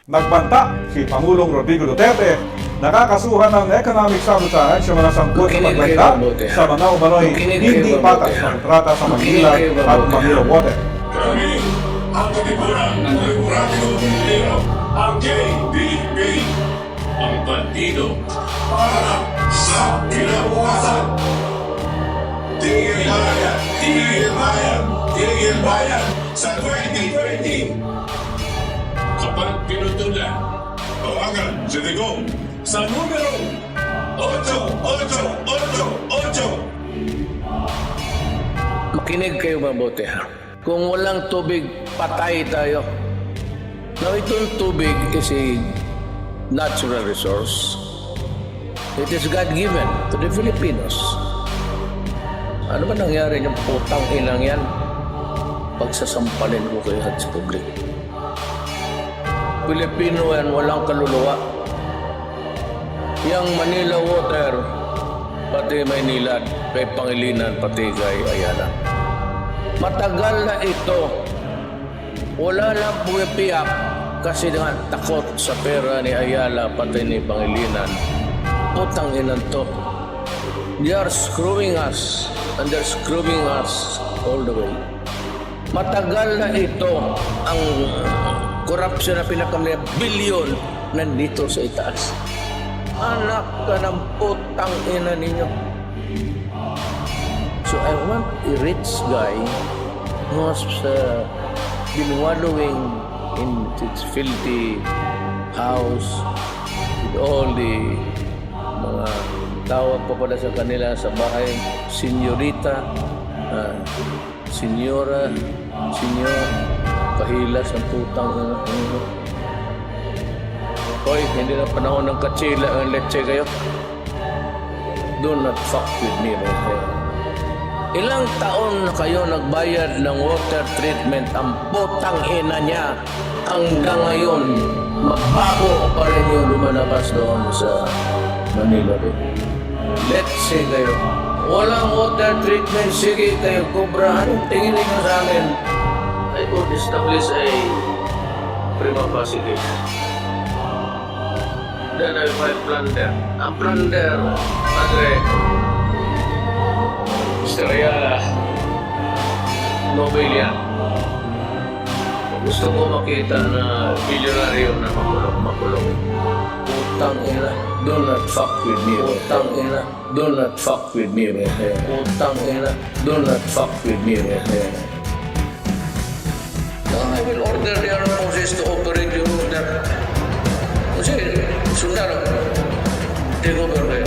Nagbanta si Pangulong Rodrigo Duterte nakakasuhan ng economic sabotage sa mga sangkot sa pagbanta sa mga umano'y hindi patas na kontrata sa Manila at Manila Water. Kami ang katipunan ng Demokratiko Pilipino, ang KBP, ang bandido para sa kinabukasan. Tigil bayan, tigil bayan, tigil bayan sa 2020. Kapag pinutulan, tawagan si Digong sa numero 88888. Makinig kayo mabuti ha. Kung walang tubig, patay tayo. Now, itong tubig is a natural resource. It is God-given to the Filipinos. Ano ba nangyari yung putang inang yan? Pagsasampalin ko kayo sa publik. Pilipino yan, walang kaluluwa. Yang Manila Water, pati Maynilad, kay Pangilinan, pati kay Ayala. Matagal na ito. Wala lang pumipiyak kasi nga takot sa pera ni Ayala, pati ni Pangilinan. Putang inan to. They are screwing us, and they're screwing us all the way. Matagal na ito ang korupsyon na pinakamaya bilyon nandito sa itaas. Anak ka ng putang ina ninyo. So I want a rich guy who has been wallowing in its filthy house with all the mga tawag pa pala sa kanila sa bahay, senyorita, senyora, senyor, pahilas ng putang ina. Hoy, hindi na panahon ng katsila ang leche kayo. Do not fuck with me, my friend. Ilang taon na kayo nagbayad ng water treatment ang putang ina niya. Hanggang ngayon, mabaho pa rin yung lumalabas doon sa Manila. Leche kayo. Walang water treatment, sige kayo, kubrahan. Tingin niyo sa amin. I could establish a prima facie case. Then I file plunder. Ang plunder, Padre, Mr. Ayala, Nobel yan. Gusto ko makita na bilyonaryo na makulong. Utang ina, do not fuck with me. Utang ina, do not fuck with me. Utang ina, do not fuck with me. I will order the armed forces to operate your order. Kasi, sundalo. Take over kayo.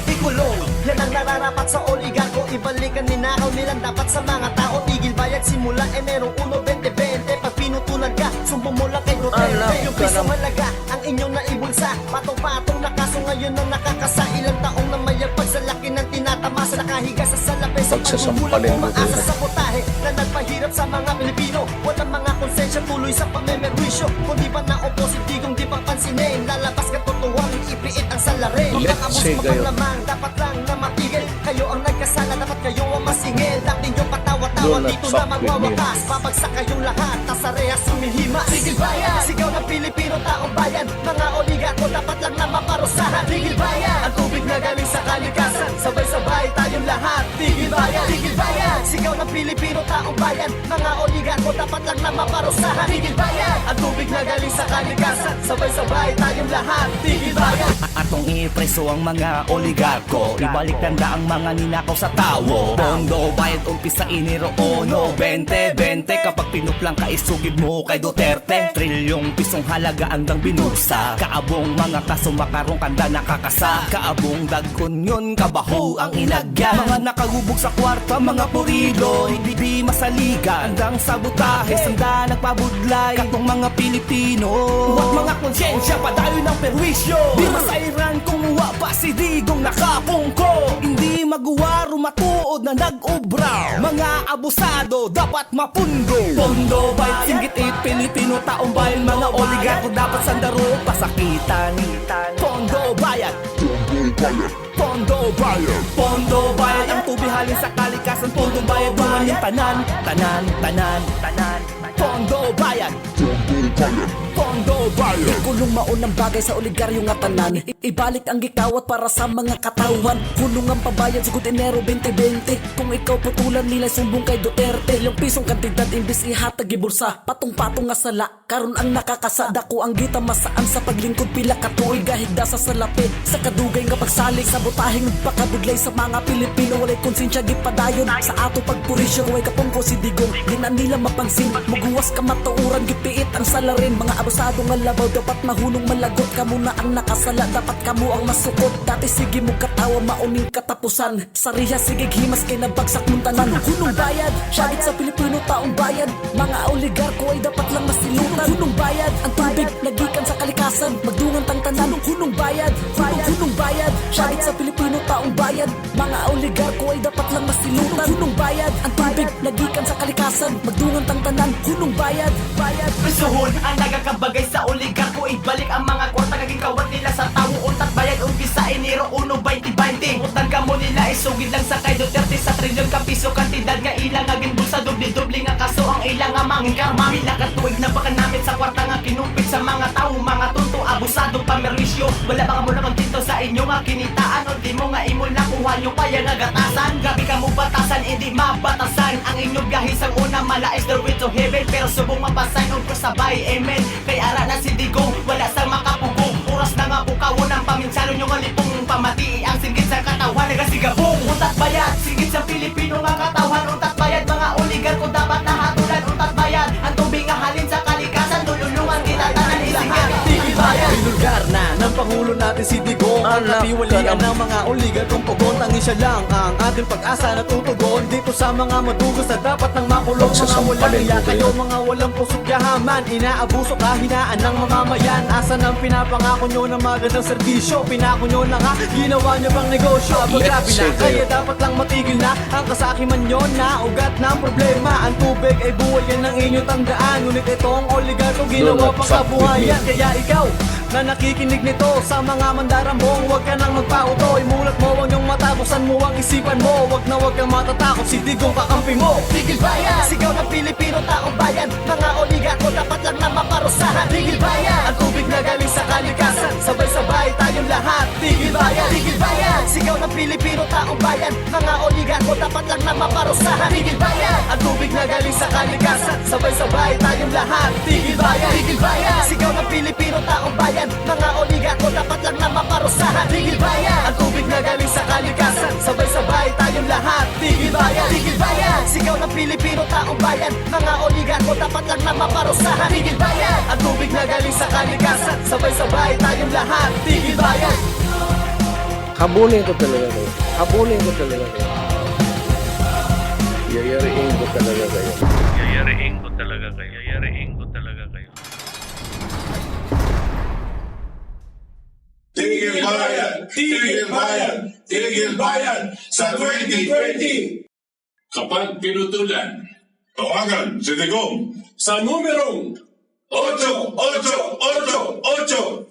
Ikulong, yan ang nararapat sa oligarko. Ibalikan ninakaw nilang dapat sa mga tao. Tigil bayad simula merong 1-20-20. Pag pinutulan ka, sumbong mo lang kay Duterte. Yung pisong halaga, ang inyong naibulsa. Patong-patong na kaso ngayon ang nakakasa. Ilang taong na mayagpag sa laki ng tinatamasa. Nakahiga sa salapi sa pagmumulang umaasa sa putahe na nagpahirap sa mga Pilipino. Walang mga konsensya tuloy sa pamemerwisyo. Kung di ba na-opposite, digong di pa pansinin. Lalabas ka totoong ipiit ang salarin. Kung abos lamang, dapat lang na matigil. Kayo ang nagkasala, dapat kayo ang masingil. Dating yung patawa-tawa, dito na magwawakas. Babagsak kayong lahat, tasarehas sumihimas. Tigil bayan, sigaw ng Pilipino, taong bayan. Mga oligarko, dapat lang na maparusahan. Tigil bayan, ang tubig na galing sa kalikasan. Sabay-sabay tayong lahat. Tigil bayan, sigaw ng Pilipino, taong bayan. Mga oligarko, dapat lang na maparusahan. Tigil bayan, ang tubig na galing sa kalikasan. Sabay-sabay tayong lahat. Tigil bayan. Atong ipreso ang mga oligarko, ibalik tanda ang mga ninakaw sa tawo. Pondo, bayad, umpisa iniro, ono 20-20, kapag pinuplang ka isugid mo kay Duterte. Trilyong pisong halaga andang binusa. Kaabong mga kaso makarong kanda nakakasa. Kaabong dagkon yun, kabaho ang ilagyan. Mga nakagubog sa kwarta, mga purido, hindi masaliga. Andang sabotahe, sanda nagpabudlay. Katong mga Pilipino, huwag mga konsyensya, padayo ng perwisyo. Di masairan kung uwa pa si Digong nakapungko. Hindi magawa rumatuod na nag-ubra. Mga abusado dapat mapundo. Pondo bayad, singgit Pilipino, taong bayan. Mga oligarko dapat sandaro, pasakitan. Pondo bayad, Pondo Bayad. Pondo Bayad, ang tubig halin sa kalikasan. Pondo Bayad, bungan yung tanan. Pondo Bayad. Pondo Bayad. Kulong maunang bagay sa oligaryo nga tanan. Ibalik ang gikawat para sa mga katawan. Kulong ang pabayad sugod Enero 2020. Kung ikaw putulan nila sumbong kay Duterte. Yung pisong kantidad imbis ihatag ibulsa. Patong-patong nga sala, karon ang nakakasada ko ang gita masaan sa paglingkod pila katuig gahigda sa salapi. Sa kadugay nga pagsalig sa butahing pakabudlay sa mga Pilipino walay konsensya gipadayon sa ato pagpurisyo way kapungko si Digong di na nila mapansin maguwas ka matauran gipiit ang salarin mga abusado nga labaw dapat mahunong malagot kamo na ang nakasala dapat kamo ang masukot dati sige mo katawa mauning katapusan sa riya sige himas kay nabagsak mong tanan hunong bayad syagit sa Pilipino taong bayad mga oligarko ay dapat lang masilutan hunong bayad ang tubig nagikan sa kalikasan magdungan tang tanan hunong bayad hunong bayad syagit sa Pilipino taong bayad mga oligarko ay dapat lang masilutan hunong bayad ang tubig nagikan sa kalikasan magdungan tang tanan hunong bayad Prisuhon ang nagakabagay sa oligarko ibalik ang mga kwarta kaging kawat nila sa tawo untat bayad umpisa Enero 1, 2020 utang kamo nila isugid lang sa kay Duterte sa trilyon ka piso kantidad nga ilang aging bulsa doble-doble nga kaso ang ilang nga mangin karma mila katuig na baka namin sa kwarta nga kinumpit sa mga tao mga tunto abusado pamerisyo wala ba mo naman dito sa inyo nga kinitaan o di mo nga imo nakuha nyo kaya nga gatasan grabe ka mo batasan hindi mabatasan ang inyong gahis ang una mala is the way to heaven pero subong mapasan o sabay amen kay ara na si Digong wala sa makapugong oras na nga bukawon ang paminsalo nyo nga lipong pamati ang singgit sa katawan nagasigabong utat bayad singgit sa Pilipino nga katawan utat bayad mga oligarko dapat nahatulan utat bayad ang tubig nga halin sa kalikasan tululungan kita tanan isingit tigil bayad Binulgar na ng Pangulo natin si Digong ang natiwalian ng mga oligarkong pugon tanging siya lang ang ating pag-asa na tutugon dito sa mga madugos na dapat nang makulong mga walang iya kayo mga walang pusok yahaman inaabuso kahinaan ng mamamayan asan ang pinapangako nyo ng magandang serbisyo pinako nyo na nga ginawa nyo bang negosyo grabe na kaya dapat lang matigil na ang kasakiman nyo na ugat ng problema ang tubig ay buhay yan ang inyong tandaan ngunit itong oligarko ginawa pang kabuhayan kaya ikaw na nakikinig nito sa mga mandarambong huwag ka nang magpauto imulat mo ang iyong mata buksan mo ang isipan mo huwag na huwag kang matatakot si Digong kakampi mo Tigil bayan, sigaw ng Pilipino taong bayan mga oligarko dapat lang na maparusahan Tigil bayan, ang tubig na galing sa kalikasan sabay-sabay tayong lahat tigil bayan tigil bayan, sigaw ng Pilipino taong bayan mga oligarko dapat lang na maparusahan Tigil bayan, ang tubig na galing sa kalikasan sabay-sabay tayong lahat tigil bayan tigil bayan, sigaw ng Pilipino taong bayan mga oligarko dapat lang na maparusahan Tigil bayan, ang tubig na galing sa kalikasan sabay-sabay tayong lahat tigil bayan tigil bayan, sigaw ng Pilipino taong bayan mga oligarko dapat lang na maparusahan Tigil bayan, ang tubig na galing sa kalikasan sabay-sabay tayong lahat tigil bayan Habulin ko talaga kayo. Habulin ko talaga kayo. Yayariin ko talaga kayo. Yayariin ko talaga kayo. Yayariin ko talaga kayo. Tigil bayan! Tigil bayan! Tigil bayan! Sa 2020! Kapag pinutulan, tawagan si Digong sa numerong 8888.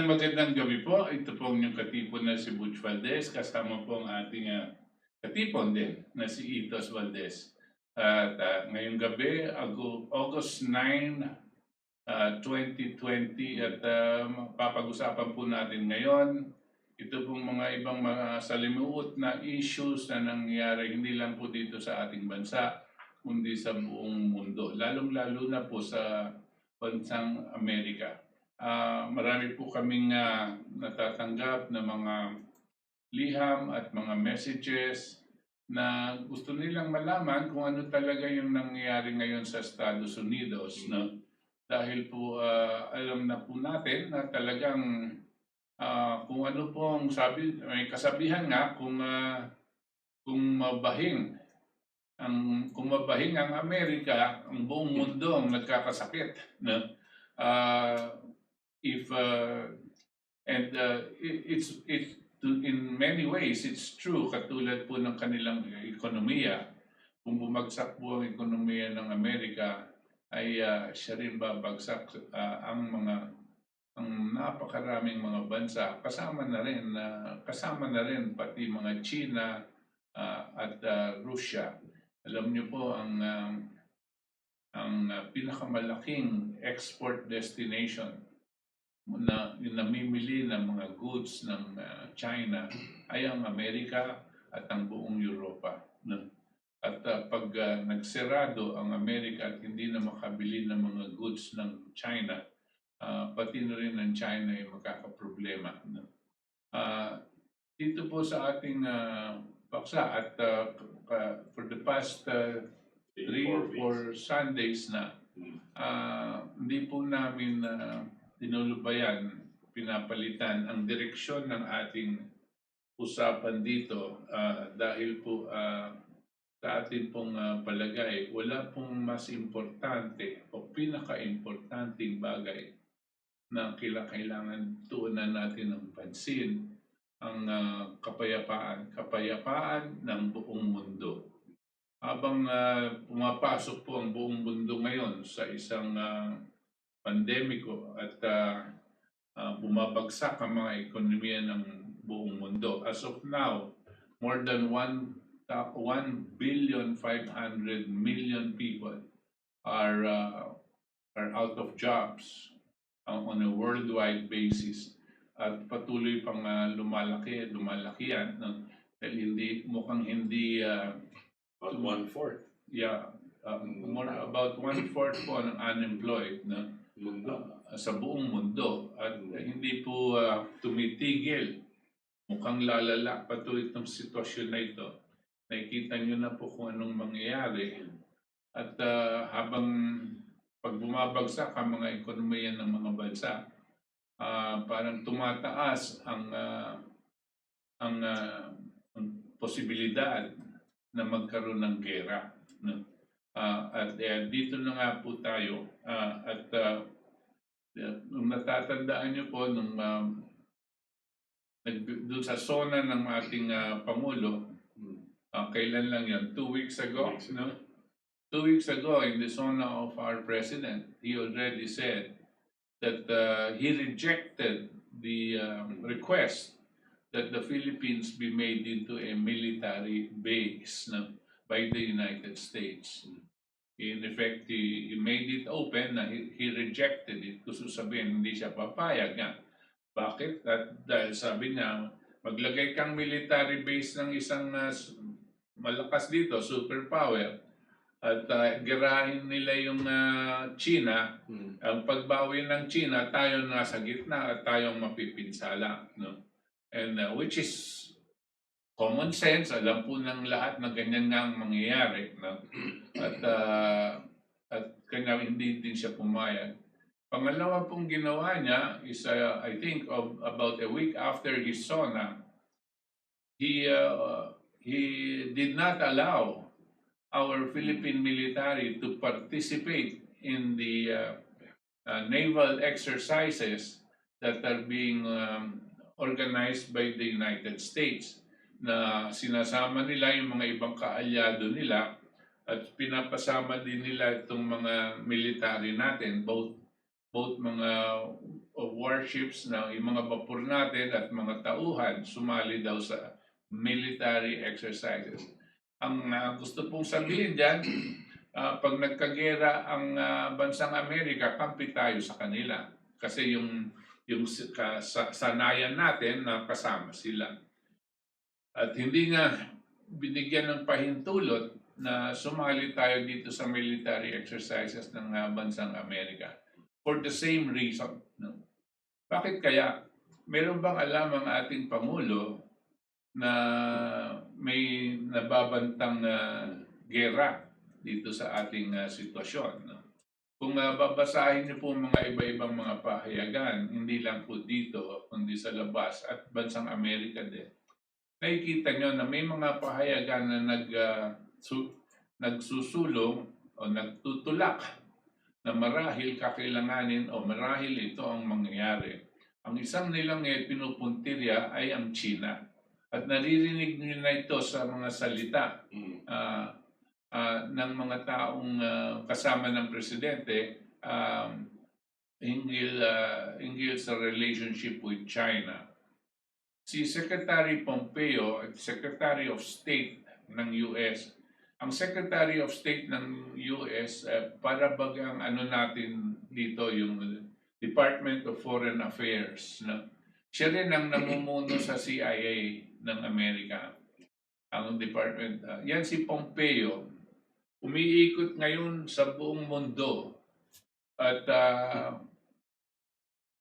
Magandang gabi po. Ito po ang inyong katipunan si Butch Valdes. Kasama po ang ating katipon din na si Itos Valdes. At ngayong gabi, August 9, 2020 at papag-usapan po natin ngayon ito pong mga ibang mga salimuot na issues na nangyayari hindi lang po dito sa ating bansa kundi sa buong mundo. Lalong-lalo na po sa bansang Amerika. Marami po kaming natatanggap na mga liham at mga messages na gusto nilang malaman kung ano talaga yung nangyayari ngayon sa Estados Unidos. No? Dahil po alam na po natin na talagang kung ano pong sabi, may kasabihan nga kung mabahing kung mabahing ang Amerika, ang buong mundo ang nagkakasakit, no? If and in many ways it's true, katulad po ng kanilang ekonomiya. Kung bumagsak po ang ekonomiya ng Amerika, ay siya rin babagsak. Ang napakaraming mga bansa, kasama na rin pati mga China at Russia. Alam niyo po ang pinakamalaking export destination na namimili ng mga goods ng China ay ang Amerika at ang buong Europa. No? At pag nagsirado ang Amerika at hindi na makabili ng mga goods ng China, pati na rin ng China ay magkakaproblema. No? Dito po sa ating paksa at for the past 3 or 4 Sundays na, hindi po namin dinulubayan, pinapalitan ang direksyon ng ating usapan dito dahil po sa ating pong palagay, wala pong mas importante o pinaka-importanting bagay na kailangan tuunan natin ng pansin, ang kapayapaan ng buong mundo. Habang pumapasok po ang buong mundo ngayon sa isang pandemiko at bumabagsak ang mga ekonomiya ng buong mundo. As of now, more than 1,500,000,000 people are out of jobs on a worldwide basis. At patuloy pang lumalaki yan. No? Dahil mukhang hindi... About 1/4. Yeah, about 1/4 po ng unemployed na sa buong mundo. At hindi po tumitigil. Mukhang lalala pa ito itong sitwasyon na ito. Nakikita nyo na po kung anong mangyayari. At habang pag bumabagsak ang mga ekonomiya ng mga bansa, parang tumataas ang posibilidad na magkaroon ng gera. No? At dito na nga po tayo. Nung natatandaan nyo po, doon sa zona ng ating Pangulo, kailan lang yan? 2 weeks ago? No? 2 weeks ago, in the zona of our President, he already said that he rejected the request that the Philippines be made into a military base by the United States. In effect, he made it open na he rejected it. Gusto sabihin, hindi siya papayag nga. Bakit? Dahil sabi niya, maglagay kang military base ng isang malakas dito, superpower, at girahin nila yung China, ang pagbawi ng China, tayo nasa gitna at tayong mapipinsala. No? And which is common sense, alam po ng lahat na ganyan nga ang mangyayari. No? At kanya hindi din siya pumayag. Pangalawa pong ginawa niya is, I think, about a week after his SONA, he did not allow our Philippine military to participate in the naval exercises that are being organized by the United States, na sinasama nila yung mga ibang kaalyado nila at pinapasama din nila itong mga military natin, both mga warships na yung mga vapor natin at mga tauhan sumali daw sa military exercises. Ang gusto pong sabihin dyan, pag nagkagera ang bansang Amerika, kampi tayo sa kanila. Kasi yung sanayan natin na kasama sila. At hindi nga binigyan ng pahintulot na sumali tayo dito sa military exercises ng bansang Amerika. For the same reason. No? Bakit kaya? Meron bang alam ang ating Pangulo na may nababantang gera dito sa ating sitwasyon? No? Kung babasahin niyo po mga iba-ibang mga pahayagan, hindi lang po dito, kundi sa labas at bansang Amerika din. Nakikita nyo na may mga pahayagan na nagsusulong o nagtutulak na marahil kakailanganin o marahil ito ang mangyayari. Ang isang nilang pinupuntirya ay ang China. At naririnig nyo na ito sa mga salita ng mga taong kasama ng presidente hinggil sa relationship with China. Si Secretary Pompeo at Secretary of State ng US, ang Secretary of State ng US para bagang natin dito yung Department of Foreign Affairs. No? Siya rin ang namumuno sa CIA ng Amerika. Ang department, yan si Pompeo, umiikot ngayon sa buong mundo at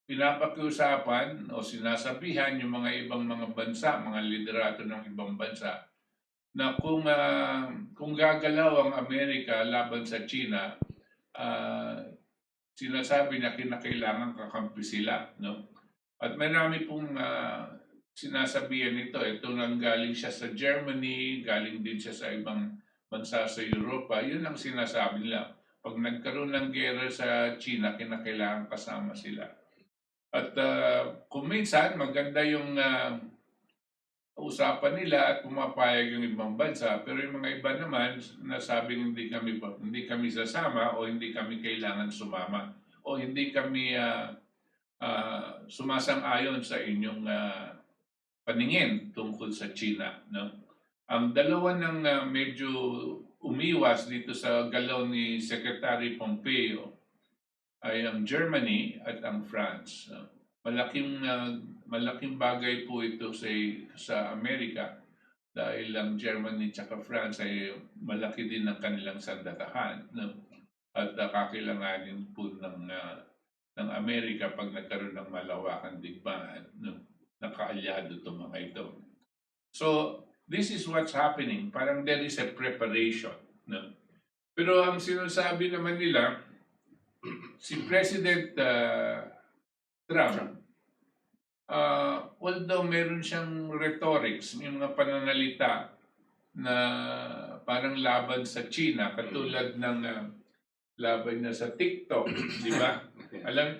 pinapakiusapan o sinasabihan yung mga ibang mga bansa, mga liderato ng ibang bansa, na kung gagalaw ang Amerika laban sa China, sinasabi na kinakailangan kakampi sila. No? At marami pong sinasabihan nito. Ito nang galing siya sa Germany, galing din siya sa ibang bansa sa Europa. Yun ang sinasabi nila. Pag nagkaroon ng gera sa China, kinakailangan kasama sila. At kung minsan maganda yung usapan nila at pumapayag yung ibang bansa, pero yung mga iba naman nasabing hindi kami sasama o hindi kami kailangan sumama o hindi kami sumasang-ayon sa inyong paningin tungkol sa China. No? Ang dalawa ng medyo umiwas dito sa galaw ni Secretary Pompeo ay ang Germany at ang France. Malaking bagay po ito sa Amerika dahil ang Germany at France ay malaki din ang kanilang sandatahan. No? At kakailanganin po ng Amerika pag nagkaroon ng malawakan digmaan. No? Nakaalyado itong mga ito. So, this is what's happening. Parang there is a preparation. No? Pero ang sinasabi naman nila, si President Trump, although meron siyang rhetorics, yung mga pananalita na parang laban sa China, katulad ng laban niya sa TikTok, di ba?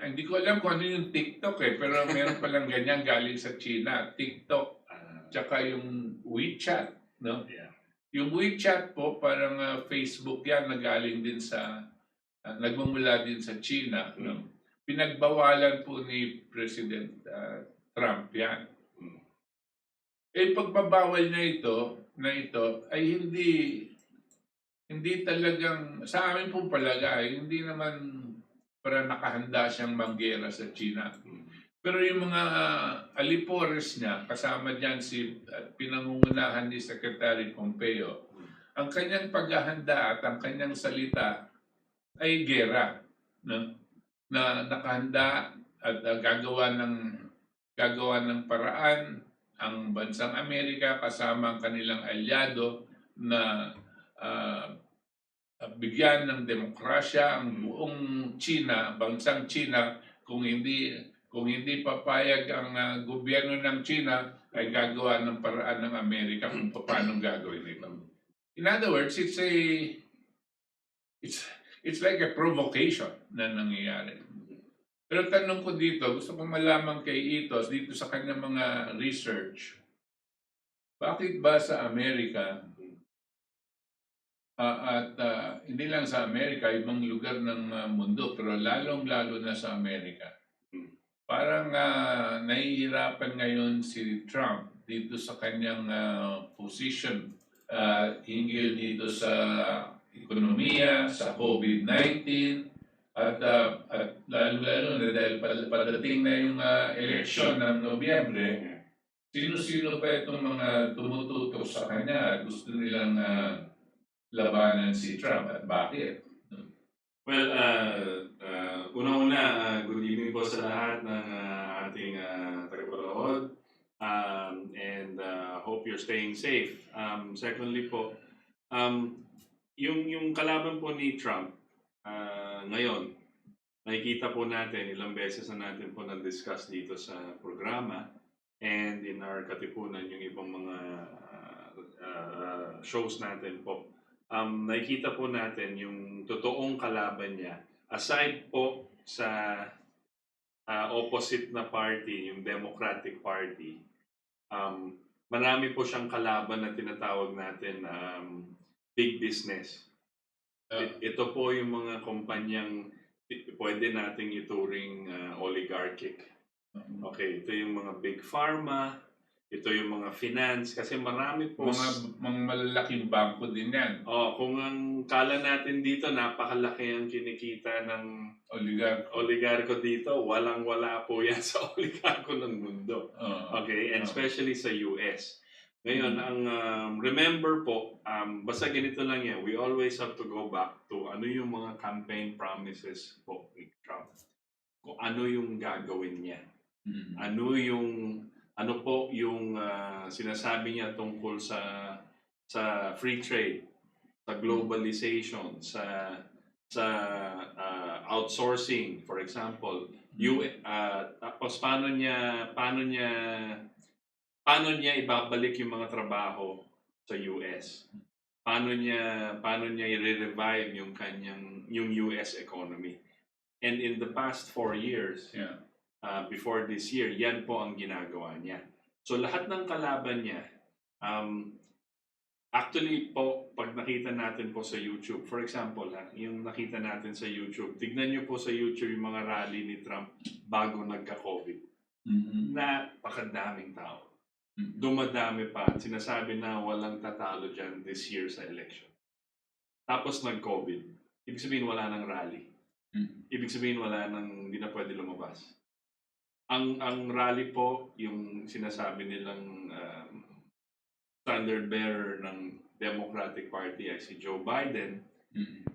Hindi ko alam kung ano yung TikTok pero meron palang ganyan galing sa China, TikTok, tsaka yung WeChat, no? Yung WeChat po, parang Facebook yan, nagaling din nagmumula din sa China. No? Pinagbawalan po ni President Trump yan. Pagbabawal niya ito ay hindi talagang, sa amin pong palagay, hindi naman para nakahanda siyang manggera sa China. Pero yung mga alipores niya, kasama dyan pinangungunahan ni Secretary Pompeo, ang kanyang paghahanda at ang kanyang salita ay gera, no? Na nakahanda at gagawa ng paraan ang bansang Amerika kasama ang kanilang alyado na bigyan ng demokrasya ang buong China, bansang China. Kung hindi papayag ang gobyerno ng China, ay gagawa ng paraan ng Amerika kung paano gagawin ito. In other words, it's like a provocation na nangyayari. Pero tanong ko dito, gusto kong malaman kay Itos dito sa kanyang mga research, bakit ba sa Amerika at hindi lang sa Amerika, ibang lugar ng mundo, pero lalong-lalo na sa Amerika, parang nahihirapan ngayon si Trump dito sa kanyang position hinggil dito sa ekonomiya, sa COVID-19, at lalo-lalo na dahil padating na yung eleksyon ng Nobyembre, sino-sino pa itong mga tumututok sa kanya at gusto nilang labanan si Trump at bakit? Well, una-una, good evening po sa lahat ng ating tagapanood. And hope you're staying safe. Secondly po, yung kalaban po ni Trump ngayon, nakikita po natin, ilang beses na natin po na-discuss dito sa programa and in our Katipunan, yung ibang mga shows natin po. Nakikita po natin yung totoong kalaban niya. Aside po sa opposite na party, yung Democratic Party, marami po siyang kalaban na tinatawag natin big business. Ito po yung mga kumpanyang pwede nating ituring oligarchic. Okay, ito yung mga big pharma, ito yung mga finance, kasi marami po... Mga malalaking bangko din yan. Kung ang kala natin dito, napakalaki ang kinikita ng oligarko dito, walang-wala po yan sa oligarko ng mundo. Okay, and especially sa US. Ngayon, ang remember po, basta ganito lang yan, we always have to go back to ano yung mga campaign promises po ni Trump. Kung ano yung gagawin niya. Ano po yung sinasabi niya tungkol sa free trade, sa globalization, sa outsourcing, for example. Tapos paano niya ibabalik yung mga trabaho sa US? Paano niya i-revive yung US economy? And in the past 4 years, before this year, yan po ang ginagawa niya. So lahat ng kalaban niya, actually po, pag nakita natin po sa YouTube, for example, yung nakita natin sa YouTube, tignan niyo po sa YouTube yung mga rally ni Trump bago nagka-COVID. Napakadaming tao. Dumadami pa. Sinasabi na walang tatalo dyan this year sa election. Tapos nag-COVID. Ibig sabihin wala nang rally. Ibig sabihin hindi na pwede lumabas. Ang rally po, yung sinasabi nilang standard bearer ng Democratic Party ay si Joe Biden,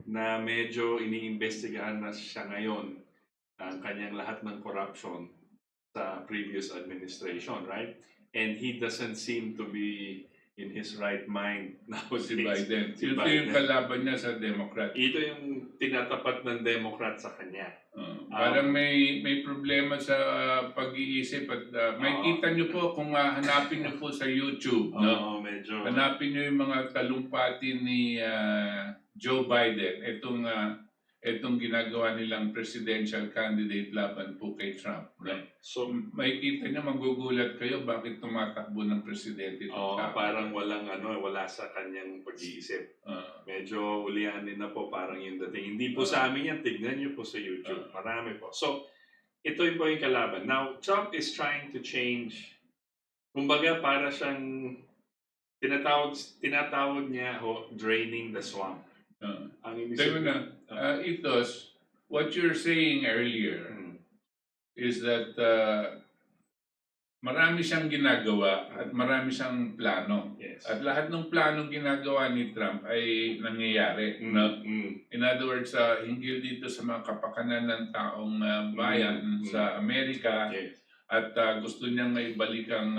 na medyo iniimbestigahan na siya ngayon ang kanyang lahat ng corruption sa previous administration, right? And he doesn't seem to be in his right mind nowadays. Si Biden. Ito yung kalaban niya sa Democrat. Ito yung tinatapat ng Democrat sa kanya. Parang may problema sa pag-iisip at makikita niyo po kung hanapin niyo po sa YouTube, medyo. Hanapin niyo yung mga talumpati ni Joe Biden. Itong ginagawa nilang presidential candidate laban po kay Trump. Right. So makikita niyo, magugulat kayo bakit tumatakbo ng presidente itong tao. Parang wala sa kanyang pag-iisip. Medyo ulianin na po parang yung dating. Hindi po sa amin yan, tignan niyo po sa YouTube. Marami po. So, ito yung po yung kalaban. Now, Trump is trying to change. Kumbaga, para siyang tinatawag niya draining the swamp. Ang ibig sabihin, Itos, what you're saying earlier is that marami siyang ginagawa at marami siyang plano. Yes. At lahat ng planong ginagawa ni Trump ay nangyayari. In other words, hinggil dito sa mga kapakanan ng taong bayan sa Amerika. Yes. At gusto niyang maibalik ang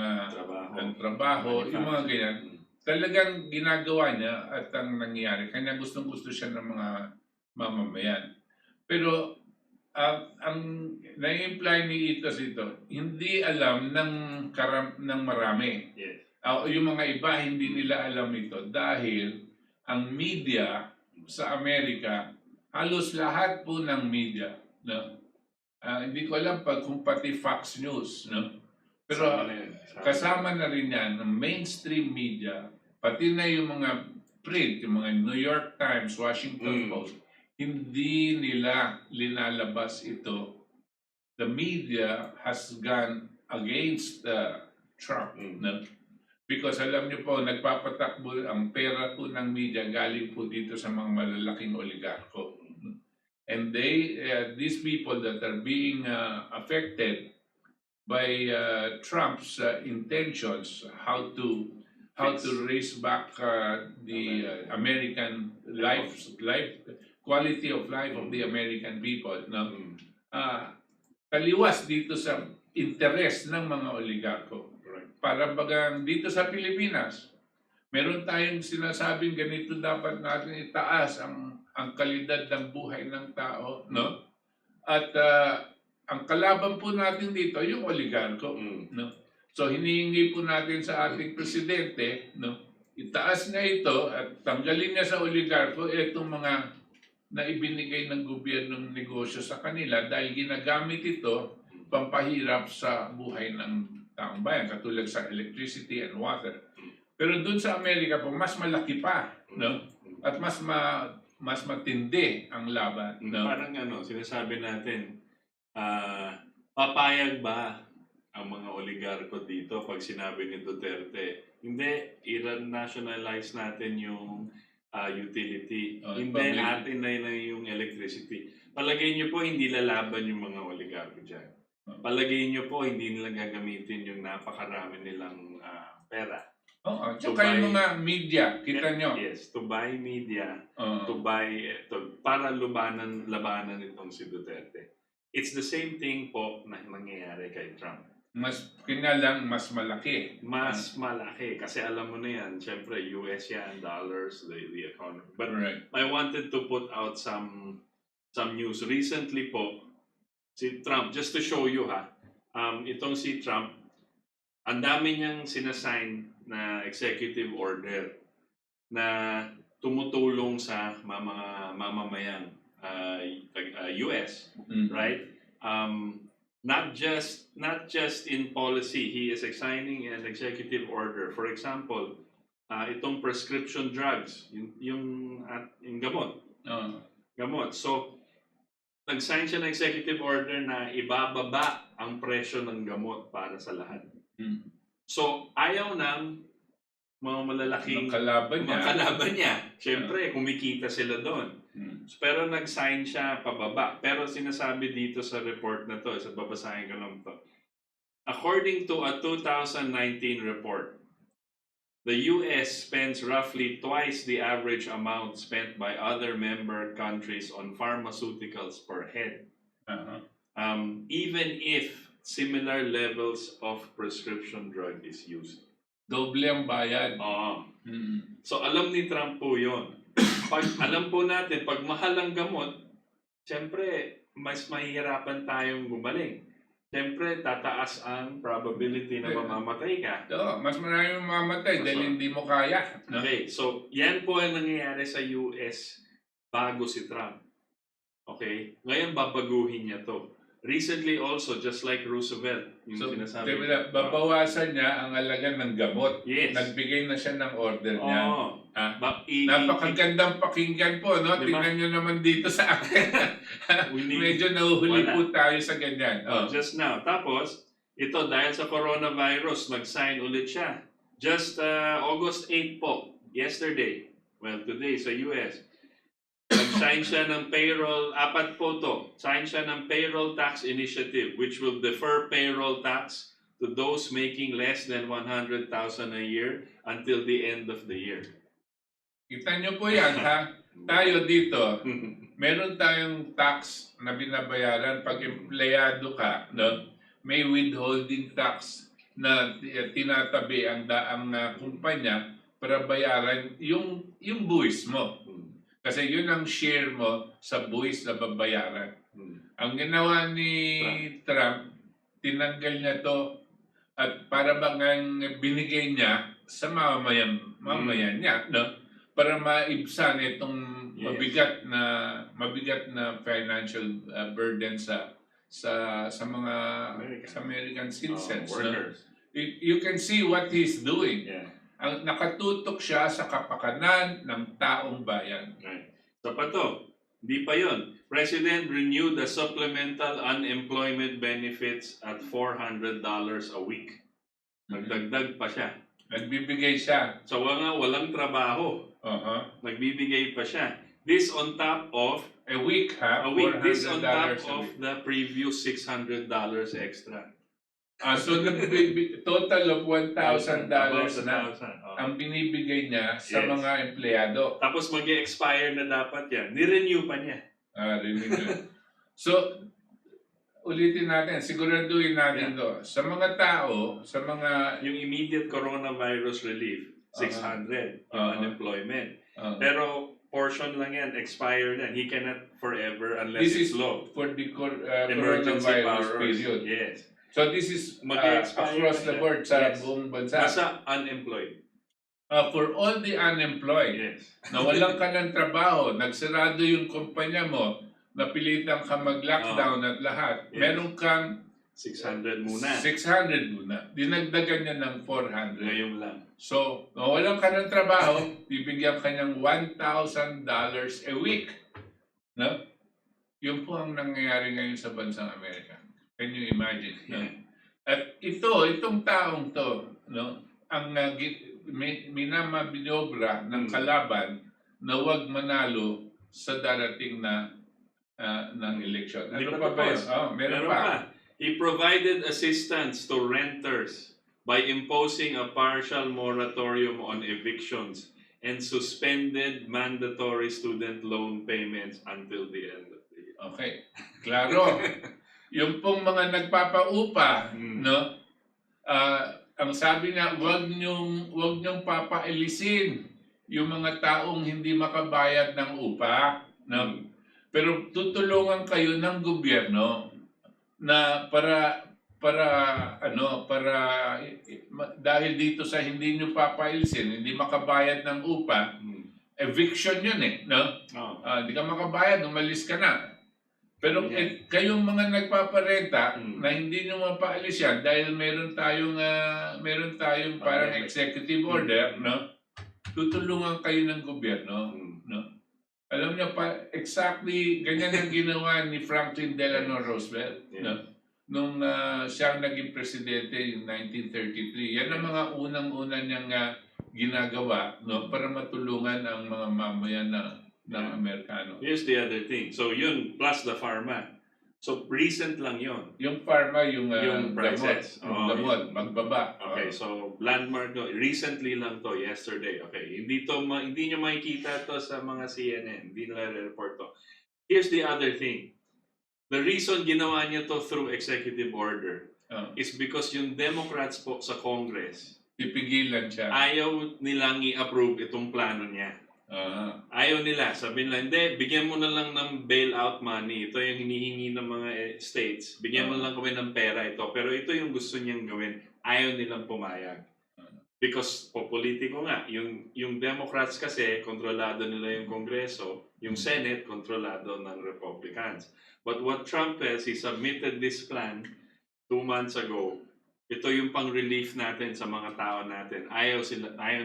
trabaho, yung mga ganyan. Talagang ginagawa niya at ang nangyayari. Kanya gustong-gusto siya ng mga mamamayan. Pero ang na-imply ni Itos ito, hindi alam ng marami. Yes. Yung mga iba hindi nila alam ito dahil ang media sa Amerika, halos lahat po ng media, no? Hindi ko alam kung pati Fox News, no? Pero kasama na rin yan ng mainstream media, pati na yung mga print, yung mga New York Times, Washington Post, hindi nila linalabas ito. The media has gone against Trump. No? Because alam niyo po, nagpapatakbo ang pera po ng media galing po dito sa mga malalaking oligarko. And these people that are being affected by Trump's intentions, how to raise back the American quality of life of the American people. No? Taliwas dito sa interes ng mga oligarko. Para bagang dito sa Pilipinas, meron tayong sinasabing ganito dapat natin itaas ang kalidad ng buhay ng tao, no? At ang kalaban po natin dito, yung oligarko. No? So hinihingi po natin sa ating presidente, no? Itaas na ito at tanggalin niya sa oligarko itong mga na ibinigay ng gobyernong negosyo sa kanila dahil ginagamit ito pampahirap sa buhay ng taong bayan, katulad sa electricity and water. Pero doon sa Amerika po, mas malaki pa, no? At mas matindi ang laban. No? Parang sinasabi natin, papayag ba ang mga oligarko dito pag sinabi ni Duterte, hindi, i-nationalize natin yung utility. Hindi, atin na yung electricity. Palagay niyo po, hindi lalaban yung mga oligarko dyan. Palagay niyo po, hindi nila gagamitin yung napakarami nilang pera. Oo, tsaka yung mga media, kita nyo. Yes, to buy media, para labanan itong si Duterte. It's the same thing po na nangyayari kay Trump. Mas kinalang mas malaki. Mas malaki. Kasi alam mo na yan, syempre US yan, dollars, the economy. But Right. I wanted to put out some news. Recently po, si Trump, just to show you itong si Trump, ang dami niyang sinasign na executive order na tumutulong sa mga mamamayang US, right? Not just in policy, he is signing an executive order. For example, itong prescription drugs, yung gamot. Gamot. So, nag-sign siya ng executive order na ibababa ang presyo ng gamot para sa lahat. So, ayaw ng mga malalaking Kalaban niya. Siyempre, kumikita sila doon. Pero nag-sign siya pababa. Pero sinasabi dito sa report na to, sa babasahin ko lang to. According to a 2019 report, the US spends roughly twice the average amount spent by other member countries on pharmaceuticals per head. Even if similar levels of prescription drug is used. Doble ang bayad. So alam ni Trump po yun. Alam po natin, pag mahal ang gamot, siyempre, mas mahihirapan tayong gumaling. Siyempre, tataas ang probability na mamamatay ka. Mas marami mamamatay dahil hindi mo kaya. Okay, so yan po ang nangyayari sa US bago si Trump. Okay? Ngayon, babaguhin niya to. Recently also, just like Roosevelt, yung sinasabi. Babawasan niya ang halaga ng gamot. Yes. Nagbigay na siya ng order niya. Napakagandang pakinggan po, no? Diba? Tingnan nyo naman dito sa akin. Medyo nahuhuli po tayo sa ganyan. Just now. Tapos, ito dahil sa coronavirus, nag-sign ulit siya. Just August 8 po, yesterday. Well, today sa US. Nag-sign siya ng payroll, sign siya ng payroll tax initiative which will defer payroll tax to those making less than 100,000 a year until the end of the year. Kita nyo po yan, ha? Tayo dito, meron tayong tax na binabayaran pag empleyado ka, no? May withholding tax na tinatabi ang kumpanya para bayaran yung buwis mo. Kasi yun ang share mo sa buwis na babayaran. Ang ginawa ni Trump, tinanggal niya to at para bang binigay niya sa mamamayan niya, no? Para maibsan itong mabigat na financial burden sa mga American citizens. Workers. You can see what he's doing. Yeah. Ang nakatutok siya sa kapakanan ng taong bayan. Right. So pa to, hindi pa yun. President renewed the supplemental unemployment benefits at $400 a week. Nagdagdag pa siya. Nagbibigay siya. So walang trabaho. Nagbibigay pa siya. This on top of a week, ha? This on top of the previous $600 extra. So total of $1,000 na ang binibigay niya sa mga empleyado. Tapos mag-expire na dapat yan. Ni-renew pa niya. Renew. So, ulitin natin, siguraduhin natin to. Sa mga tao, sa mga... Yung immediate coronavirus relief, 600 yung unemployment. Pero portion lang yan, expired yan. He cannot forever unless This it's is law. for the Emergency coronavirus powers. period. Yes. So this is Mag-expire across na the siya. board sa Yes. buong bansa. Nasa unemployed. For all the unemployed, Yes. nawalan ka ng trabaho, nagsarado yung kumpanya mo, napilitan ka mag-lockdown at lahat, Yes. meron kang 600 muna. 600 muna. Dinagdagan niya ng 400. Ngayon lang. So, nawalan ka ng trabaho, bibigyan ka ng $1,000 a week. No? Yun po ang nangyayari ngayon sa bansang Amerika. Can you imagine? No? Yeah. At itong taong to, no, ang minamabinobra ng kalaban na huwag manalo sa darating na ng eleksyon. Hindi Ano pa pa ba yun? tapos. Meron pa. He provided assistance to renters by imposing a partial moratorium on evictions and suspended mandatory student loan payments until the end of the year. Okay. Klaro. Yung pong mga nagpapaupa, no? Ang sabi niya, wag niyong papailisin yung mga taong hindi makabayad ng upa, no? Pero tutulungan kayo ng gobyerno na para dahil dito sa hindi niyo papailisin, hindi makabayad ng upa, eviction yun no? Hindi ka makabayad, umalis ka na. Pero kayong mga nagpaparenta na hindi nyo mapaalis yan dahil meron tayong parang executive order, no? Tutulungan kayo ng gobyerno, no? Alam niyo pa, exactly ganyan ang ginawa ni Franklin Delano Roosevelt, no? Nung siya naging presidente in 1933. Yan ang mga unang-una niyang ginagawa, no? Para matulungan ang mga mamayan ng Amerikano. Here's the other thing. So yun, plus the pharma. So recent lang yun. Yung pharma, yung prices. Damot, magbaba. Okay, so landmark no, recently lang to, yesterday. Okay, hindi nyo makikita to sa mga CNN. Hindi nila report to. Here's the other thing. The reason ginawa niya to through executive order is because yung Democrats po sa Congress, pipigilan siya. Ayaw nilang i-approve itong plano niya. Ayaw nila. Sabi nila, hindi, bigyan mo na lang ng bailout money. Ito yung hinihingi ng mga states. Bigyan mo na lang kami ng pera ito. Pero ito yung gusto niyang gawin. Ayaw nilang pumayag. Because politiko nga. Yung Democrats kasi, kontrolado nila yung Kongreso. Yung Senate, kontrolado ng Republicans. But what Trump has, he submitted this plan 2 months ago. Ito yung pang-relief natin sa mga tao natin. Ayaw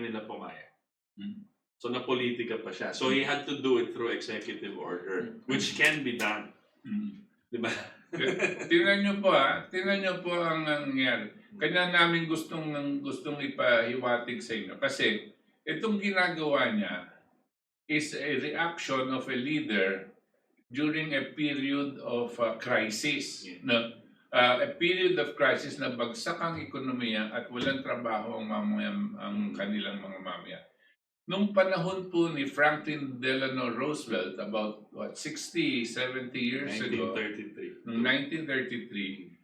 nila pumayag. So na-politika pa siya. So he had to do it through executive order, which can be done. Diba? Tingnan niyo po ang nangyari. Kanya namin gustong ipahiwatig sa inyo. Kasi itong ginagawa niya is a reaction of a leader during a period of crisis. No? A period of crisis na bagsak ang ekonomiya at walang trabaho ang kanilang mga mamaya. Nung panahon po ni Franklin Delano Roosevelt, about 60, 70 years ago, 1933. noong 1933,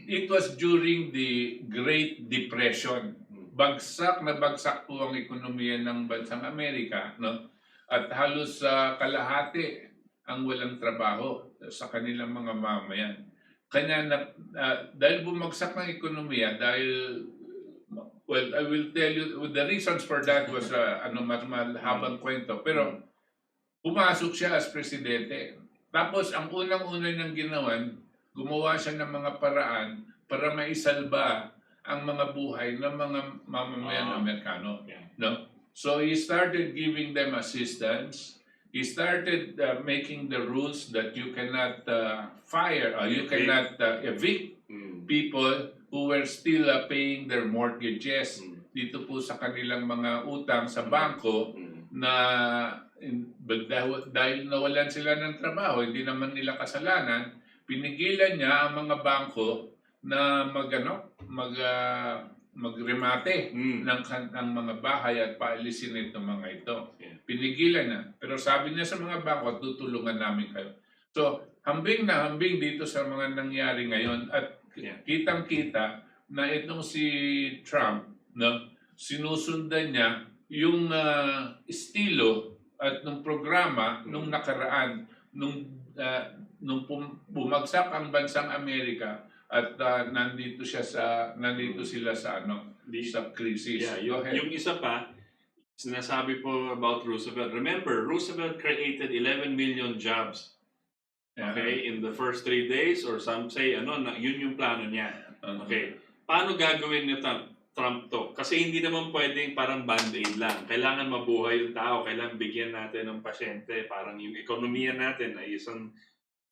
it was during the Great Depression. Bagsak na bagsak po ang ekonomiya ng bansang Amerika, no? At halos kalahati ang walang trabaho sa kanilang mga mamayan. Kanya dahil bumagsak ng ekonomiya, well, I will tell you, the reasons for that was mahabang kwento. Pero pumasok siya as presidente. Tapos ang unang-una niyang ginawan, gumawa siya ng mga paraan para maisalba ang mga buhay ng mga mamamayan Amerikano. No? So he started giving them assistance. He started making the rules that you cannot fire or you cannot evict people who were still paying their mortgages dito po sa kanilang mga utang sa bangko na dahil nawalan sila ng trabaho, hindi naman nila kasalanan, pinigilan niya ang mga bangko na magremate ng mga bahay at paalisin itong mga ito. Pinigilan na. Pero sabi niya sa mga bangko, tutulungan namin kayo. So, hambing na hambing dito sa mga nangyari ngayon at kitang-kita na itong si Trump, no, sinusundan niya yung estilo at nung programa nung nakaraan nung bumagsak ang bansang Amerika at nandito sila sa sa crisis. Yeah, Go ahead. yung isa pa, sinasabi po about Roosevelt. Remember, Roosevelt created 11 million jobs. Okay, in the first 3 days, or some say, yun yung plano niya. Okay, paano gagawin ni Trump to? Kasi hindi naman pwedeng parang band-aid lang. Kailangan mabuhay yung tao, kailangan bigyan natin ng pasyente. Parang yung ekonomiya natin ay isang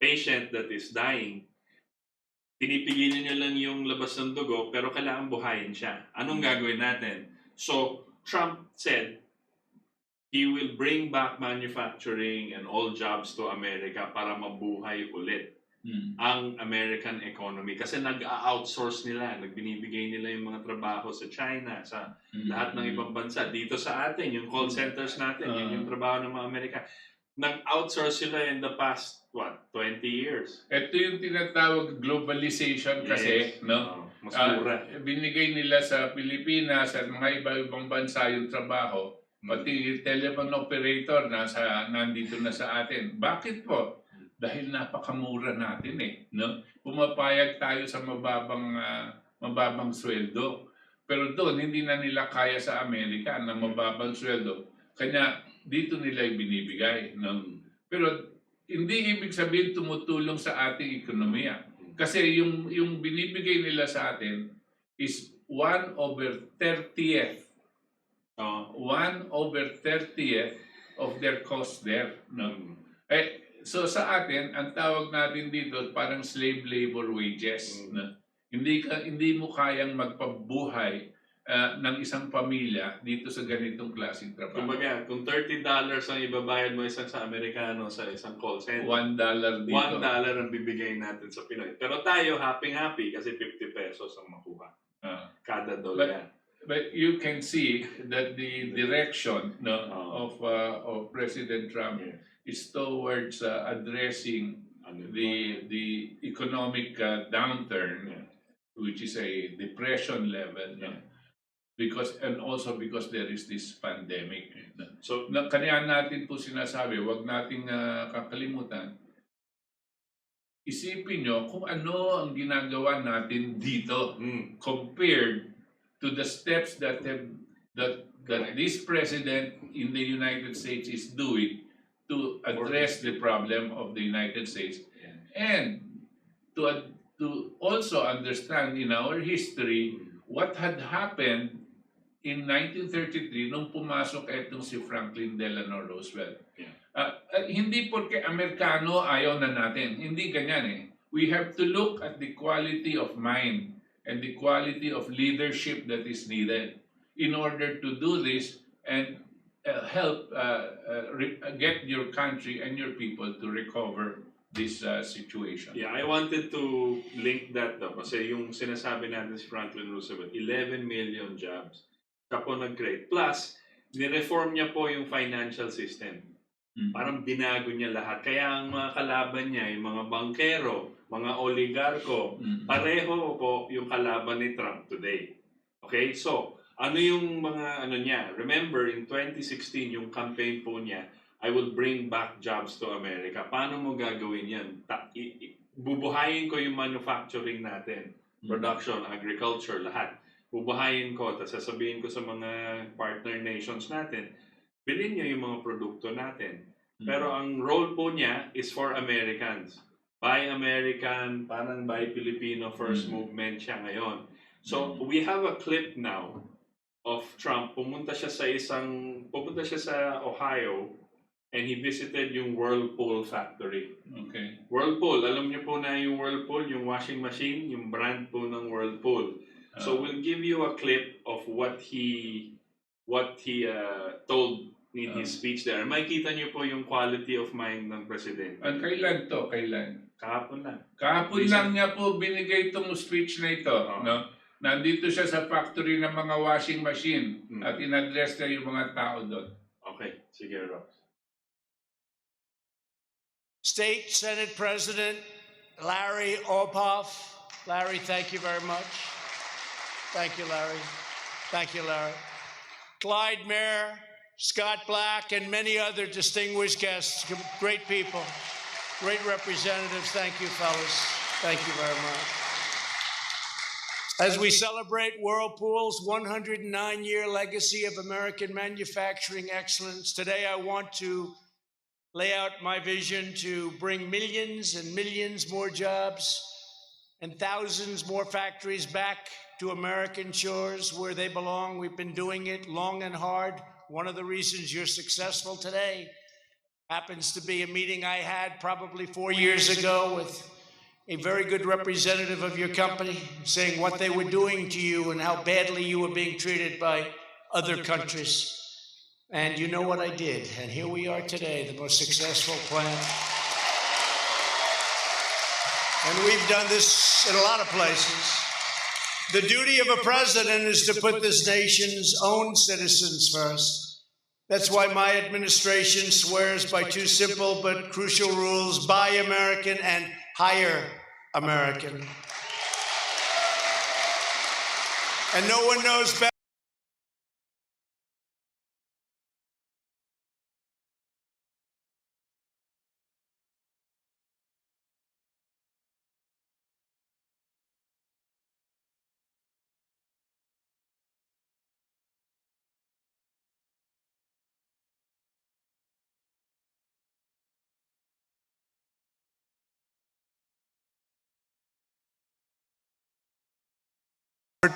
patient that is dying. Pinipigilan niya lang yung labas ng dugo, pero kailangan buhayin siya. Anong gagawin natin? So, Trump said, he will bring back manufacturing and all jobs to America para mabuhay ulit ang American economy. Kasi nag-outsource nila, nagbinibigay nila yung mga trabaho sa China, sa lahat ng ibang bansa. Dito sa atin, yung call centers natin, yun yung trabaho ng mga Amerika. Nag-outsource sila in the past, 20 years. Ito yung tinatawag globalization kasi, no? Mas mura. Binigay nila sa Pilipinas at mga iba-ibang bansa yung trabaho. Pati telephone operator nandito na sa atin. Bakit po? Dahil napakamura natin no? Pumapayag tayo sa mababang sweldo. Pero doon, hindi na nila kaya sa Amerika ng mababang sweldo. Kanya dito nila ibinibigay. No? Pero hindi ibig sabihin tumutulong sa ating ekonomiya. Kasi yung binibigay nila sa atin is 1/30th. 1/30th of their cost there. No? So sa atin, ang tawag natin dito parang slave labor wages. No? Hindi mo kayang magpabuhay ng isang pamilya dito sa ganitong klaseng trabaho. Kumbaga, kung $30 ang ibabayad mo sa Amerikano sa isang call center, $1 dito. $1 ang bibigay natin sa Pinoy. Pero tayo, happy kasi 50 pesos ang makuha. Kada dollar. But you can see that the direction of President Trump is towards addressing the economic downturn, which is a depression level, because there is this pandemic. So kanya natin po sinasabi, wag nating kakalimutan. Isipin nyo kung ano ang ginagawa natin dito compared to the steps that this president in the United States is doing to address the problem of the United States, and to also understand in our history what had happened in 1933 nung pumasok etong si Franklin Delano Roosevelt. Hindi porque Amerikano ayaw na natin, hindi ganyan We have to look at the quality of mind and the quality of leadership that is needed in order to do this and help get your country and your people to recover this situation. Yeah, I wanted to link that kasi yung sinasabi natin si Franklin Roosevelt, 11 million jobs siya po nag-create. Plus, nireform niya po yung financial system. Parang binago niya lahat. Kaya ang mga kalaban niya, yung mga bankero, mga oligarko, pareho po yung kalaban ni Trump today. Okay? So, ano yung mga niya? Remember, in 2016, yung campaign po niya, I will bring back jobs to America. Paano mo gagawin yan? Bubuhayin ko yung manufacturing natin. Production, agriculture, lahat. Bubuhayin ko, tapos sasabihin ko sa mga partner nations natin, bilhin nyo yung mga produkto natin. Pero ang role po niya is for Americans. Buy American, parang buy Filipino first movement siya ngayon. So, we have a clip now of Trump. Pumunta siya sa Ohio and he visited yung Whirlpool factory. Okay. Whirlpool, alam niyo po na yung Whirlpool, yung washing machine, yung brand po ng Whirlpool. So, we'll give you a clip of what he told in his speech there. Makikita niyo po yung quality of mind ng presidente. Kailan to? Kailan? Kahapon lang. Kahapon lang niya po binigay itong speech na ito. No? Nandito siya sa factory ng mga washing machine at in-address niya yung mga tao doon. Okay, sige Rox. State Senate President Larry Orpoff. Larry, thank you very much. Thank you, Larry. Thank you, Larry. Clyde Mayer, Scott Black, and many other distinguished guests. Great people, great representatives. Thank you, fellas. Thank you very much. As we celebrate Whirlpool's 109-year legacy of American manufacturing excellence, today I want to lay out my vision to bring millions and millions more jobs and thousands more factories back to American shores where they belong. We've been doing it long and hard. One of the reasons you're successful today happens to be a meeting I had probably 4 years ago with a very good representative of your company saying what they were doing to you and how badly you were being treated by other countries. And you know what I did. And here we are today, the most successful plant. And we've done this in a lot of places. The duty of a president is to put this nation's own citizens first. That's why my administration swears by two simple but crucial rules: buy American and hire American. And no one knows better.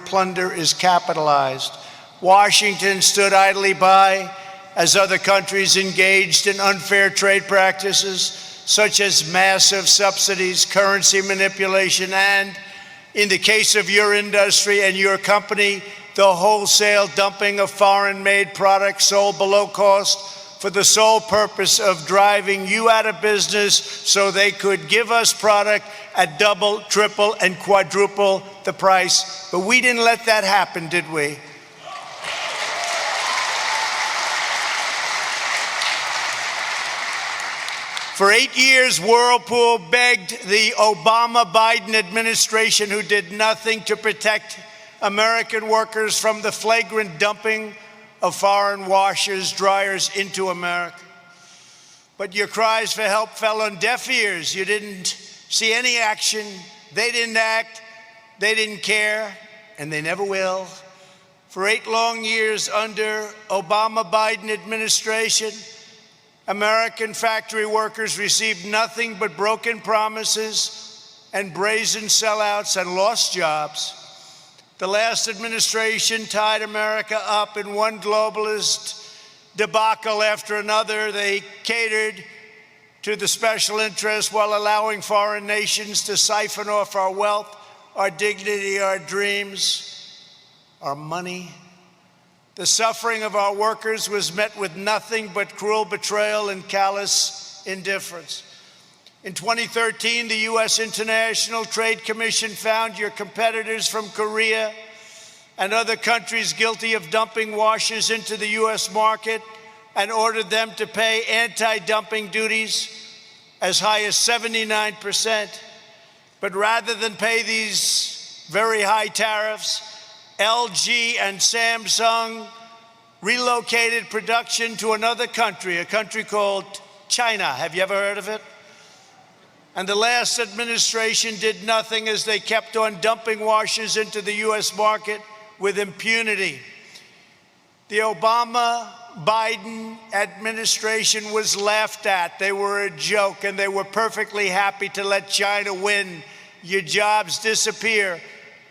Plunder is capitalized. Washington stood idly by as other countries engaged in unfair trade practices, such as massive subsidies, currency manipulation, and, in the case of your industry and your company, the wholesale dumping of foreign-made products sold below cost for the sole purpose of driving you out of business so they could give us product at double, triple, and quadruple the price. But we didn't let that happen, did we? For 8 years, Whirlpool begged the Obama-Biden administration, who did nothing to protect American workers from the flagrant dumping of foreign washers, dryers into America. But your cries for help fell on deaf ears. You didn't see any action. They didn't act. They didn't care, and they never will. For 8 long years under Obama-Biden administration, American factory workers received nothing but broken promises and brazen sellouts and lost jobs. The last administration tied America up in one globalist debacle after another. They catered to the special interests while allowing foreign nations to siphon off our wealth, our dignity, our dreams, our money. The suffering of our workers was met with nothing but cruel betrayal and callous indifference. In 2013, the U.S. International Trade Commission found your competitors from Korea and other countries guilty of dumping washers into the U.S. market and ordered them to pay anti-dumping duties as high as 79%. But rather than pay these very high tariffs, LG and Samsung relocated production to another country, a country called China. Have you ever heard of it? And the last administration did nothing as they kept on dumping washers into the U.S. market with impunity. The Obama-Biden administration was laughed at. They were a joke, and they were perfectly happy to let China win. Your jobs disappear,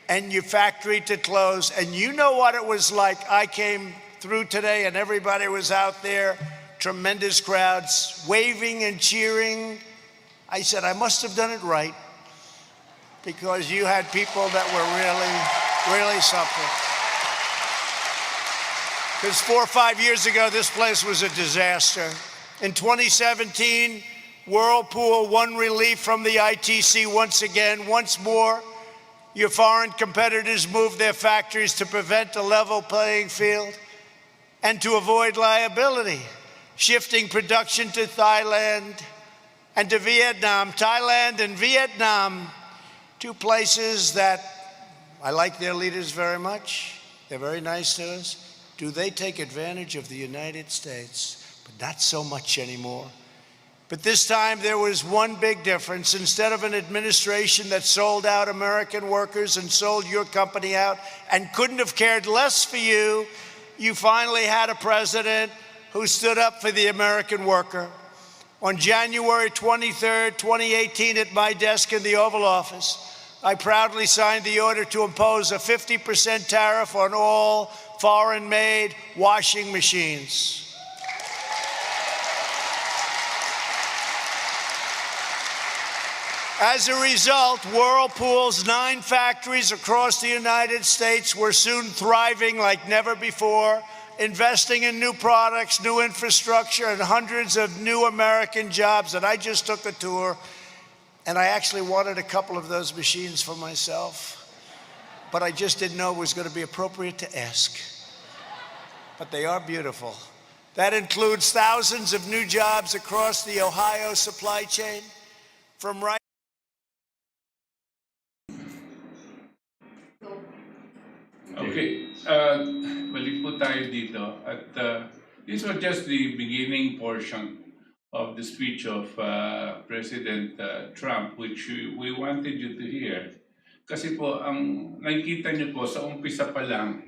and your factory to close. And you know what it was like. I came through today, and everybody was out there, tremendous crowds, waving and cheering. I said, I must have done it right, because you had people that were really suffering. Because 4 or 5 years ago, this place was a disaster. In 2017, Whirlpool won relief from the ITC once again. Once more, your foreign competitors moved their factories to prevent a level playing field and to avoid liability, shifting production to Thailand and to Vietnam. Thailand and Vietnam, 2 places that I like their leaders very much. They're very nice to us. do they take advantage of the United States? But not so much anymore. But this time there was one big difference. Instead of an administration that sold out American workers and sold your company out and couldn't have cared less for you, you finally had a president who stood up for the American worker. On January 23rd, 2018, at my desk in the Oval Office, I proudly signed the order to impose a 50% tariff on all foreign-made washing machines. As a result, Whirlpool's 9 factories across the United States were soon thriving like never before, investing in new products, new infrastructure, and hundreds of new American jobs. And I just took a tour, and I actually wanted a couple of those machines for myself, but I just didn't know it was going to be appropriate to ask. But they are beautiful. That includes thousands of new jobs across the Ohio supply chain, from right. Okay, balik po tayo dito. At this was just the beginning portion of the speech of President Trump, which we wanted you to hear. Kasi po, ang nakikita niyo po sa umpisa pa lang,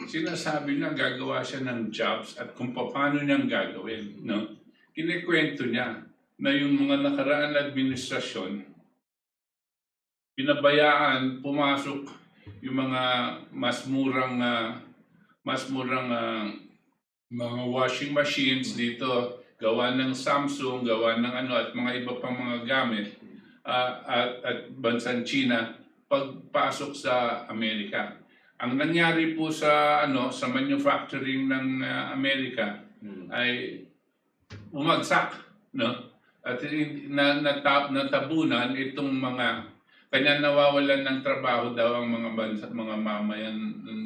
sinasabi na gagawa siya ng jobs at kung paano niyang gagawin. No? Kinikwento niya na yung mga nakaraan na administrasyon, pinabayaan, pumasok yung mga mas murang mga washing machines dito, gawa ng Samsung, gawa ng ano at mga iba pang mga gamit at bansang China pagpasok sa Amerika. Ang nangyari po sa sa manufacturing ng Amerika ay umagsak, no? At natabunan itong mga kanya nawawalan ng trabaho daw ang mga mamayan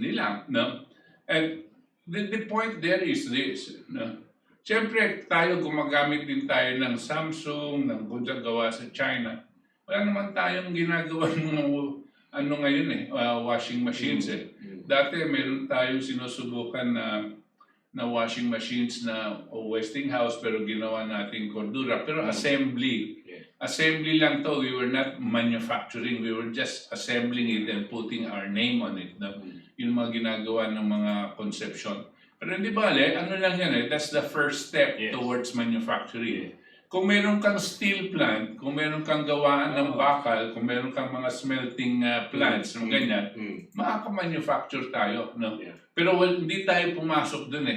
nila, no? And the point there is this, no? Siyempre, tayo gumagamit din tayo ng Samsung, ng gawa sa China. Wala naman tayong ginagawa ng ngayon washing machines eh. Dati meron tayong sinusubukan na washing machines na Westinghouse pero ginawa natin Cordura, pero assembly. Assembly lang to, we were not manufacturing, we were just assembling it and putting our name on it. No? Yung mga ginagawa ng mga conception. Pero hindi bale, ano lang yan that's the first step towards manufacturing. Kung meron kang steel plant, kung meron kang gawaan ng bakal, kung meron kang mga smelting plants, ganyan, makaka-manufacture tayo. No? Pero hindi tayo pumasok dun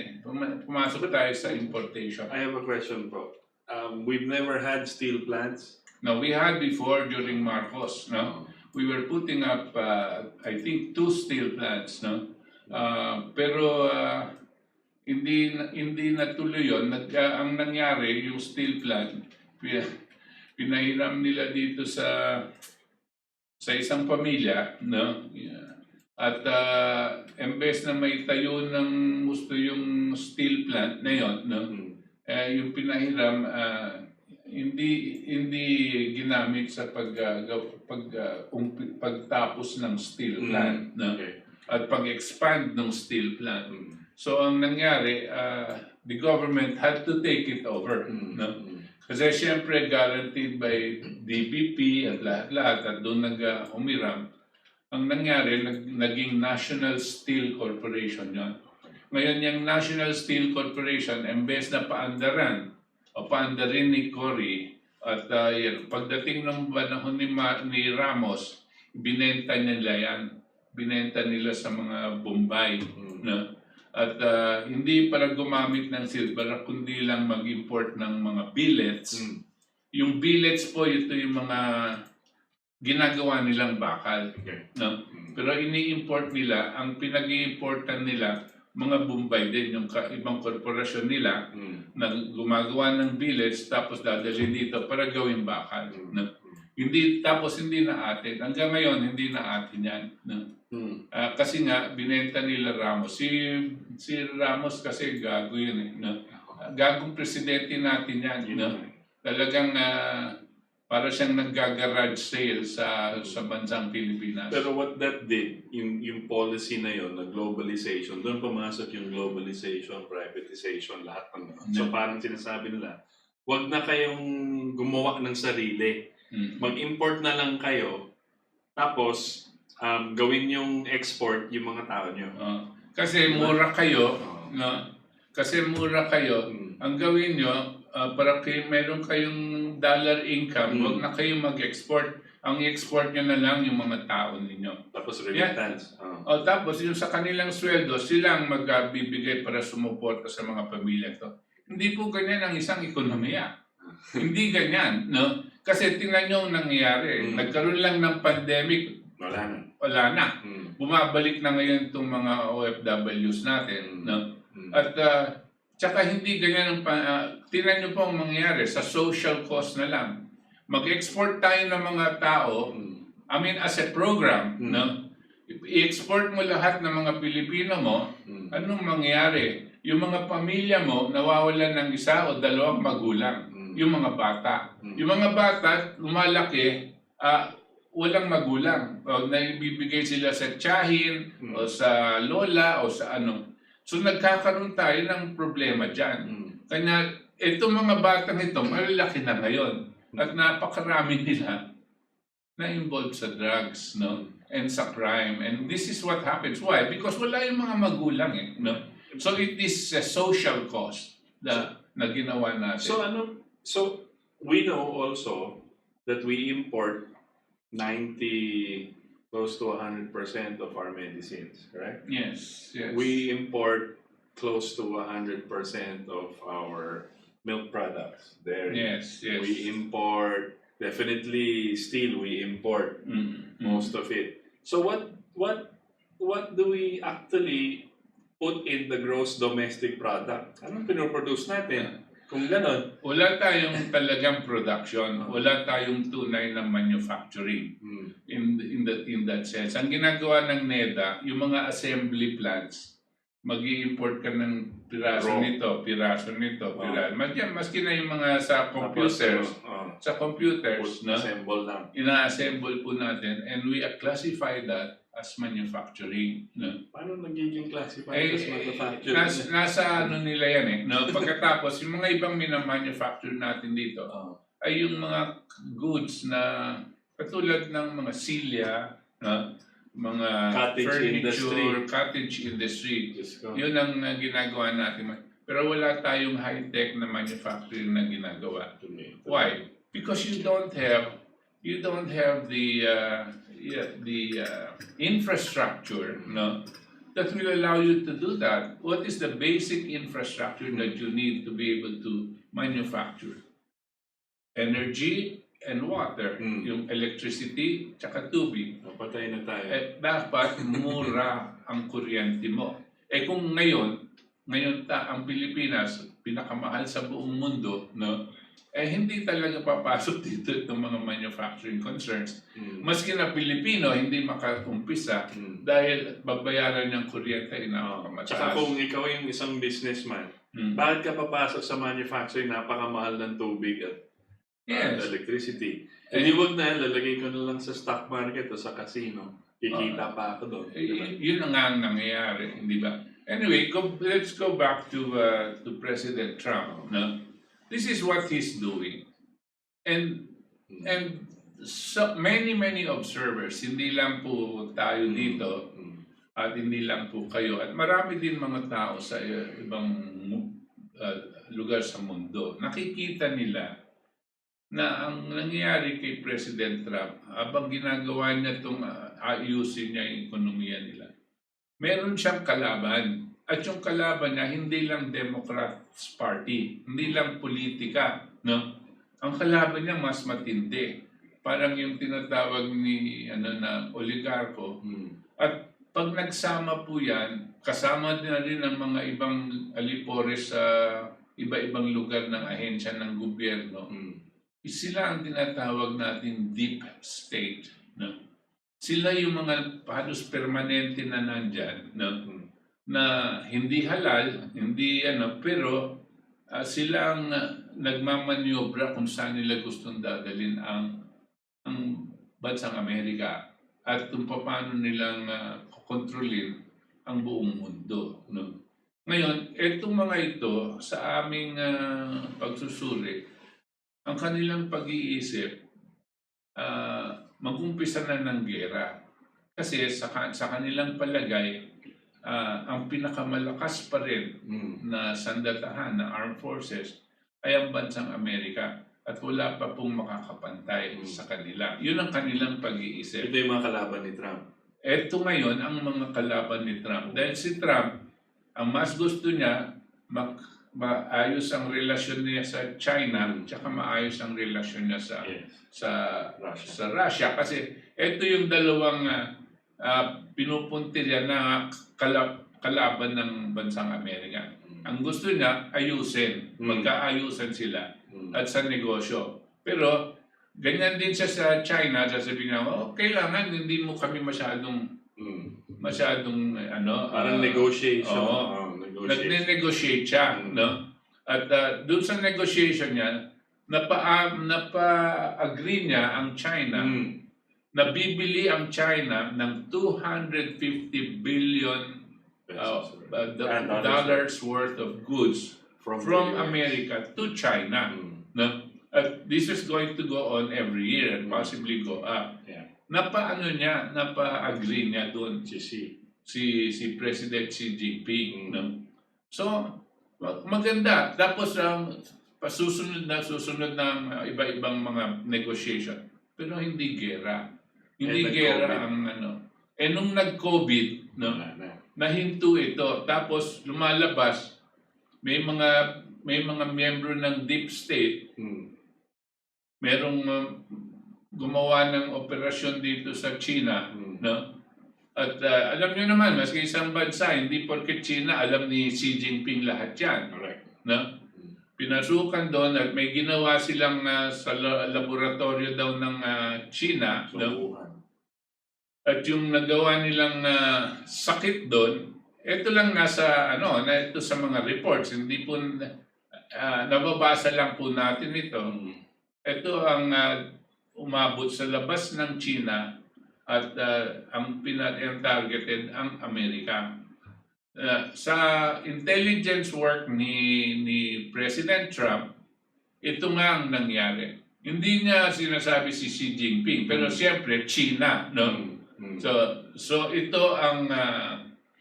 pumasok tayo sa importation. I have a question, bro. We've never had steel plants. No, we had before during Marcos. No, we were putting up, I think, 2 steel plants. No, pero hindi natuloy yon. Ang nangyari yung steel plant, pinahiram nila dito sa isang pamilya. No, at embes na may tayo ng gusto yung steel plant na yon. No. Yung pinahiram hindi ginamit sa pagtapos ng steel plant, no? At pag-expand ng steel plant. So ang nangyari, the government had to take it over, no? Kasi siyempre guaranteed by DBP at lahat-lahat at doon umiram. Ang nangyari, naging National Steel Corporation yon. Ngayon yung National Steel Corporation, embes na paandarin ni Cory, at pagdating ng panahon ni Ramos, binenta nila yan. Binenta nila sa mga Bombay. No? At hindi para gumamit ng silver, kundi lang mag-import ng mga billets. Yung billets po, ito yung mga ginagawa nilang bakal. No? Pero ini-import nila, ang pinag-i-importan nila, mga Bombay din, yung ibang korporasyon nila na gumagawa ng billets tapos dadalhin dito para gawing bakal. No? Hindi na atin. Hanggang ngayon, hindi na atin yan. No? Kasi nga, binenta nila Ramos. Si Ramos kasi gago yun. No? Gagong presidente natin yan. No? Talagang Para siyang naggagarage sale sa bansang Pilipinas. Pero what that did, yung policy na yon na globalization, doon pumasok yung globalization, privatization, lahat ng So parang sinasabi nila, wag na kayong gumawa ng sarili. Mag-import na lang kayo, tapos gawin yung export yung mga tao nyo. Kasi mura kayo, no? Kasi mura kayo, ang gawin nyo, para meron kayong dollar income, wag na kayong mag-export. Ang export nyo na lang yung mga tao ninyo. Tapos remittance. Tapos yung sa kanilang sweldo, silang magbibigay para sumuporta sa mga pamilya to. Hindi po ganyan ang isang ekonomiya. Hindi ganyan, no? Kasi tingnan nyo ang nangyayari. Nagkaroon lang ng pandemic, wala na. Bumabalik na ngayon itong mga OFWs natin, no? At tsaka hindi ganyan ang tingnan nyo po ang mangyayari sa social cost na lang. Mag-export tayo ng mga tao, I mean as a program, no? I-export mo lahat ng mga Pilipino mo, anong mangyayari? Yung mga pamilya mo nawawalan ng isa o dalawang magulang, yung mga bata. Yung mga bata lumalaki, walang magulang. O naibibigay sila sa tiyahin, o sa lola, o sa ano. So nagkakaroon tayo ng problema dyan. Kanya itong mga batang ito, malalaki na ngayon. At napakarami nila na involved sa drugs, no? And sa crime. And this is what happens. Why? Because wala yung mga magulang, no? So it is a social cost na ginawa natin. So we know also that we import 90 close to 100% of our medicines, right? Yes. We import close to 100% of our milk products. Yes. We import, definitely steel, we import most of it. So what do we actually put in the gross domestic product? Anong pinoproduce natin? Kung ganon. Wala tayong talagang production. Wala tayong tunay na manufacturing in that sense. Ang ginagawa ng NEDA, yung mga assembly plants, mag-i-import ka ng piraso nito, piraso. Maski na yung mga sa computers, no? Ina-assemble po natin, and we classify that as manufacturing. No? Paano nagiging classified as manufacturing? Nasa ano nila yan eh. No? Pagkatapos, yung mga ibang minamanufacture natin dito, ay yung mga goods na katulad ng mga silya, no? Mga cottage industry. Yun ang ginagawa natin. Pero wala tayong high-tech na manufacturing na ginagawa. Why? Because you don't have the infrastructure, no, that will allow you to do that. What is the basic infrastructure that you need to be able to manufacture? Energy and water, yung electricity, tsaka tubig. Patay na tayo. Dapat mura ang kuryente mo. Kung ngayon ang Pilipinas, pinakamahal sa buong mundo, no? Hindi talaga papasok dito itong mga manufacturing concerns. Maski na Pilipino, hindi makaumpisa dahil babayaran ng kuryente inakamataas. Tsaka kung ikaw yung isang businessman, bakit ka papasok sa manufacturing, napakamahal ng tubig at electricity? Hindi wag na, lalagay ko na lang sa stock market o sa casino. Kikita pa ako doon. Yun ang nangyayari, hindi ba? Anyway, let's go back to President Trump. No? This is what he's doing. And so many observers, hindi lang po tayo dito, at hindi lang po kayo, at marami din mga tao sa ibang lugar sa mundo, nakikita nila na ang nangyayari kay President Trump, habang ginagawa niya itong ayusin niya yung ekonomiya nila, meron siyang kalaban. At yung kalaban niya, hindi lang Democrats Party, hindi lang politika, no? Ang kalaban niya mas matindi. Parang yung tinatawag ni na oligarko. At pag nagsama po yan, kasama na rin ang mga ibang alipores sa iba-ibang lugar ng ahensya ng gobyerno. Sila ang tinatawag natin deep state, no? Sila yung mga halos permanente na nandyan, no? Na hindi halal, hindi pero sila ang nagmamanyobra kung saan nila gustong dadalhin ang bansang Amerika at kung paano nilang kontrolin ang buong mundo. No? Ngayon, itong mga ito sa aming pagsusuri, ang kanilang pag-iisip, mag-umpisa na ng gera. Kasi sa kanilang palagay, ang pinakamalakas pa rin na sandatahan na armed forces ay ang bansang Amerika at wala pa pong makakapantay sa kanila. Yun ang kanilang pag-iisip. Ito yung mga kalaban ni Trump. Ito ngayon ang mga kalaban ni Trump. Dahil si Trump, ang mas gusto niya, maayos ang relasyon niya sa China, tsaka maayos ang relasyon niya sa Russia. Kasi ito yung dalawang pinupuntirya na kalaban ng bansang Amerika. Ang gusto niya, ayusin. Magkaayusan sila at sa negosyo. Pero ganyan din siya sa China. Sasabihin niya, kailangan hindi mo kami masyadong parang negotiation. Nagne-negotiate siya. No? At doon sa negotiation niya, napa-agree niya ang China na bibili ang China ng $250 billion dollars worth of goods from America to China. No? This is going to go on every year and possibly go up. Yeah. Napa-agree niya doon si President Xi Jinping. No? So, maganda. Tapos susunod na iba-ibang mga negotiation. Pero hindi gera. Hindi gera ang nung nag-COVID, no? Nahinto ito. Tapos lumalabas, may mga miyembro ng deep state, merong gumawa ng operasyon dito sa China, no? At alam niyo naman, maski isang bansa, hindi porket China, alam ni Xi Jinping lahat yan. No? Pinasukan doon at may ginawa silang sa laboratorio daw ng China. No? At yung nagawa nilang sakit doon, ito lang ito sa mga reports, hindi po, nababasa lang po natin ito. Ito ang umabot sa labas ng China at ang targeted ang Amerika. Sa intelligence work ni President Trump, ito nga ang nangyari. Hindi niya sinasabi si Xi Jinping, pero siyempre China, no? So ito ang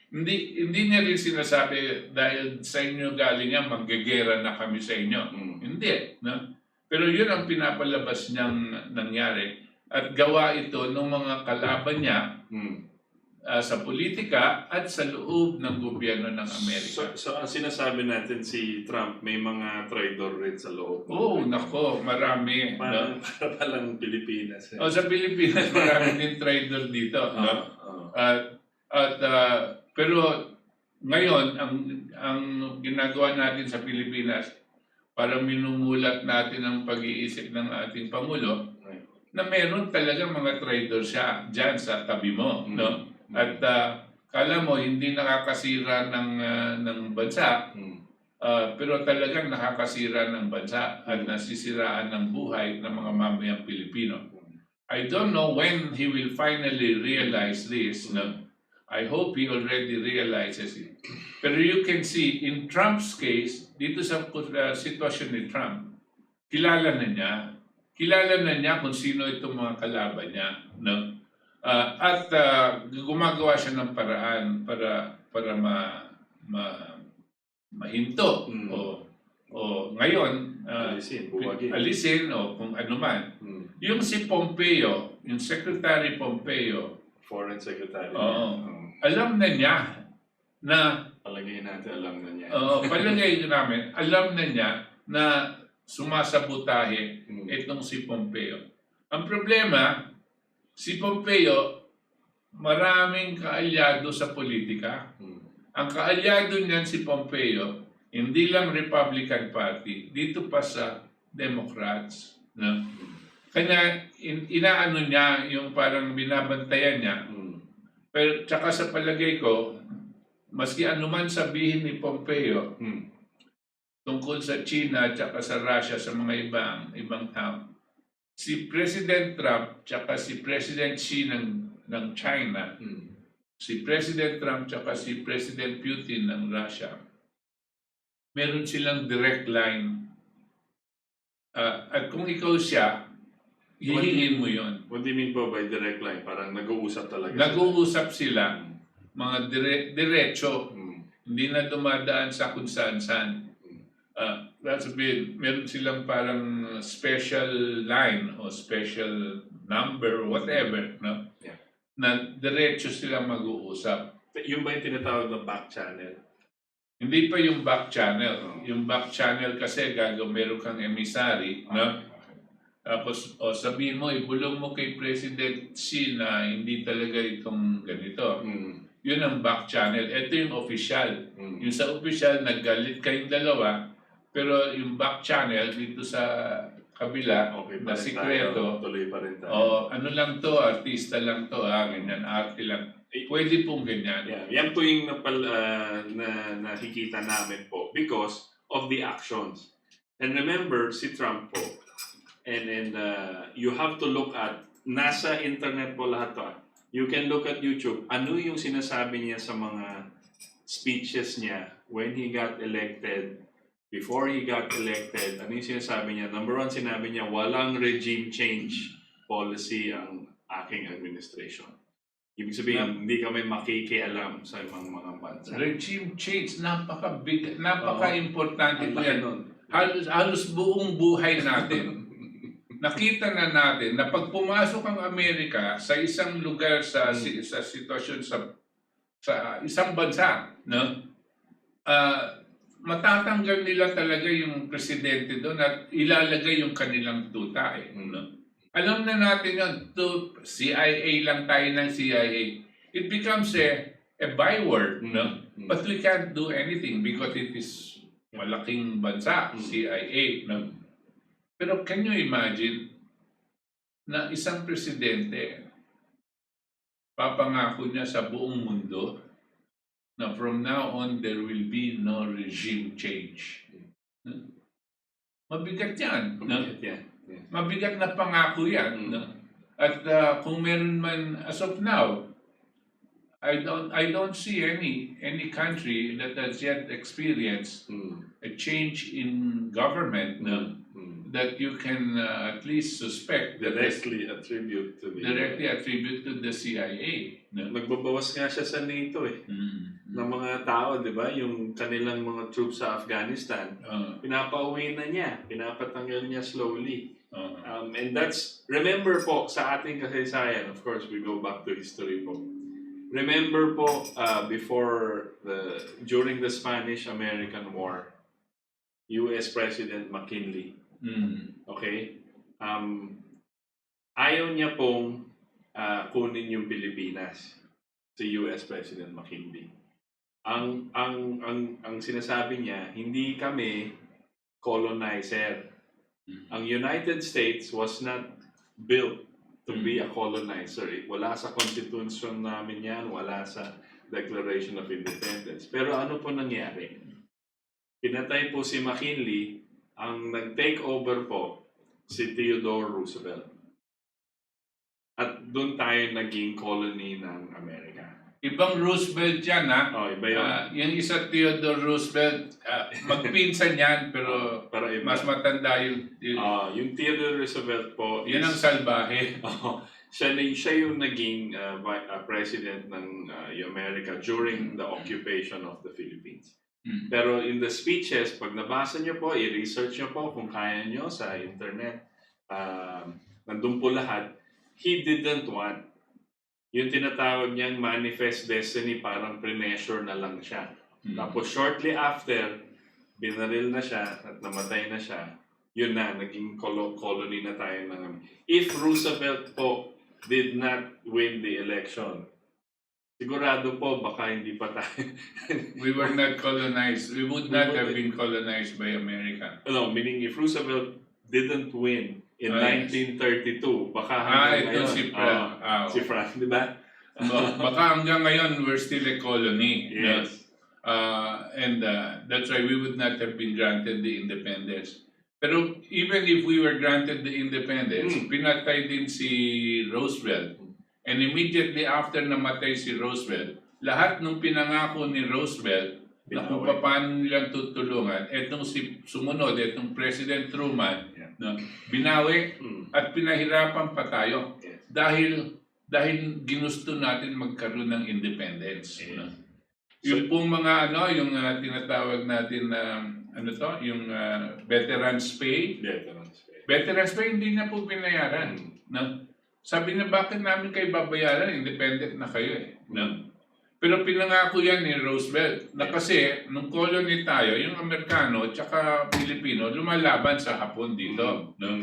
hindi niya rin sinasabi dahil sa inyo galing yan, maggegera na kami sa inyo. Hindi, no? Pero yun ang pinapalabas niyang nangyari. At gawa ito ng mga kalaban niya sa politika at sa loob ng gobyerno ng Amerika. So ang sinasabi natin si Trump, may mga traitor rin sa loob. Nako, marami. Para palang Pilipinas. Sa Pilipinas, marami din traitor dito. Pero ngayon, ang ginagawa natin sa Pilipinas, para minumulat natin ang pag-iisip ng ating Pangulo, na meron talagang mga traitor siya dyan sa tabi mo. No? At kala mo, hindi nakakasira ng bansa, pero talagang nakakasira ng bansa at nasisiraan ng buhay ng mga mamayang Pilipino. I don't know when he will finally realize this. No? I hope he already realizes it. Pero you can see, in Trump's case, dito sa sitwasyon ni Trump, kilala na niya kung sino itong mga kalaban niya. No? At gumagawa siya ng paraan para mahinto o ngayon alisin o kung ano man. Yung si Pompeo, yung Secretary Pompeo, Foreign Secretary. Alam na niya na palagay natin alam na niya. Palagay namin, alam na niya na sumasabotahe itong si Pompeo. Ang problema, si Pompeo, maraming kaalyado sa politika. Ang kaalyado niyan si Pompeo, hindi lang Republican Party, dito pa sa Democrats. No? Kanya, inaano niya yung parang binabantayan niya. Pero tsaka sa palagay ko, maski anuman sabihin ni Pompeo, tungkol sa China at sa Russia sa mga ibang tao. Si President Trump at si President Xi ng China, si President Trump at si President Putin ng Russia, meron silang direct line. At kung ikaw siya, hihingin mo yon. What do you mean po by direct line? Parang nag-uusap talaga Nag-uusap sila, mga diretso, hindi na dumadaan sa kung saan-saan. That's a bit, meron silang parang special line o special number or whatever, no? Yeah. Na diretso silang mag-uusap. Yung ba yung tinatawag na back channel? Hindi pa yung back channel. Yung back channel kasi meron kang emissary, no? Tapos, sabihin mo, ibulong mo kay President Xi na hindi talaga itong ganito. Yun ang back channel. Ito yung official. Yung sa official, naggalit kayong dalawa, pero yung back channel dito sa kabila, na sikreto, tuloy pa rin tayo. ano lang to, artista lang to, ganyan, arte lang. Pwede pong ganyan. Yeah, yan po yung nakikita namin po because of the actions. And remember, si Trump po, and you have to look at, nasa internet po lahat to. You can look at YouTube, ano yung sinasabi niya sa mga speeches niya when he got elected, before he got elected, ano yung sinasabi niya? Number one, sinabi niya, walang regime change policy ang aking administration. Ibig sabihin, hindi kami makikialam sa mga bansa. Regime change, napaka-importante po yan. Halos buong buhay natin. Nakita na natin na pag pumasok ang Amerika sa isang lugar sa sitwasyon sa isang bansa, no? Matatanggal nila talaga yung presidente doon at ilalagay yung kanilang tuta. No? Alam na natin yun, CIA lang tayo ng CIA. It becomes a byword, no? But we can't do anything because it is malaking bansa, CIA. No? Pero can you imagine na isang presidente, papangako niya sa buong mundo na from now on, there will be no regime change. Mabigat yan. Mabigat yan. Yeah. Mabigat na pangako yan. No? At kung meron man, as of now, I don't see any country that has yet experienced a change in government that you can at least suspect directly attribute to the CIA. No? Nagbabawas nga siya sa NATO ng mga tao, di ba? Yung kanilang mga troops sa Afghanistan, pinapauwi na niya, pinapatanggal niya slowly. And that's, remember po, sa ating kasaysayan, of course, we go back to history po. Remember po, during the Spanish-American War, U.S. President McKinley, okay? Ayaw niya pong kunin yung Pilipinas si U.S. President McKinley. Ang sinasabi niya, hindi kami colonizer. Ang United States was not built to be a colonizer. Wala sa Constitution namin yan, wala sa Declaration of Independence. Pero ano po nangyari? Pinatay po si McKinley, ang nag-take over po si Theodore Roosevelt. At doon tayo naging colony ng Amerika. Ibang Roosevelt yan, ha? Iba yun. Yung isa Theodore Roosevelt, magpinsan yan, pero iba. mas matanda yung Theodore Roosevelt po. Yan ang salbahe. Siya yung naging president ng Amerika during the occupation of the Philippines. Pero in the speeches, pag nabasa nyo po, i-research nyo po kung kaya nyo sa internet, nandun po lahat, he didn't want. Yung tinatawag niyang manifest destiny, parang pre-measure na lang siya. Tapos shortly after, binaril na siya at namatay na siya, yun na, naging colony na tayo ng... If Roosevelt po did not win the election, sigurado po, baka hindi pa tayo... We were not colonized. We would not have been colonized by America. No, meaning if Roosevelt didn't win in 1932, baka ito ngayon, si Frank, di ba? Baka hanggang ngayon, we're still a colony. Yes. That's why we would not have been granted the independence. Pero even if we were granted the independence, pinatay din si Roosevelt. And immediately after namatay si Roosevelt, lahat ng pinangako ni Roosevelt na kung paano nilang tutulungan, etong sumunod, etong President Truman, no, binawi at pinahirapan pa tayo dahil ginusto natin magkaroon ng independence. No? Yung pong mga yung tinatawag natin na yung veterans pay. Veterans pay hindi na po binayaran. No? Sabi na bakit namin kayo babayaran? Independent na kayo eh. No? Pero pinangako yan ni Roosevelt na kasi nung colony tayo, yung Amerikano at saka Pilipino lumalaban sa Hapon dito. No?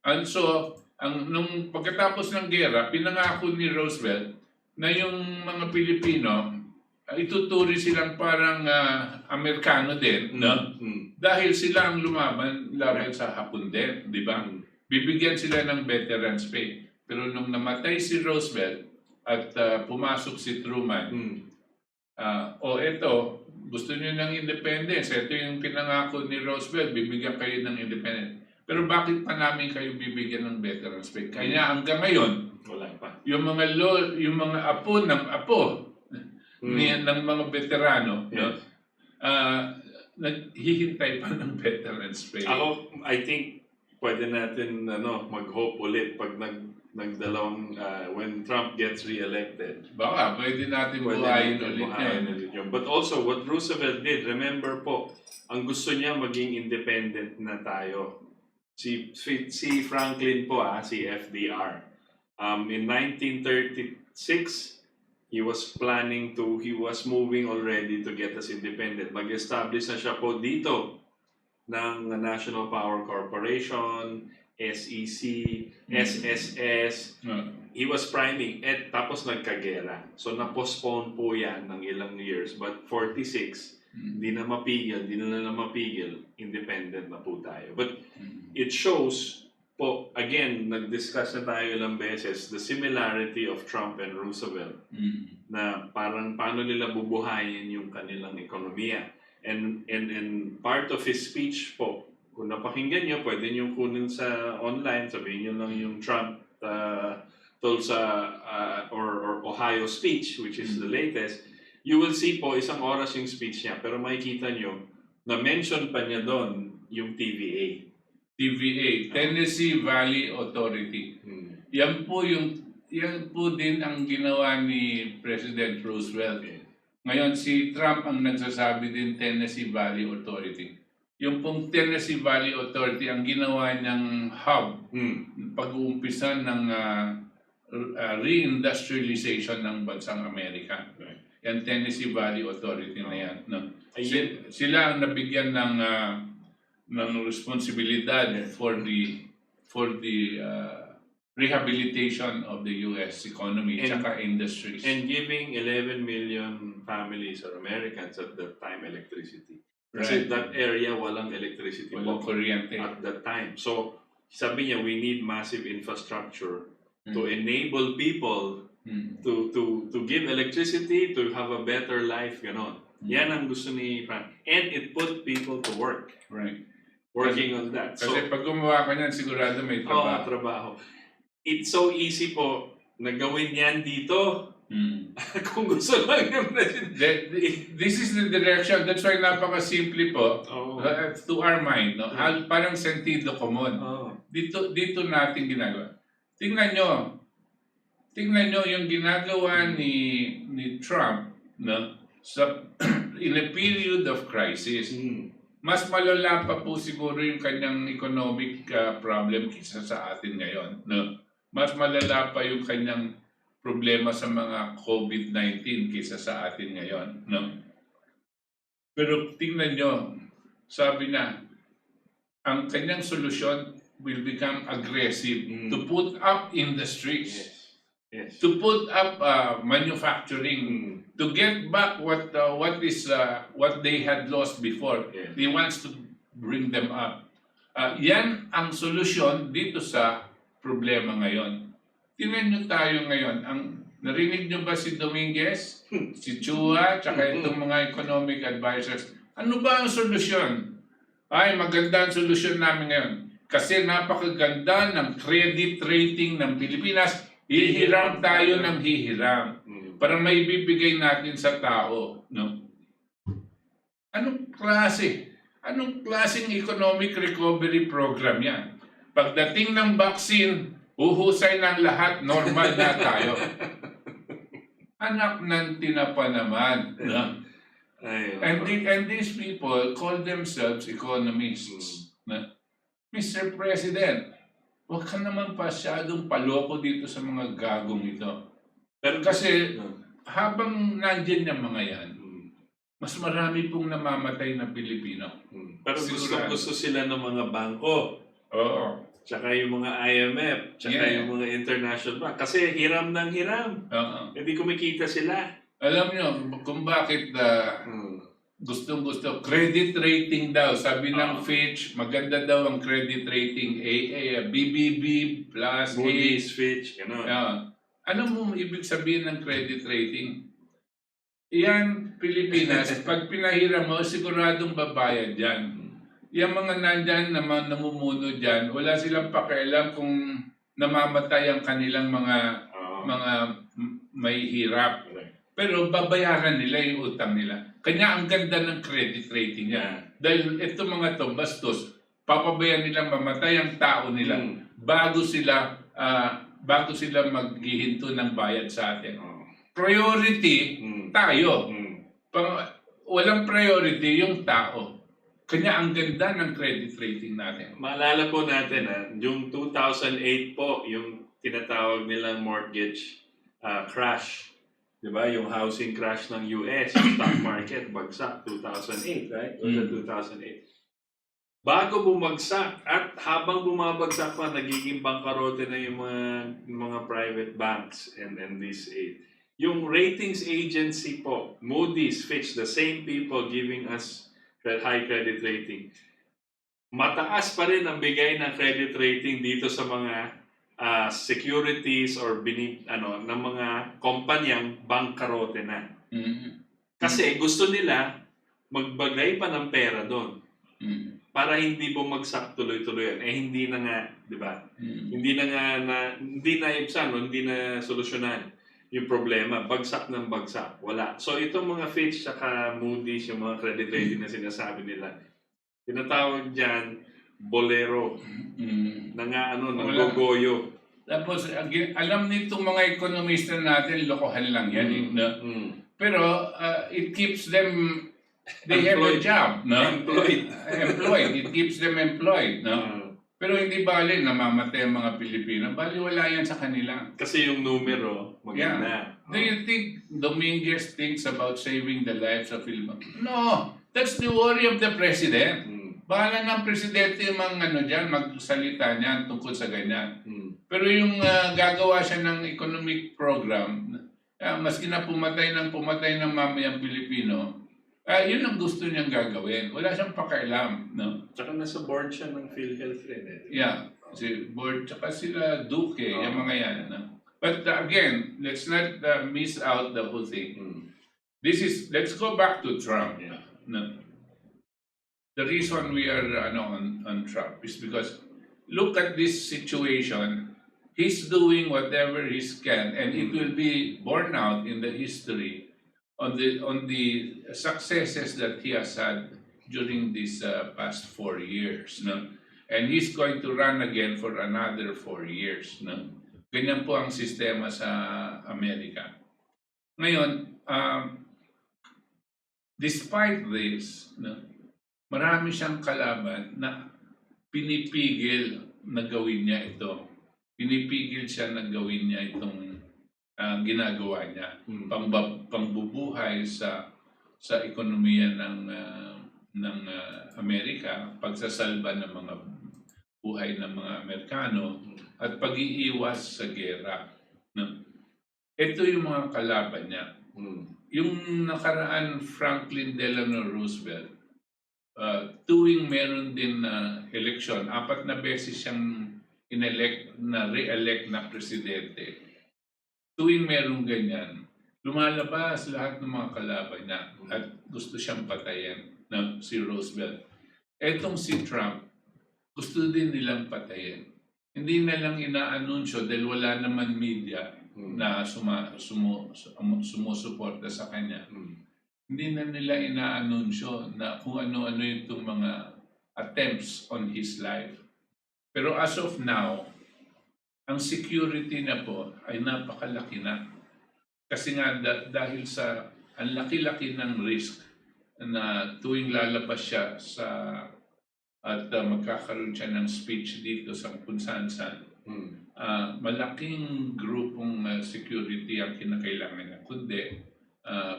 And so, nung pagkatapos ng gera, pinangako ni Roosevelt na yung mga Pilipino ituturi silang parang Amerikano din, no? Dahil sila ang laban sa Hapon din, di ba? Bibigyan sila ng veterans pay. Pero nung namatay si Roosevelt at pumasok si Truman, eto, gusto niyo ng independence, ito yung pinangako ni Roosevelt, bibigyan kayo ng independence. Pero bakit pa namin kayo bibigyan ng veterans pay? Kaya hanggang ngayon, wala pa. Yung mga apo ng ng mga veterano, naghihintay pa ng veterans pay. Ako, I think pwede natin mag-hope ulit pag nagdalawang when Trump gets re-elected. Baka pwede natin buhayin ulit yan. But also, what Roosevelt did, remember po, ang gusto niya maging independent na tayo. Si Franklin po, si FDR. In 1936, he was moving already to get us independent. Mag-establish na siya po dito ng National Power Corporation, SEC, SSS. He was priming, tapos nagkagera. So na-postpone po yan ng ilang years. But 46, di na mapigil, independent na po tayo. But it shows po, again, nag-discuss na tayo ilang beses, the similarity of Trump and Roosevelt na parang paano nila bubuhayin yung kanilang ekonomiya. And part of his speech po, kung napakinggan nyo, pwede nyo kunin sa online, sabihin nyo lang yung Trump Tulsa or Ohio speech, which is the latest, you will see po, isang oras yung speech niya, pero makikita nyo, na-mention pa niya doon yung TVA. Tennessee Valley Authority. Yan po din ang ginawa ni President Roosevelt. Ngayon si Trump ang nagsasabi din Tennessee Valley Authority. Yung pong Tennessee Valley Authority ang ginawa niyang hub pag-uumpisa ng reindustrialization ng bansang Amerika. Yan Tennessee Valley Authority na yan. No? Sila ang nabigyan ng responsibilidad for the rehabilitation of the U.S. economy and industries. And giving 11 million families or Americans at that time electricity. Kasi that area walang electricity. Walang kuryente. At that time. So, sabi niya, we need massive infrastructure to enable people to give electricity, to have a better life, ganon. Yan ang gusto ni Frank. And it put people to work. Right. Working on that. Kasi pag gumawa ka niyan, sigurado may trabaho. Trabaho. It's so easy po na gawin yan dito. Kung gusto lang yung president. This is the direction. That's why napaka-simple po to our mind. No? Parang sentido común. Dito natin ginagawa. Tingnan nyo yung ginagawa ni Trump, no? In a period of crisis. Mas malala pa po siguro yung kanyang economic problem kaysa sa atin ngayon. No? Mas malala pa yung kanyang problema sa mga COVID-19 kaysa sa atin ngayon. No? Pero tingnan nyo, sabi na, ang kanyang solusyon will become aggressive to put up industries, to put up manufacturing, to get back what they had lost before. He wants to bring them up. Yan ang solusyon dito sa problema ngayon. Tingnan nyo tayo ngayon, Narinig nyo ba si Dominguez, si Chua, tsaka itong mga economic advisors? Ano ba ang solusyon? Ay, maganda ang solusyon namin ngayon. Kasi napakaganda ng credit rating ng Pilipinas. Hihiram tayo ng hihiram para may bibigay natin sa tao. No? Anong klaseng economic recovery program yan? Pagdating ng vaccine, uhusay ng lahat, normal na tayo. Anak ng tinapa naman. No? And these people call themselves economists. No? Mr. President, huwag ka naman pasyadong paloko dito sa mga gagong ito. Pero kasi habang nandyan yung mga yan, mas marami pong namamatay na Pilipino. Pero gusto sila ng mga bangko. Oo. Tsaka yung mga IMF, tsaka yung mga international bank. Kasi hiram ng hiram. Hindi kumikita sila. Alam nyo kung bakit gustong-gusto. Credit rating daw. Sabi ng Fitch, maganda daw ang credit rating. BBB plus Moody's, Fitch, gano'n. Ano mo ibig sabihin ng credit rating? Yan, Pilipinas, pag pinahiram mo, siguradong babayad yan. Yung mga nandyan naman namumuno dyan, wala silang pakialam kung namamatay ang kanilang mga may hirap. Pero babayaran nila yung utang nila. Kanya ang ganda ng credit rating niya. Dahil ito mga to, bastos, papabayaan nilang mamatay ang tao nila bago sila maghihinto ng bayad sa atin. Priority, tayo. Walang priority yung tao. Kanya ang ganda ng credit rating natin. Maalala po natin, yung 2008 po, yung tinatawag nilang mortgage crash. Diba? Yung housing crash ng US, stock market, bagsak 2008, right? It was 2008. Bago bumagsak at habang bumabagsak pa, nagiging bangkarote na yung mga private banks and this aid. Yung ratings agency po, Moody's, Fitch, the same people giving us high credit rating. Mataas pa rin ang bigay ng credit rating dito sa mga securities or ng mga kumpanyang bangkarote na. Kasi gusto nila magbagay pa ng pera doon. Para hindi bumagsak tuloy-tuloy yan. Hindi na nga, di ba? Hindi na solusyonan yung problema. Bagsak ng bagsak. Wala. So itong mga Fitch saka Moody's, yung mga credit rating na sinasabi nila, tinatawag dyan, bolero. Nanggogoyo. Tapos, alam nitong mga ekonomista natin, lokohan lang yan. Pero it keeps them, they have a job. No? Employed. It keeps them employed. No? Pero hindi bali namamatay ang mga Pilipino. Bali wala yan sa kanila. Kasi yung numero, maganda. Do you think Dominguez thinks about saving the lives of Filipinos? No. That's the worry of the president. Bahala ng presidente yung dyan, magsalita niyan tungkol sa ganyan. Pero yung gagawa siya ng economic program, maski na pumatay ng mamayang Pilipino, yun ang gusto niyang gagawin. Wala siyang pakialam. No? Tsaka nasa board siya ng PhilHealth rin. Si board, tsaka sila Duque, yung mga yan. No? But again, let's not miss out the whole thing. Let's go back to Trump. No? The reason we are on Trump is because look at this situation. He's doing whatever he can, and it will be borne out in the history on the successes that he has had during these past 4 years. No? And he's going to run again for another 4 years. No? Ganyan po ang sistema sa Amerika. Ngayon, despite this, no, marami siyang kalaban na pinipigil na gawin niya ito. Pinipigil siya na gawin niya itong ginagawa niya. Pangbubuhay sa ekonomiya ng Amerika, pagsasalba ng mga buhay ng mga Amerikano, at pag-iiwas sa gera. No? Ito yung mga kalaban niya. Yung nakaraan Franklin Delano Roosevelt, tuwing meron din election, 4 na beses siyang re-elect na presidente. tuwing merong ganyan, lumalabas lahat ng mga kalaban niya at gusto siyang patayin na si Roosevelt. Etong si Trump, gusto din nilang patayin. Hindi na lang inaanunsyo dahil wala naman media na sumusuporta sa kanya. Hindi na nila inaanunsyo na kung ano-ano itong mga attempts on his life. Pero as of now, ang security na po ay napakalaki na. Kasi nga dahil sa ang laki-laki ng risk na tuwing lalabas siya at magkakaroon siya ng speech dito sa kung saan-saan, malaking grupong security ang kinakailangan niya. Kundi,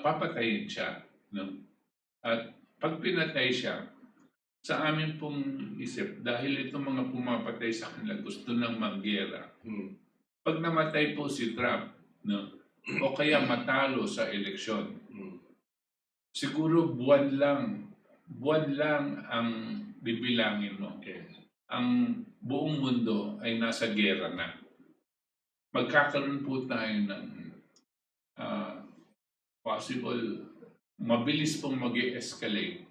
papatayin siya. No? At pag pinatay siya, sa amin pong isip, dahil itong mga pumapatay sa kanila gusto ng manggera. Pag namatay po si Trump, no, o kaya matalo sa eleksyon, siguro buwan lang ang bibilangin mo. Ang buong mundo ay nasa gera na. Magkakaroon po tayo ng mabilis pong mag-escalate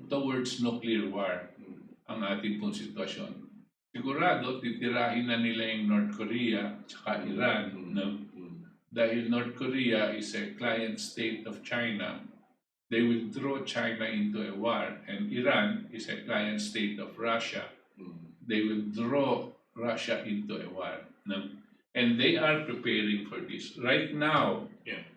towards nuclear war ang ating pong sitwasyon. Sigurado, titirahin na nila yung North Korea at Iran. No? Dahil North Korea is a client state of China, they will draw China into a war. And Iran is a client state of Russia. They will draw Russia into a war. No? And they are preparing for this. Right now,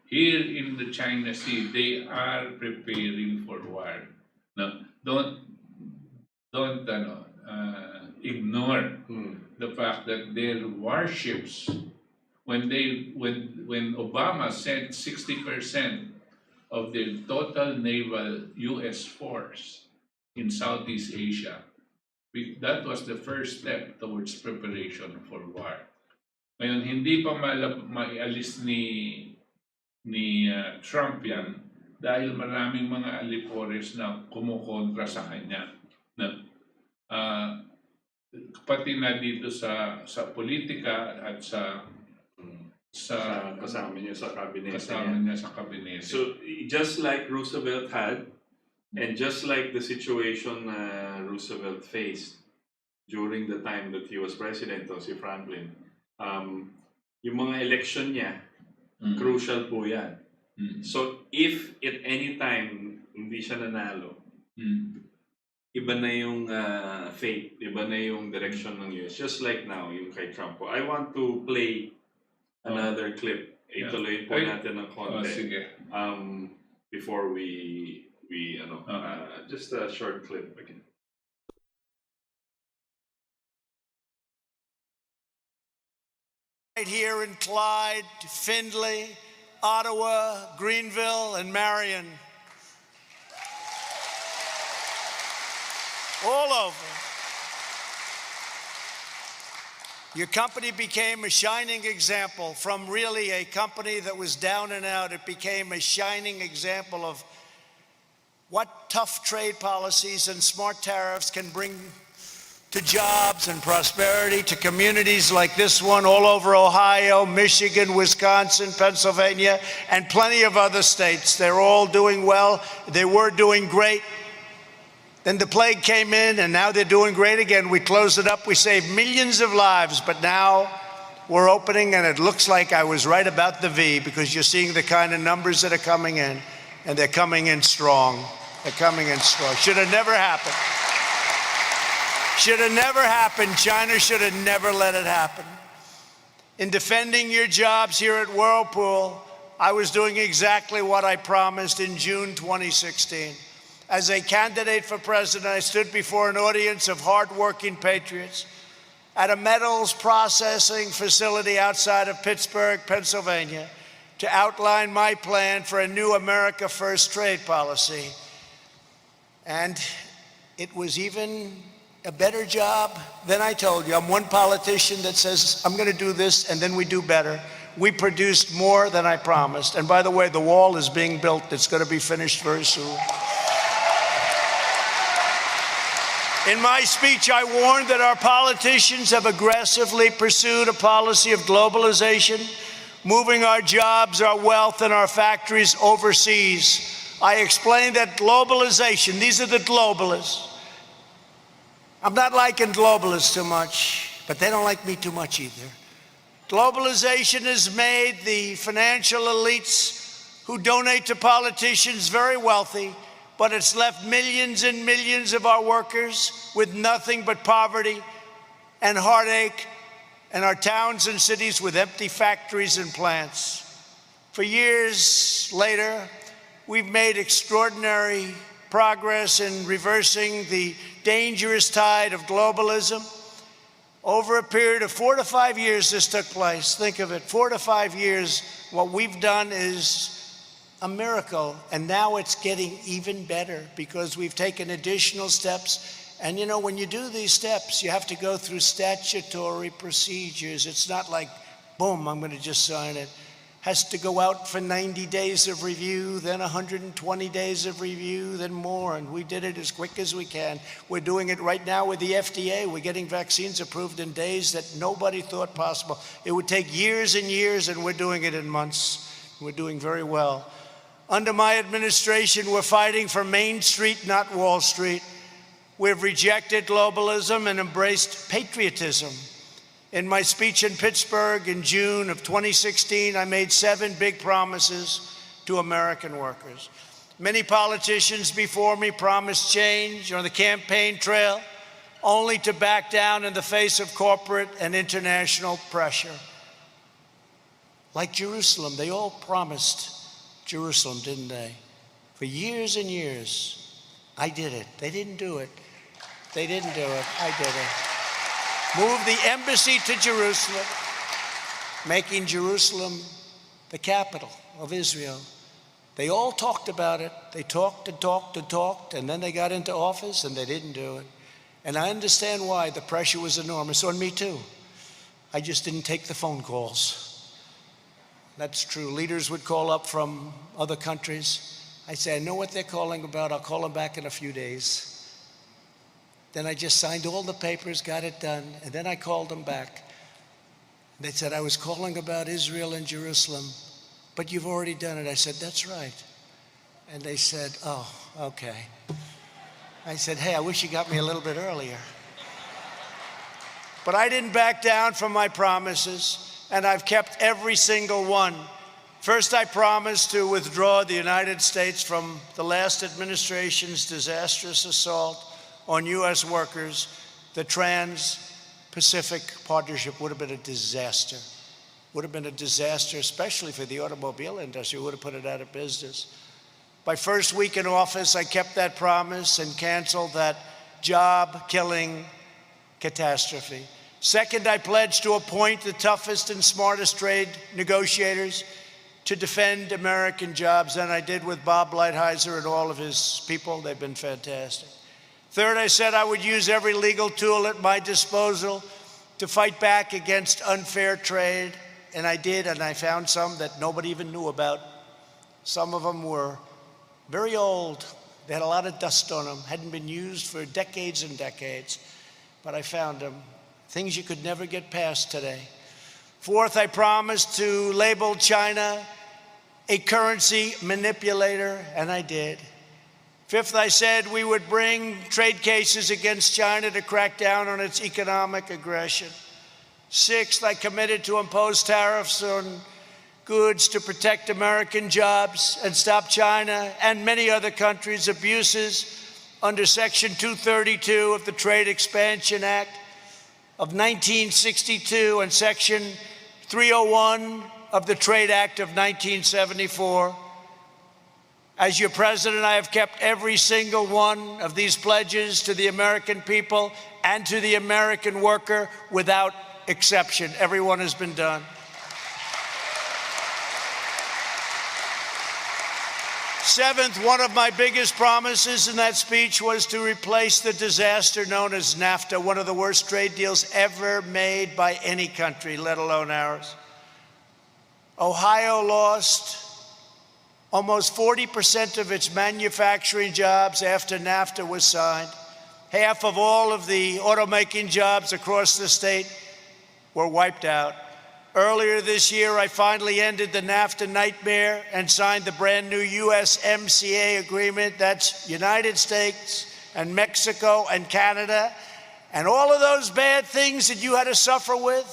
here in the China Sea, they are preparing for war. No? Don't ignore the fact that their warships, when Obama sent 60% of the total naval U.S. force in Southeast Asia, that was the first step towards preparation for war. Ngayon, hindi pa maialis ni Trump yan dahil maraming mga alipores na kumukontra sa kanya. Pati na dito sa politika at sa kasama niya sa cabinet. So, just like Roosevelt had, and just like the situation Roosevelt faced during the time that he was president, si Franklin, yung mga election niya, crucial po yan. So, if at any time hindi siya nanalo, iba na yung fate, iba na yung direction ng US. Just like now, yung kay Trump po. I want to play another clip. Ituloy po natin ng konti. Before we just a short clip again. Right here in Clyde, Findlay, Ottawa, Greenville, and Marion. All over. Your company became a shining example. From really a company that was down and out, it became a shining example of what tough trade policies and smart tariffs can bring to jobs and prosperity to communities like this one all over Ohio, Michigan, Wisconsin, Pennsylvania, and plenty of other states. They're all doing well. They were doing great. Then the plague came in, and now they're doing great again. We closed it up. We saved millions of lives, but now we're opening, and it looks like I was right about the V, because you're seeing the kind of numbers that are coming in, and they're coming in strong. They're coming in strong. Should have never happened. Should have never happened. China should have never let it happen. In defending your jobs here at Whirlpool, I was doing exactly what I promised in June 2016. As a candidate for president, I stood before an audience of hardworking patriots at a metals processing facility outside of Pittsburgh, Pennsylvania, to outline my plan for a new America First trade policy. And it was even a better job than I told you. I'm one politician that says, I'm going to do this, and then we do better. We produced more than I promised. And by the way, the wall is being built. It's going to be finished very soon. In my speech, I warned that our politicians have aggressively pursued a policy of globalization moving our jobs, our wealth, and our factories overseas. I explained that globalization, these are the globalists. I'm not liking globalists too much, but they don't like me too much either. Globalization has made the financial elites who donate to politicians very wealthy, but it's left millions and millions of our workers with nothing but poverty and heartache, and our towns and cities with empty factories and plants. For years later, we've made extraordinary progress in reversing the dangerous tide of globalism. Over a period of 4 to 5 years this took place. Think of it, 4 to 5 years. What we've done is a miracle, and now it's getting even better because we've taken additional steps. And you know, when you do these steps, you have to go through statutory procedures. It's not like, boom, I'm going to just sign it. Has to go out for 90 days of review, then 120 days of review, then more. And we did it as quick as we can. We're doing it right now with the FDA. We're getting vaccines approved in days that nobody thought possible. It would take years and years, and we're doing it in months. We're doing very well. Under my administration, we're fighting for Main Street, not Wall Street. We've rejected globalism and embraced patriotism. In my speech in Pittsburgh in June of 2016, I made 7 big promises to American workers. Many politicians before me promised change on the campaign trail, only to back down in the face of corporate and international pressure. Like Jerusalem, they all promised Jerusalem, didn't they? For years and years. I did it. They didn't do it. They didn't do it. I did it. Moved the embassy to Jerusalem, making Jerusalem the capital of Israel. They all talked about it. They talked and talked and talked, and then they got into office and they didn't do it. And I understand why. The pressure was enormous on me too. I just didn't take the phone calls. That's true. Leaders would call up from other countries. I say, I know what they're calling about. I'll call them back in a few days. Then I just signed all the papers, got it done, and then I called them back. They said, I was calling about Israel and Jerusalem, but you've already done it. I said, that's right. And they said, oh, okay. I said, hey, I wish you got me a little bit earlier. But I didn't back down from my promises, and I've kept every single one. First, I promised to withdraw the United States from the last administration's disastrous assault on U.S. workers. The Trans-Pacific Partnership would have been a disaster. Would have been a disaster, especially for the automobile industry. Would have put it out of business. My first week in office, I kept that promise and canceled that job-killing catastrophe. Second, I pledged to appoint the toughest and smartest trade negotiators to defend American jobs, and I did with Bob Lighthizer and all of his people. They've been fantastic. Third, I said I would use every legal tool at my disposal to fight back against unfair trade, and I did, and I found some that nobody even knew about. Some of them were very old. They had a lot of dust on them, hadn't been used for decades and decades, but I found them. Things you could never get past today. Fourth, I promised to label China a currency manipulator, and I did. Fifth, I said we would bring trade cases against China to crack down on its economic aggression. Sixth, I committed to impose tariffs on goods to protect American jobs and stop China and many other countries' abuses under Section 232 of the Trade Expansion Act of 1962 and Section 301 of the Trade Act of 1974. As your president, I have kept every single one of these pledges to the American people and to the American worker without exception. Every one has been done. Seventh, one of my biggest promises in that speech was to replace the disaster known as NAFTA, one of the worst trade deals ever made by any country, let alone ours. Ohio lost almost 40% of its manufacturing jobs after NAFTA was signed. Half of all of the automaking jobs across the state were wiped out. Earlier this year, I finally ended the NAFTA nightmare and signed the brand new USMCA agreement. That's United States and Mexico and Canada. And all of those bad things that you had to suffer with,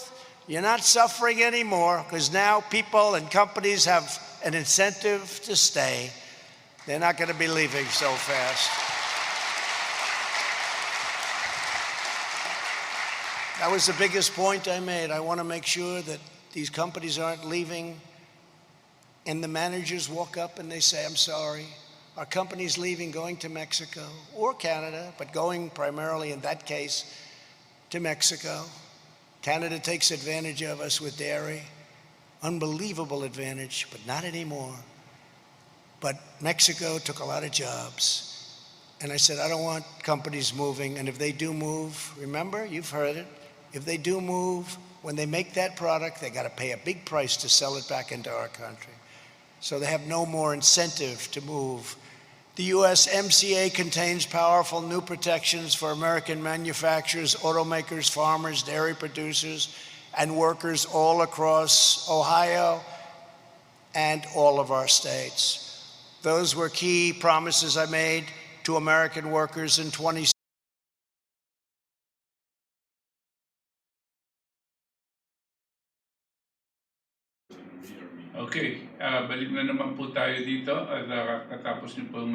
you're not suffering anymore, because now people and companies have an incentive to stay. They're not going to be leaving so fast. That was the biggest point I made. I want to make sure that these companies aren't leaving and the managers walk up and they say, I'm sorry, our company's leaving, going to Mexico or Canada, but going primarily in that case to Mexico. Canada takes advantage of us with dairy. Unbelievable advantage, but not anymore. But Mexico took a lot of jobs. And I said, I don't want companies moving. And if they do move, remember, you've heard it, if they do move, when they make that product, they got to pay a big price to sell it back into our country. So they have no more incentive to move. The USMCA contains powerful new protections for American manufacturers, automakers, farmers, dairy producers, and workers all across Ohio and all of our states. Those were key promises I made to American workers in 2016. Okay, balik na naman po tayo dito at katapos niyo pong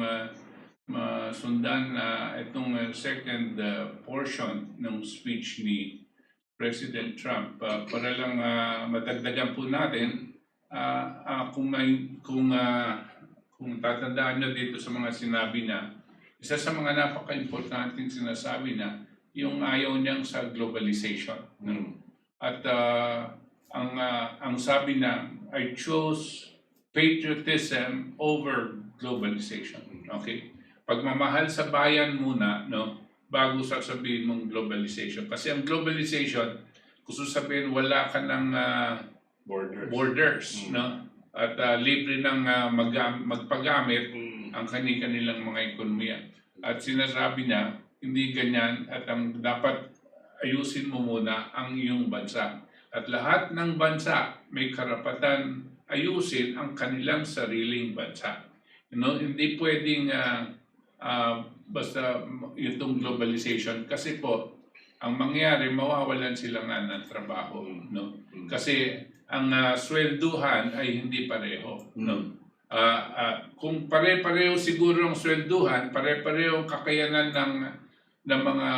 masundan itong second portion ng speech ni President Trump. Para lang madagdagan po natin, kung tatandaan niyo dito sa mga sinabi na, isa sa mga napaka-importanting sinasabi na, yung ayaw niyang sa globalization. At ang sabi na, I chose patriotism over globalization. Okay? Pagmamahal sa bayan muna, no, bago sasabihin mong globalization. Kasi ang globalization, gusto sabihin wala ka ng borders, no? At libre ng magpagamit ang kanilang mga ekonomiya. At sinasabi na, hindi ganyan at ang dapat ayusin mo muna ang iyong bansa. At lahat ng bansa may karapatan ayusin ang kanilang sariling bansa. You know, hindi pwedeng basta itong globalization kasi po ang mangyari mawawalan sila nga ng trabaho, no? Kasi ang swelduhan ay hindi pareho, no? Kung pare-pareho siguro ang swelduhan, pare-pareho ang kakayanan ng mga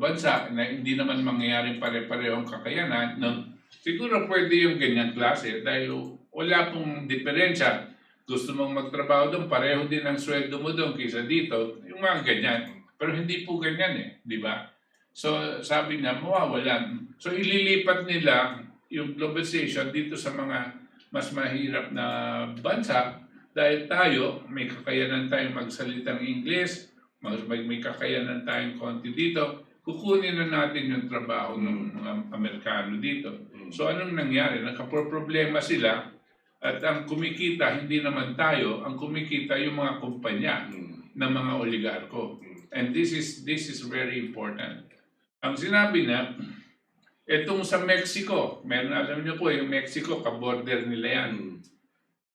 bansa na hindi naman mangyayaring pare-pareho ang kakayanan, no? Siguro pwede yung ganyan klase dahil wala pong diferensya. Gusto mong magtrabaho doon, pareho din ang sweldo mo doon kaysa dito, yung mga ganyan. Pero hindi po ganyan eh, di ba? So sabi niya, mawawalan. So ililipat nila yung globalization dito sa mga mas mahirap na bansa dahil tayo, may kakayanan tayong magsalitang English, may kakayanan tayong konti dito, kukunin na natin yung trabaho ng mga Amerikano dito. So anong nangyari? Nakaproblema sila at ang kumikita hindi naman tayo, ang kumikita yung mga kumpanya ng mga oligarko. And this is very important. Ang sinabi na, itong sa Mexico, meron alam niyo po, yung Mexico, kaborder nila yan.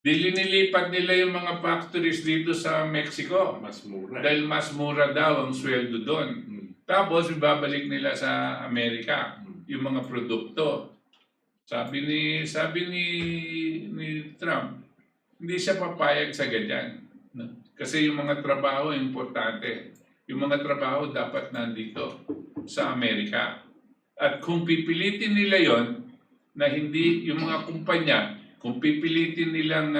Nilipat nila yung mga factories dito sa Mexico. Mas mura. Dahil mas mura daw ang sweldo doon. Tapos, ibabalik nila sa Amerika yung mga produkto. Sabi ni Trump, hindi siya papayag sa ganyan. Kasi yung mga trabaho importante. Yung mga trabaho dapat nandito sa Amerika. At kung pipilitin nila yon na hindi yung mga kumpanya, kung pipilitin nilang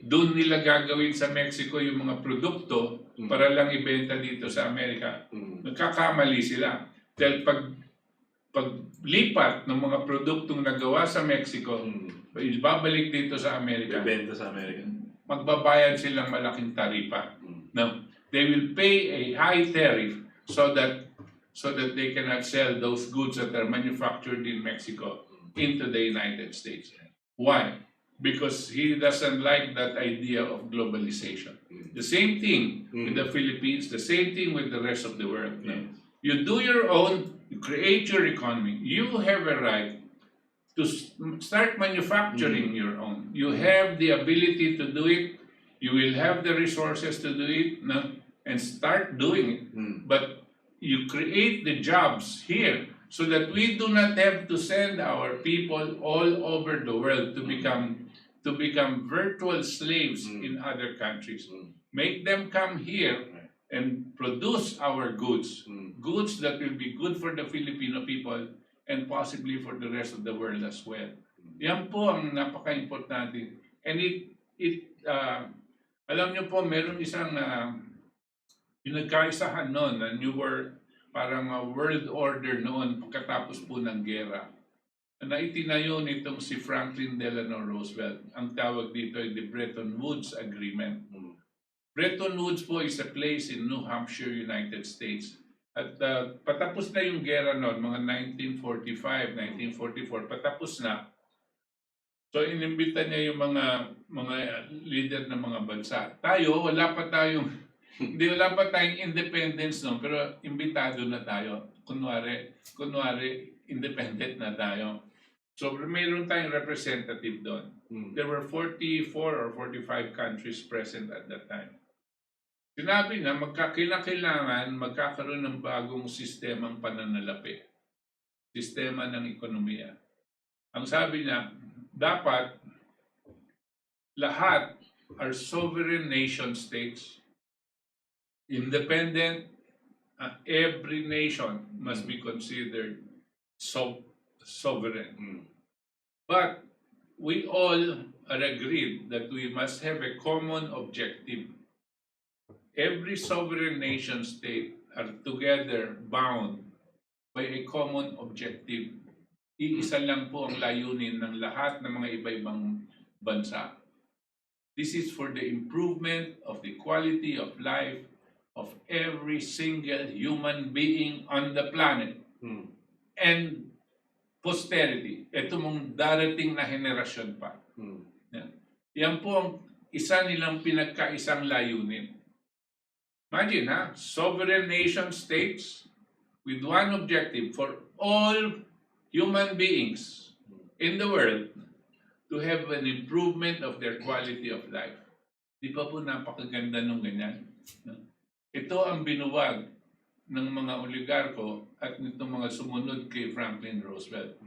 doon nila gagawin sa Mexico yung mga produkto para lang ibenta dito sa Amerika, nagkakamali sila. Dahil paglipat ng mga produktong nagawa sa Mexico, ibabalik dito sa Amerika, ibenta sa Amerika, magbabayad silang malaking taripa. No? They will pay a high tariff so that they cannot sell those goods that are manufactured in Mexico into the United States. Why? Because he doesn't like that idea of globalization. The same thing with the Philippines, the same thing with the rest of the world. You do your own, you create your economy. You have a right start manufacturing your own. You have the ability to do it. You will have the resources to do it, no? And start doing it. But you create the jobs here so that we do not have to send our people all over the world to become virtual slaves in other countries. Make them come here and produce our goods, goods that will be good for the Filipino people and possibly for the rest of the world as well. Yan po ang napaka-importante. And alam niyo po, meron isang pinagkaisahan noon na New World, parang world order noon pagkatapos po ng gera. Na itinayo nitong si Franklin Delano Roosevelt. Ang tawag dito ay the Bretton Woods Agreement. Bretton Woods po is a place in New Hampshire, United States. At patapos na yung gera noon, mga 1945, 1944, patapos na. So inimbita niya yung mga leader ng mga bansa. Tayo, wala pa tayong independence noon, pero imbitado na tayo. Kunwari independent na tayo. So mayroon tayong representative doon. There were 44 or 45 countries present at that time. Sinabi na kailangan magkakaroon ng bagong sistemang pananalapi. Sistema ng ekonomiya. Ang sabi niya, dapat lahat are sovereign nation states, independent, every nation must be considered sovereign. But we all are agreed that we must have a common objective. Every sovereign nation state are together bound by a common objective. Iisa lang po ang layunin ng lahat ng mga iba-ibang bansa. This is for the improvement of the quality of life of every single human being on the planet. And posterity, ito mong darating na henerasyon pa. Yan po ang isa nilang pinagkaisang layunin. Imagine, sovereign nation states with one objective for all human beings in the world to have an improvement of their quality of life. Di pa po napakaganda nung ganyan? Ito ang binuwag ng mga oligarko at nitong mga sumunod kay Franklin Roosevelt.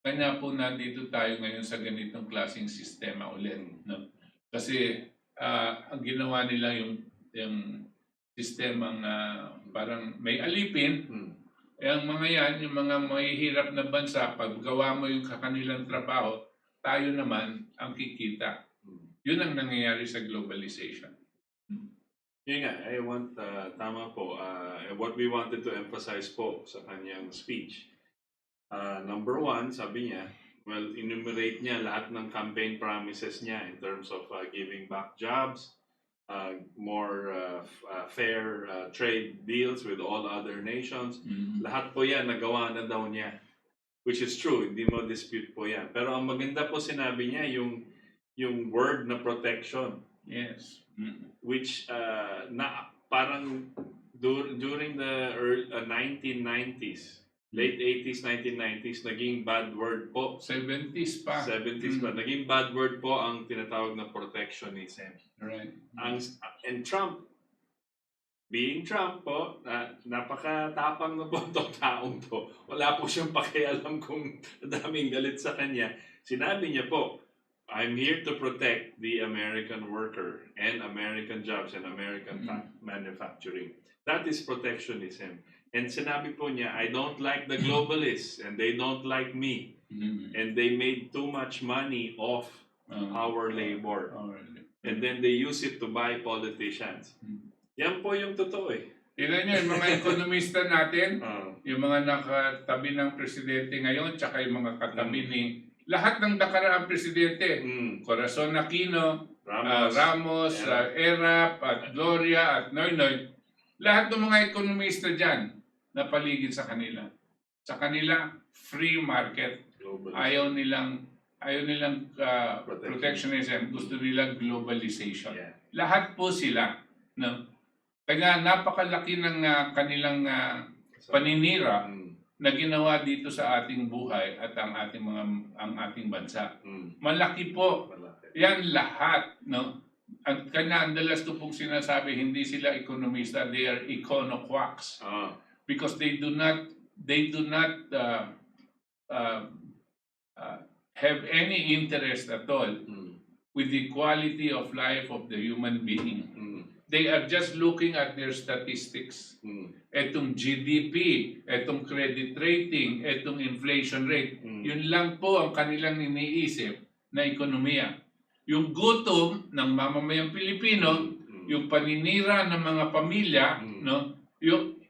Kanya po nandito tayo ngayon sa ganitong klaseng sistema ulit. No? Kasi ang ginawa nila yung sistemang parang may alipin, ang mga yan, yung mga mahihirap na bansa, pag gawa mo yung kanilang trabaho, tayo naman ang kikita. Yun ang nangyayari sa globalization. Yun nga, tama po. What we wanted to emphasize po sa kanyang speech. Number one, sabi niya, well, enumerate niya lahat ng campaign promises niya in terms of giving back jobs, more fair trade deals with all other nations. Lahat po yan nagawa na daw niya. Which is true, hindi mo dispute po yan. Pero ang maganda po sinabi niya yung word na protection. Yes. Which parang during the 1990s, late 80s, 1990s, naging bad word po. 70s pa. 70s pa. Naging bad word po ang tinatawag na protectionism. Right. And Trump, being Trump po, napakatapang na po itong taong to. Wala po siyang pakialam kung daming galit sa kanya. Sinabi niya po, I'm here to protect the American worker and American jobs and American manufacturing. That is protectionism. And sinabi po niya, I don't like the globalists and they don't like me. And they made too much money off our labor. And then they use it to buy politicians. Yan po yung totoo eh. Tignan niyo, yung mga ekonomista natin, yung mga nakatabi ng presidente ngayon, tsaka yung mga katabi ni lahat ng nakaraang presidente, Corazon Aquino, Ramos, Erap, at Gloria, at Noynoy, lahat ng mga ekonomista dyan na paligid sa kanila. Sa kanila, free market. Ayaw nilang protectionism. Gusto nilang globalization. Yeah. Lahat po sila. No? Kaya napakalaki ng kanilang paninira na ginawa dito sa ating buhay at ang ating bansa. Malaki po. Yan lahat, no? Ang kanya andalas ko pong sinasabi, hindi sila ekonomista, they are econoquacks. Because they do not have any interest at all with the quality of life of the human being. They are just looking at their statistics. Etong GDP, etong credit rating, etong inflation rate, yun lang po ang kanilang iniisip na ekonomiya. Yung gutom ng mamamayang Pilipino, yung paninira ng mga pamilya, no, yung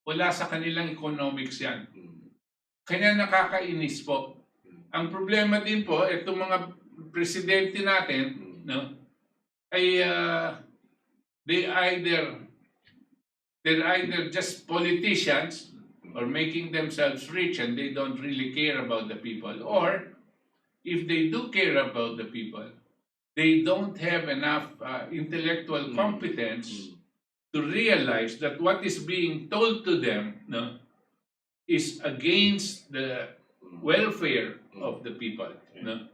wala sa kanilang economics yan. Kanya nakakainis po. Ang problema din po, itong mga presidente natin, no, ay they're either just politicians or making themselves rich and they don't really care about the people, or if they do care about the people, they don't have enough intellectual competence to realize that what is being told to them, no, is against the welfare of the people. No?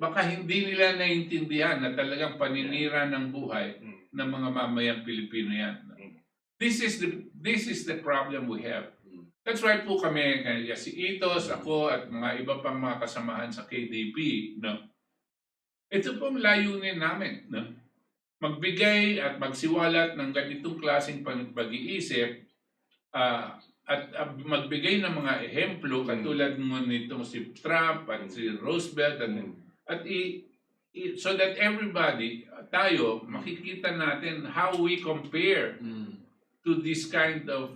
Baka hindi nila naiintindihan na talagang paninira ng buhay ng mga mamayang Pilipino yan. This is the problem we have. That's why po kami, kaya si Itos, ako at mga iba pang mga kasamahan sa KDP, no? Ito pong layunin namin, no? Magbigay at magsiwalat ng ganitong klaseng pag-iisip at magbigay ng mga ehemplo katulad mo nitong si Trump at si Roosevelt so that everybody, tayo, makikita natin how we compare to this kind of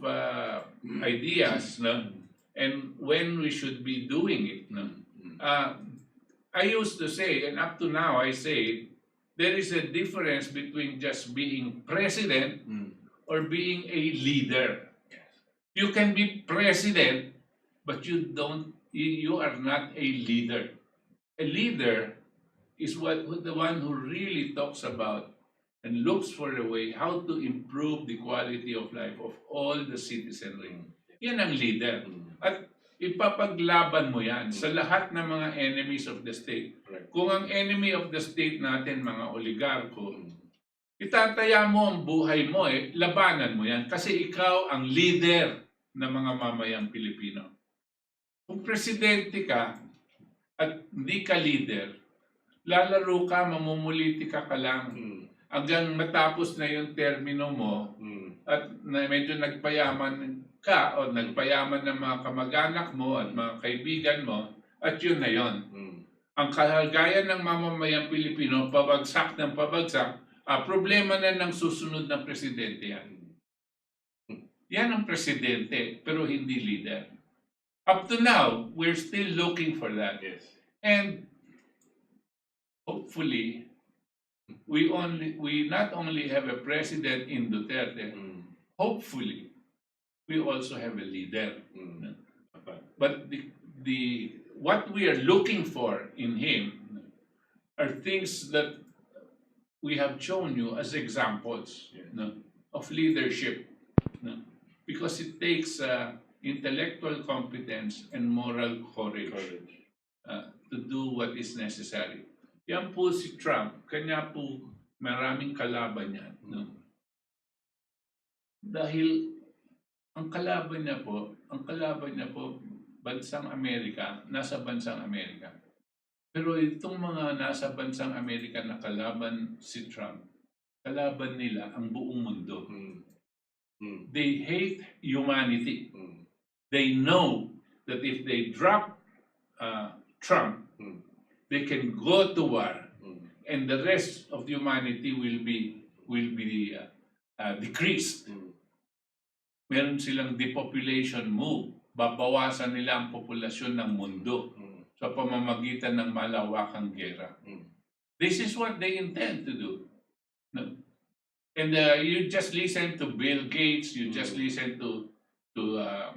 ideas, no? And when we should be doing it. No? I used to say, and up to now I say, there is a difference between just being president or being a leader. You can be president, but you are not a leader. A leader is the one who really talks about and looks for a way how to improve the quality of life of all the citizenry. Yan ang leader. At ipapaglaban mo yan sa lahat ng mga enemies of the state. Kung ang enemy of the state natin, mga oligarko, itataya mo ang buhay mo, labanan mo yan kasi ikaw ang leader ng mga mamayang Pilipino. Kung presidente ka at hindi ka leader, lalaro ka, mamumulitika ka lang. Hanggang matapos na yung termino mo at medyo nagpayaman ka o nagpayaman ng mga kamag-anak mo at mga kaibigan mo at yun na yun. Ang kalagayan ng mamamayang Pilipino, pabagsak ng pabagsak, problema na ng susunod na presidente yan. Yan ang presidente, pero hindi leader. Up to now, we're still looking for that. Yes. And hopefully, we not only have a president in Duterte, hopefully, we also have a leader. But what we are looking for in him are things that we have shown you as examples of leadership. Because it takes intellectual competence and moral courage to do what is necessary. Yan po si Trump, kanya po maraming kalaban yan. No? Dahil ang kalaban niya po, bansang Amerika, nasa bansang Amerika. Pero itong mga nasa bansang Amerika na kalaban si Trump, kalaban nila ang buong mundo. They hate humanity. They know that if they drop Trump, they can go to war, and the rest of humanity will be decreased. Meron silang depopulation move. Babawasan nila ang populasyon ng mundo sa pamamagitan ng malawakang gera. This is what they intend to do. No? And you just listen to Bill Gates, you just listen to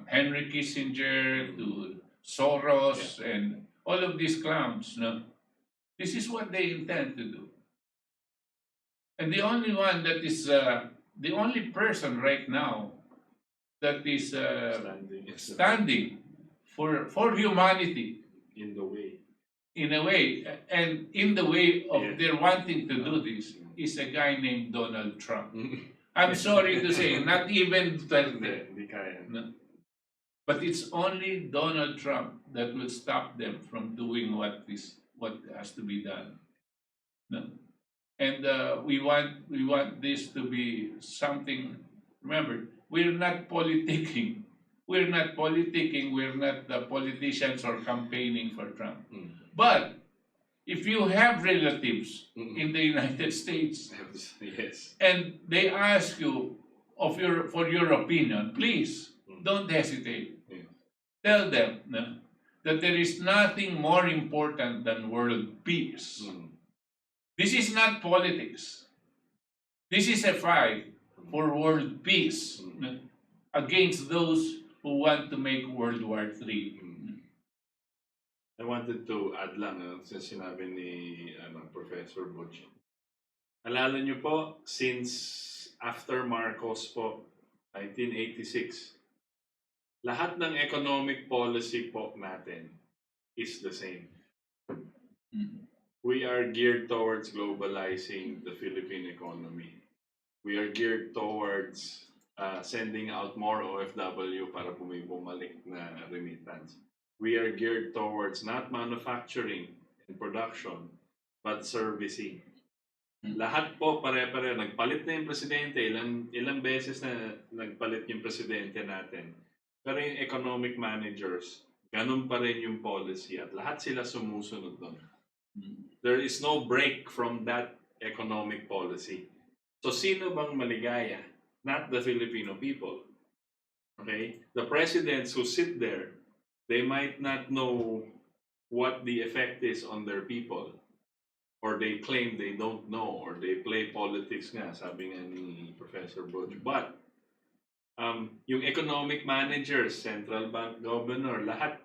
Henry Kissinger, to Soros, and all of these clowns. No? This is what they intend to do. And the only one that is, the only person right now that is Standing standing for humanity in the way. in a way, and in the way of Yes. their wanting to do this is a guy named Donald Trump. I'm sorry to say, not even Duterte. Hindi kaya. No. But it's only Donald Trump that will stop them from doing what has to be done. No. And we want this to be something. Remember, we're not politicking. We're not politicking. We're not the politicians or campaigning for Trump. But if you have relatives in the United States Yes. and they ask you for your opinion, please don't hesitate. Yeah. Tell them that there is nothing more important than world peace. This is not politics. This is a fight for world peace against those who want to make World War III. I wanted to add lang sa sinabi ni Professor Butch. Alala niyo po, since after Marcos po, 1986, lahat ng economic policy po natin is the same. We are geared towards globalizing the Philippine economy. We are geared towards sending out more OFW para bumalik na remittance. We are geared towards not manufacturing and production, but servicing. Lahat po pare-pare. Nagpalit na yung presidente. Ilang beses na nagpalit yung presidente natin. Pero yung economic managers, ganun pa rin yung policy at lahat sila sumusunod doon. There is no break from that economic policy. So sino bang maligaya? Not the Filipino people. Okay? The presidents who sit there, they might not know what the effect is on their people. Or they claim they don't know. Or they play politics nga, sabi nga ni Professor Butch. But, yung economic managers, central bank governor, lahat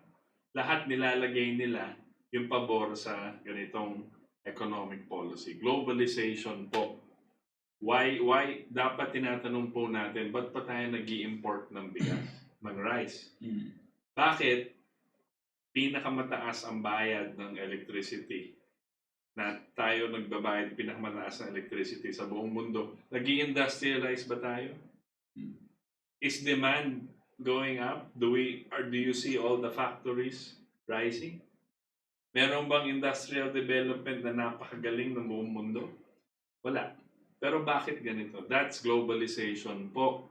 nilalagay nila yung pabor sa ganitong economic policy. Globalization po. Why dapat tinatanong po natin, ba't pa tayo nag-i-import ng bigas, ng rice? Bakit pinakamataas ang bayad ng electricity? Na tayo nagbabayad pinakamataas ng electricity sa buong mundo. Nag-i-industrialize ba tayo? Is demand going up? Do you see all the factories rising? Meron bang industrial development na napakagaling ng buong mundo? Wala. Pero bakit ganito? That's globalization po.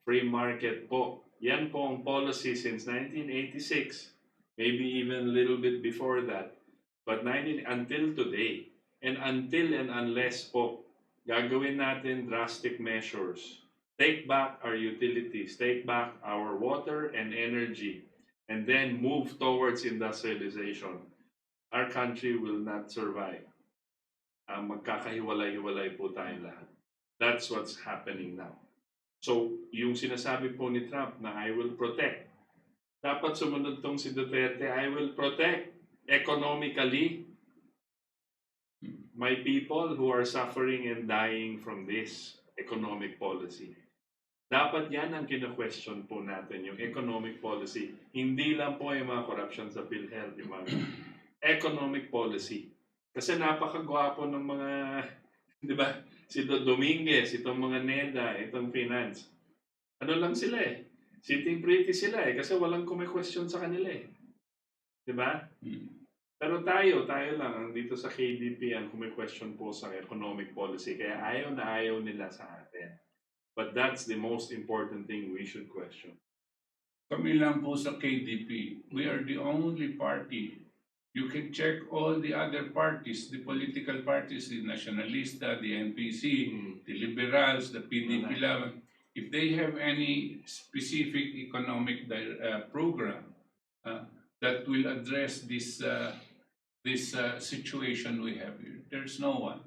Free market po. Yan po ang policy since 1986. Maybe even a little bit before that. But until today. And until and unless po, gagawin natin drastic measures. Take back our utilities. Take back our water and energy. And then move towards industrialization. Our country will not survive. Magkakahiwalay-hiwalay po tayong lahat. That's what's happening now. So, yung sinasabi po ni Trump na I will protect. Dapat sumunod tong si Duterte, I will protect economically my people who are suffering and dying from this economic policy. Dapat yan ang kina-question po natin, yung economic policy. Hindi lang po yung mga corruption sa PhilHealth, yung mga economic policy. Kasi napakagwapo ng mga, di ba, si Dominguez, itong mga NEDA, itong finance. Ano lang sila eh. Sitting pretty sila eh, kasi walang kume-question sa kanila eh. Di ba? Pero tayo lang, ang dito sa KDP, ang kume-question po sa economic policy. Kaya ayaw na ayaw nila sa atin. But that's the most important thing we should question. Kami lang po sa KDP, we are the only party. You can check all the other parties, the political parties, the Nacionalista, the NPC, the Liberals, the PDP lang. If they have any specific economic program that will address this situation we have here, there's no one.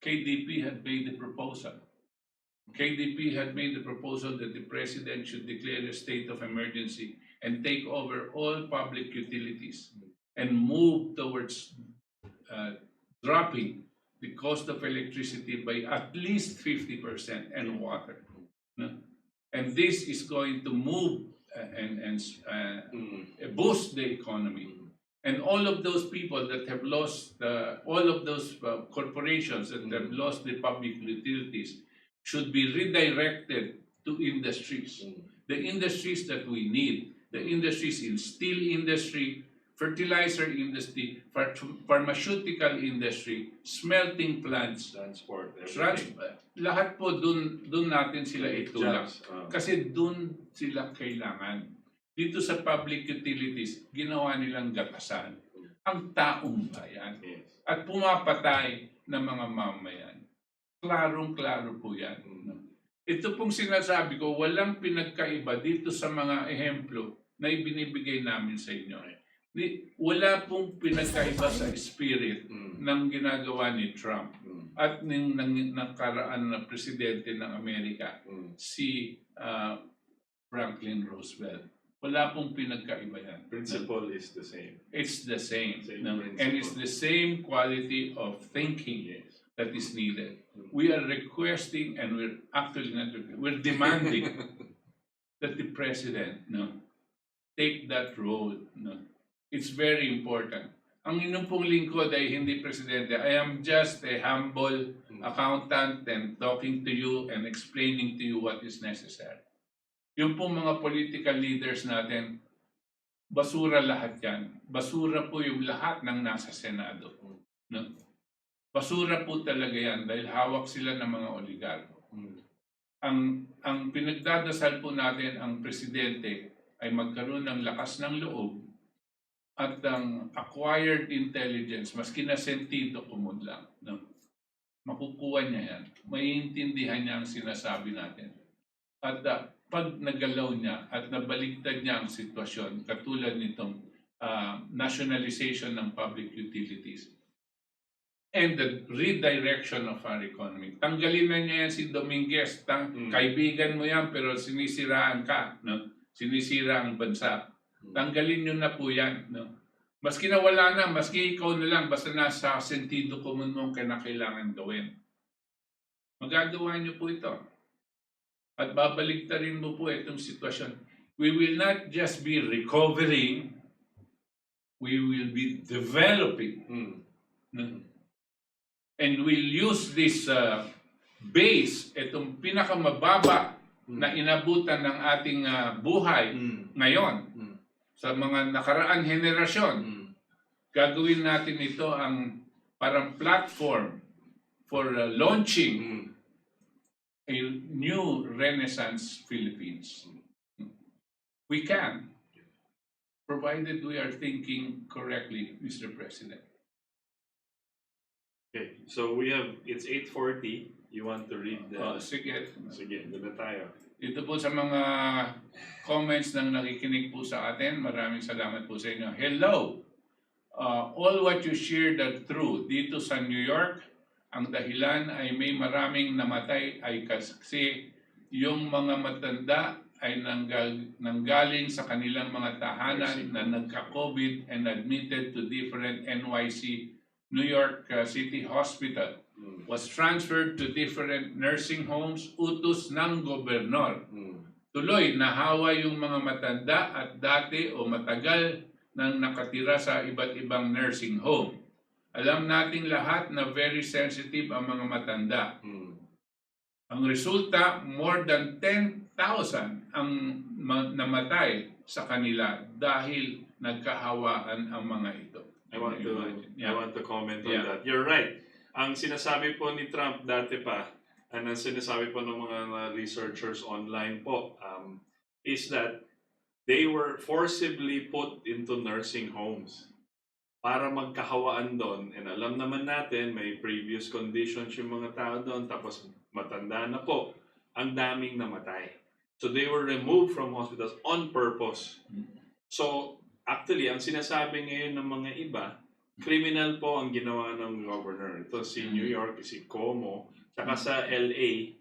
KDP had made the proposal. KDP had made the proposal that the president should declare a state of emergency and take over all public utilities and move towards dropping the cost of electricity by at least 50% and water. And this is going to move and boost the economy. And all of those people that have lost, all of those corporations that have lost the public utilities should be redirected to industries. The industries that we need, the industries in steel industry, fertilizer industry, pharmaceutical industry, smelting plants, Transport, everything. lahat po dun natin sila itulak. Jobs, Kasi dun sila kailangan. Dito sa public utilities, ginawa nilang gatasan ang taong bayan Yes. at pumapatay ng mga mamayan. Klarong-klaro po yan. Ito pong sinasabi ko, walang pinagkaiba dito sa mga ehemplo na ibinibigay namin sa inyo. Wala pong pinagkaiba sa spirit ng ginagawa ni Trump at ng nakaraan na presidente ng Amerika, si Franklin Roosevelt. Wala pong pinagkaiba yan. Principle is the same. It's the same. Same And it's the same quality of thinking that is needed. We are requesting, and we're actually not requesting, we're demanding that the president take that role. It's very important. Ang inyong pong lingkod ay hindi presidente. I am just a humble accountant and talking to you and explaining to you what is necessary. Yung pong mga political leaders natin, basura lahat yan. Basura po yung lahat ng nasa Senado. No? Basura po talaga yan dahil hawak sila ng mga oligarko. Ang pinagdadasal po natin ang presidente ay magkaroon ng lakas ng loob at ang acquired intelligence, mas kinasentido kumod lang. No? Makukuha niya yan. Maiintindihan niya ang sinasabi natin. At pag nagalaw niya at nabaligtad niya ang sitwasyon, katulad nitong nationalization ng public utilities and the redirection of our economy. Tanggalin na niya yan si Dominguez. Kaibigan mo yan pero sinisiraan ka. No? Sinisira ang bansa. Tanggalin nyo na po yan. No? Maski na wala na, maski ikaw na lang, basta nasa sentido common mo kailangan gawin. Magagawa nyo po ito. At babaligtarin mo po itong sitwasyon. We will not just be recovering, we will be developing. And we'll use this base, itong pinakamababa na inabutan ng ating buhay ngayon sa mga nakaraan henerasyon. Gagawin natin ito ang parang platform for launching a new Renaissance Philippines. We can, provided we are thinking correctly, Mr. President. Okay, so it's 8:40. You want to read the... Sige. Sige, doon na tayo. Dito po sa mga comments ng nakikinig po sa atin, maraming salamat po sa inyo. Hello! All what you shared are true. Dito sa New York, ang dahilan ay may maraming namatay ay kasi yung mga matanda ay nanggaling sa kanilang mga tahanan na nagka-COVID and admitted to different NYC, New York City Hospital. Was transferred to different nursing homes, utos ng gobernador. Tuloy, nahawa yung mga matanda at dati o matagal nang nakatira sa iba't ibang nursing home. Alam nating lahat na very sensitive ang mga matanda. Ang resulta, more than 10,000 ang namatay sa kanila dahil nagkahawaan ang mga ito. I want to comment on that. You're right. Ang sinasabi po ni Trump dati pa, ang sinasabi po ng mga researchers online po, is that they were forcibly put into nursing homes para magkahawaan doon. And alam naman natin, may previous conditions yung mga tao doon, tapos matanda na po, ang daming namatay. So they were removed from hospitals on purpose. So actually, ang sinasabi ngayon ng mga iba, criminal po ang ginawa ng governor. Ito si New York, si Cuomo, saka sa LA,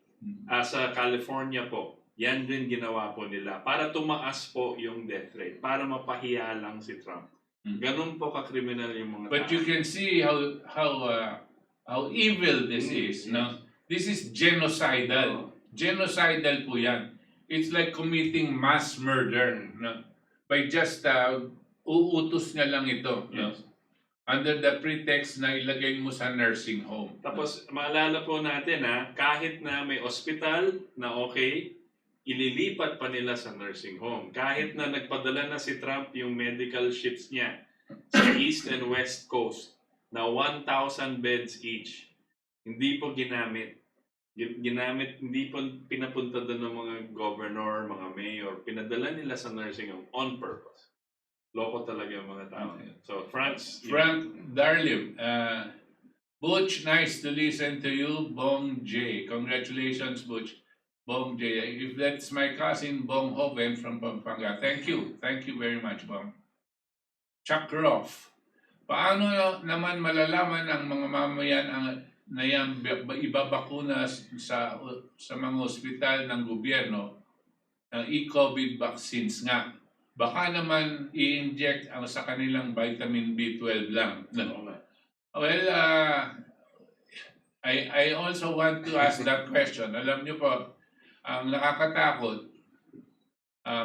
sa California po, yan din ginawa po nila para tumaas po yung death rate, para mapahiya lang si Trump. Ganun po ka-criminal yung mga But you can see how evil this is. No? This is genocidal. Genocidal po yan. it's like committing mass murder, no? By just uutos niya lang ito, no? Yes. Under the pretext na ilagay mo sa nursing home. Tapos maalala po natin kahit na may ospital na okay, ililipat pa nila sa nursing home. Kahit na nagpadala na si Trump yung medical ships niya sa East and West Coast na 1,000 beds each, hindi po ginamit. Hindi po pinapunta doon ng mga governor, mga mayor. Pinadala nila sa nursing home on purpose. Loko talaga yung mga tao. So, Frank Darlim, Butch, nice to listen to you. Bong J. Congratulations, Butch. Bong J. If that's my cousin, Bong Hoven from Pampanga. Thank you. Thank you very much, Bong. Chuck Roth. Paano naman malalaman ang mga mamayan na yan ibabakuna sa mga ospital ng gobyerno ng e-COVID vaccines nga? Baka naman i-inject sa kanilang vitamin B12 lang. Well, I also want to ask that question. Alam niyo po, ang nakakatakot,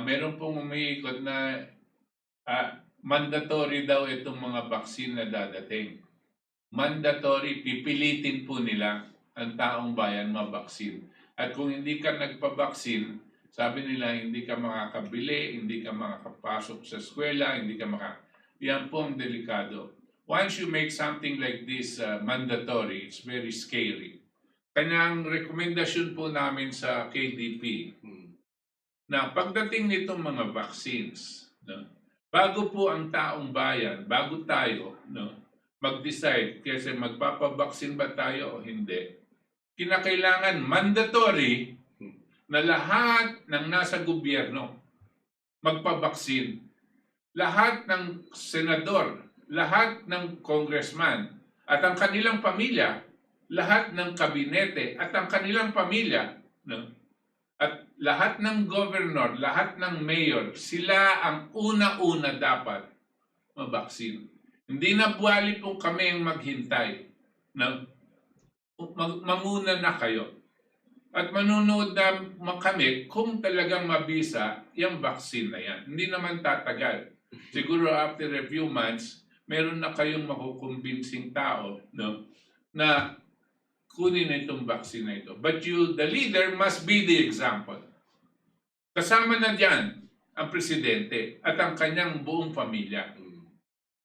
meron pong umiikot na mandatory daw itong mga vaccine na dadating. Mandatory, pipilitin po nila ang taong bayan mabaksin. At kung hindi ka nagpabaksin, sabi nila, hindi ka makakabili, hindi ka makakapasok sa eskwela, yan po ang delikado. Once you make something like this mandatory, it's very scary. Kaya ang rekomendasyon po namin sa KDP, na pagdating nitong mga vaccines, no, bago po ang taong bayan, bago tayo mag-decide kasi magpapabaksin ba tayo o hindi, kinakailangan mandatory na lahat ng nasa gobyerno magpabaksin. Lahat ng senador, lahat ng congressman, at ang kanilang pamilya, lahat ng kabinete, at ang kanilang pamilya, no? At lahat ng governor, lahat ng mayor, sila ang una-una dapat mabaksin. Hindi na buwali po kami ang maghintay. No? Manguna na kayo. At manunood na kami kung talagang mabisa yung vaccine na yan. Hindi naman tatagal. Siguro after a few months, meron na kayong makukumbinsing tao, no, na kunin itong vaccine na ito. But the leader must be the example. Kasama na dyan ang presidente at ang kanyang buong pamilya.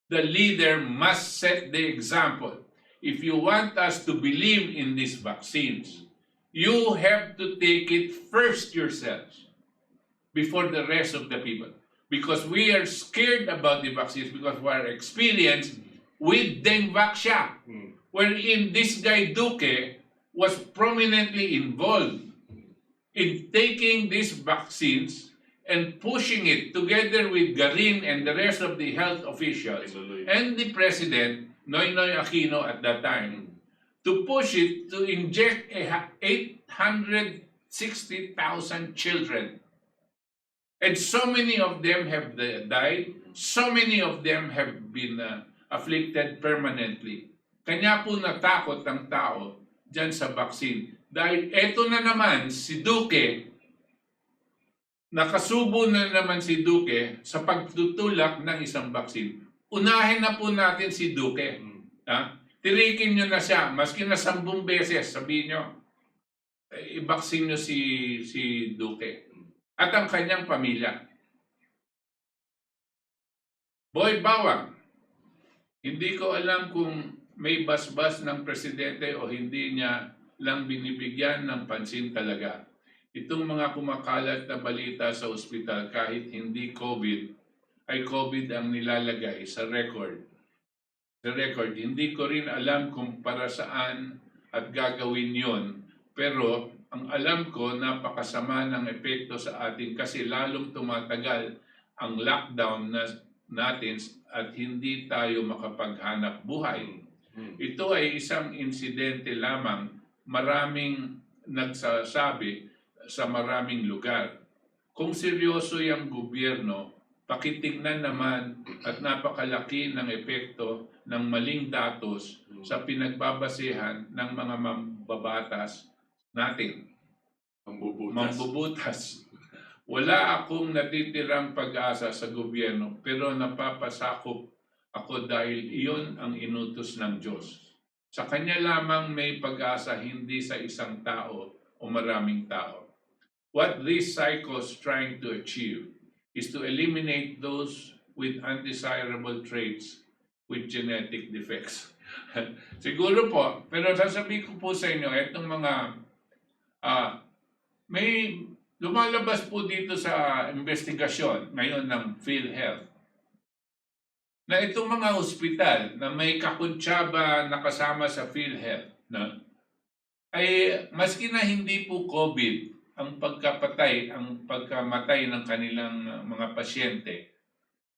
The leader must set the example. If you want us to believe in these vaccines, you have to take it first yourselves before the rest of the people. Because we are scared about the vaccines because we are experienced with Dengvaxia, wherein this guy Duque was prominently involved in taking these vaccines and pushing it together with Garin and the rest of the health officials and the president, Noynoy Aquino at that time, to push it to inject 860,000 children. And so many of them have died, so many of them have been afflicted permanently. Kanya po natakot ang tao dyan sa vaccine. Dahil eto na naman si Duque, nakasubo na naman si Duque sa pagtutulak ng isang vaccine. Unahin na po natin si Duque. Tirikin nyo na siya, maski na 10 beses, sabihin nyo, i-vaccine nyo si Duque at ang kanyang pamilya. Boy Bawang, hindi ko alam kung may basbas ng presidente o hindi niya lang binibigyan ng pansin talaga. Itong mga kumakalat na balita sa ospital kahit hindi COVID, ay COVID ang nilalagay sa record. Hindi ko rin alam kung para saan at gagawin yon. Pero ang alam ko, napakasama ng epekto sa atin kasi lalong tumatagal ang lockdown natin at hindi tayo makapaghanap buhay. Ito ay isang insidente lamang, maraming nagsasabi sa maraming lugar. Kung seryoso yung gobyerno, pakitignan naman at napakalaki ng epekto ng maling datos sa pinagbabasehan ng mga mambabatas natin. Mambubutas. Mambubutas. Wala akong natitirang pag-asa sa gobyerno, pero napapasakop ako dahil iyon ang inutos ng Diyos. Sa Kanya lamang may pag-asa, hindi sa isang tao o maraming tao. What this cycle is trying to achieve is to eliminate those with undesirable traits with genetic defects. Siguro po, pero sasabihin ko po sa inyo, itong mga may lumalabas po dito sa investigasyon ngayon ng PhilHealth na itong mga ospital na may kakuntsaba na kasama sa PhilHealth ay maski na hindi po COVID ang pagkamatay ng kanilang mga pasyente,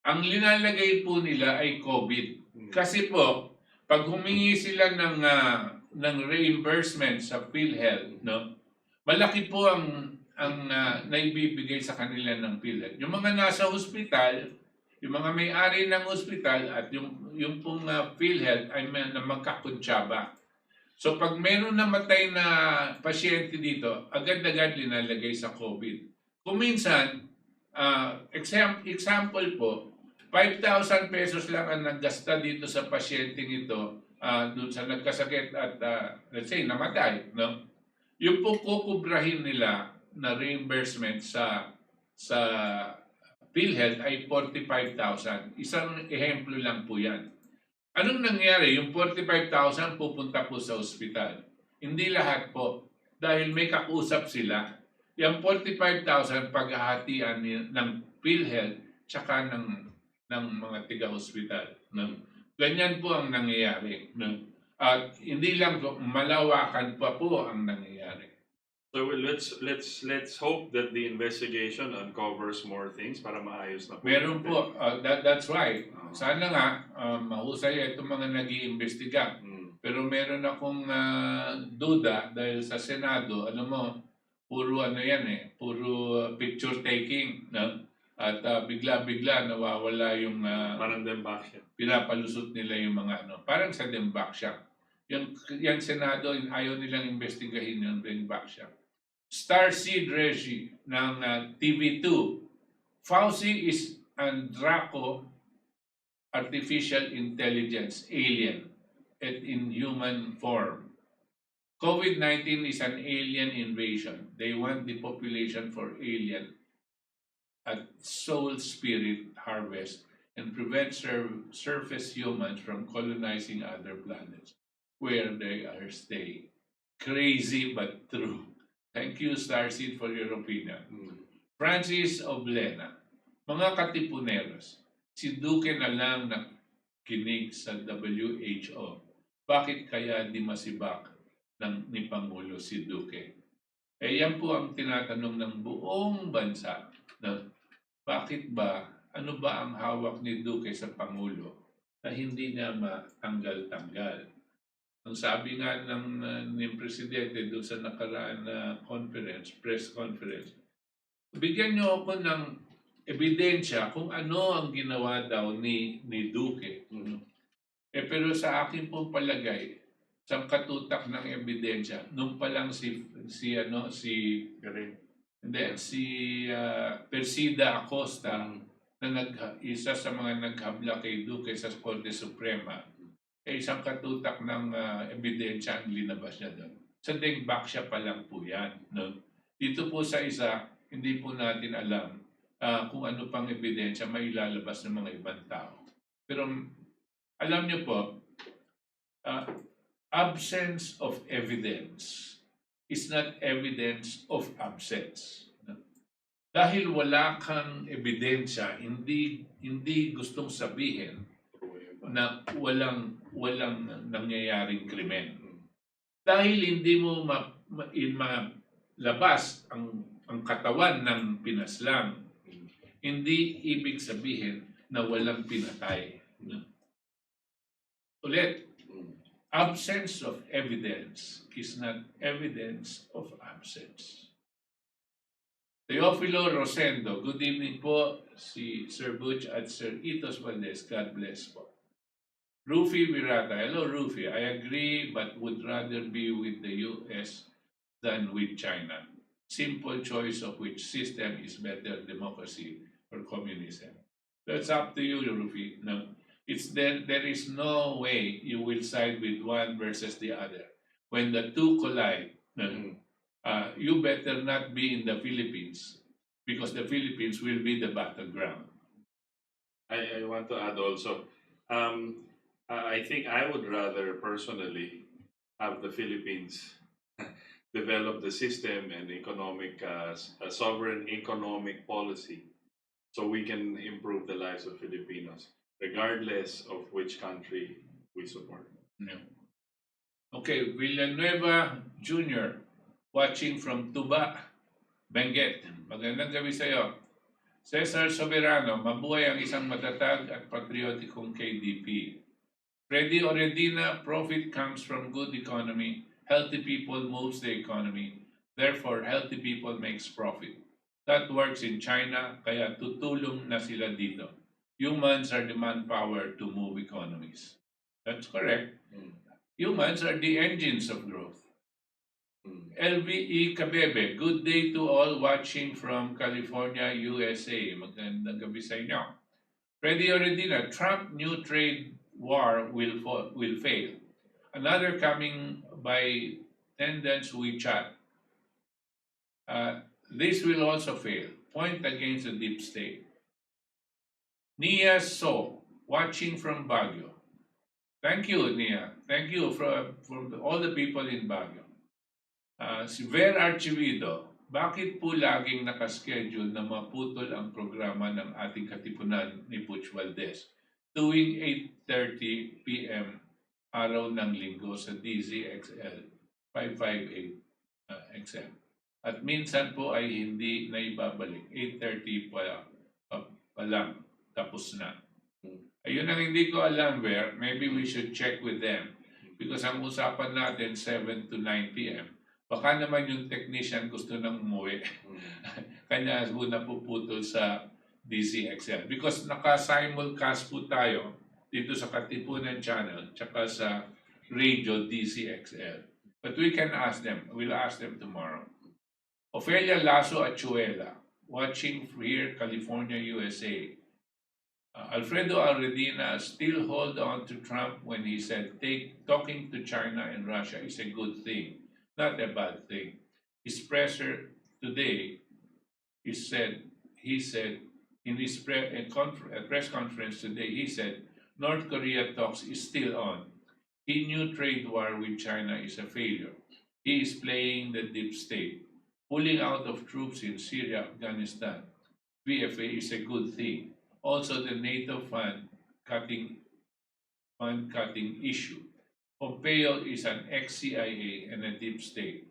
ang linalagay po nila ay COVID. Kasi po, pag humingi sila ng reimbursement sa PhilHealth, malaki po ang naibibigay sa kanila ng PhilHealth. Yung mga nasa hospital, yung mga may-ari ng hospital at yung pong PhilHealth ay magkakuntsaba. So pag meron namatay na pasyente dito, agad-agad linalagay sa COVID. Kung minsan, example po, 5,000 pesos lang ang naggasta dito sa pasyenteng ito dun sa nagkasakit at let's say namatay. Yung po kukubrahin nila na reimbursement sa PhilHealth ay 45,000. Isang ehemplo lang po yan. Anong nangyari? Yung 45,000 pupunta po sa ospital. Hindi lahat po. Dahil may kausap sila. Yung 45,000 paghahatian ng PhilHealth tsaka ng mga tiga-hospital. Ganyan po ang nangyayari. At hindi lang po, malawakan pa po ang nangyayari. So let's hope that the investigation uncovers more things para maayos na po. Meron po, that's right. Sana nga mahusay itong mga nag-iimbestiga. Pero meron akong duda dahil sa Senado, alam mo, puro puro picture taking, at bigla-bigla nawawala yung Parang Dembaksya. pinapalusot nila yung mga parang sa Dembaksya. Yung Senado, ayaw nilang investigahin yung Dembaksya. Starseed Reggie ng TV2. Fauci is Draco artificial intelligence alien at in human form. COVID-19 is an alien invasion. They want the population for alien at soul spirit harvest and prevent surface humans from colonizing other planets where they are staying. Crazy but true. Thank you, Starseed, for your opinion. Francis Oblena, mga katipuneros, si Duque na lang nakinig sa WHO. Bakit kaya di masibak ni Pangulo si Duque? Yan po ang tinatanong ng buong bansa. Bakit ba, ano ba ang hawak ni Duque sa Pangulo na hindi niya matanggal-tanggal? Ang sabi nga ng Presidente doon sa nakaraan na press conference, bigyan niyo ako ng ebidensya kung ano ang ginawa daw ni Duque. Pero sa akin pong palagay, sa katutak ng ebidensya, nung pa lang si Persida Acosta na isa sa mga naghabla kay Duque sa Korte Suprema, isang katutak ng ebidensya ang linabas niya doon. Sa Dembaksya pa lang po yan. Dito po sa isa, hindi po natin alam kung ano pang ebidensya may ilalabas ng mga ibang tao. Pero alam niyo po, absence of evidence is not evidence of absence. Dahil wala kang ebidensya, hindi gustong sabihin na walang nangyayaring krimen. Dahil hindi mo malabas ang katawan ng pinaslang, hindi ibig sabihin na walang pinatay. Ulit, absence of evidence is not evidence of absence. Teofilo Rosendo, good evening po, si Sir Butch at Sir Itos Valdes, God bless po. Rufy Virata, hello Rufy, I agree but would rather be with the US than with China. simple choice of which system is better, democracy or communism. That's up to you, Rufi. No, there is no way you will side with one versus the other. When the two collide, you better not be in the Philippines because the Philippines will be the battleground. I want to add also, I think I would rather personally have the Philippines develop the system and economic, a sovereign economic policy so we can improve the lives of Filipinos, regardless of which country we support. Yeah. Okay, Villanueva Jr. watching from Tuba, Benguet. Magandang gabi sa iyo. Cesar Soberano, mabuhay ang isang matatag at patriotikong KDP. Freddy Oredina, profit comes from good economy. Healthy people moves the economy. Therefore, healthy people makes profit. That works in China, kaya tutulong na sila dito. Humans are the manpower to move economies. That's correct. Humans are the engines of growth. LVE Kabebe, good day to all watching from California, USA. Magandang gabi sa inyo. Freddy Oredina, Trump new trade war will fail. Another coming by tendance WeChat. This will also fail. Point against the deep state. Nia So, watching from Baguio. Thank you, Nia. Thank you from all the people in Baguio. Si Ver Archivido, bakit po laging nakaschedule na maputol ang programa ng ating katipunan ni Butch Valdes tuwing 8:30 p.m. araw ng linggo sa DZXL 558 XM. At minsan po ay hindi na ibabalik. 8:30 pa lang, tapos na. Ayun ang hindi ko alam, Ver. Maybe we should check with them. Because ang usapan natin 7 to 9 p.m. Baka naman yung technician gusto nang umuwi. Kanya muna puputol sa DZXL. Because naka-simulcast po tayo dito sa Katipunan Channel tsaka sa Radio DZXL. But we can ask them. We'll ask them tomorrow. Ofelia Lasso Achuela, watching here, California, USA. Alfredo Alredina still hold on to Trump when he said talking to China and Russia is a good thing, not a bad thing. His presser today, he said in his press conference today, he said North Korea talks is still on. He knew trade war with China is a failure. He is playing the deep state. Pulling out of troops in Syria, Afghanistan, VFA is a good thing. Also, the NATO fund cutting issue. Pompeo is an ex-CIA and a deep state.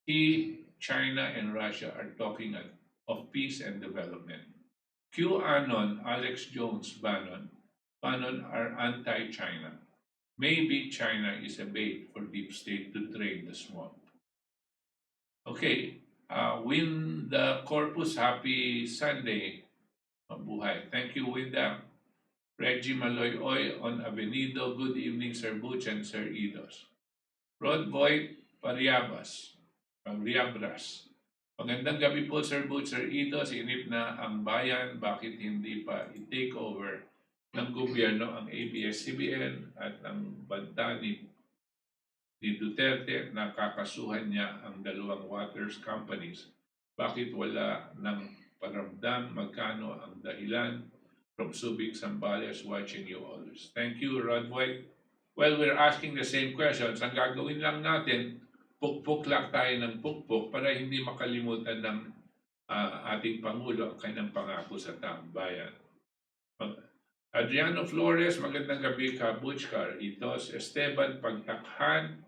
He, China, and Russia are talking of peace and development. QAnon, Alex Jones, Bannon are anti-China. Maybe China is a bait for deep state to drain the swamp. Okay, Win the Corpus, happy Sunday. Mabuhay. Thank you, Winda. Reggie Maloy on Avenido. Good evening, Sir Butch and Sir Idos. Rod Voigt Pariabras. Magandang gabi po, Sir Butch, Sir Idos. Inip na ang bayan. Bakit hindi pa i-take over ng gobyerno ang ABS-CBN at ang banta ni Duterte na kakasuhan niya ang dalawang waters companies? Bakit wala ng paramdam? Magkano ang dahilan? From Subic, Zambales, watching you always. Thank you, Rod Voigt. Well, we're asking the same questions. Ang gagawin lang natin, pukpuk lang tayo ng pukpuk para hindi makalimutan ng ating Pangulo ang kanyang pangako sa taong bayan. Adriano Flores, magandang gabi ka, Butch, Itos, Esteban Pagtakhan.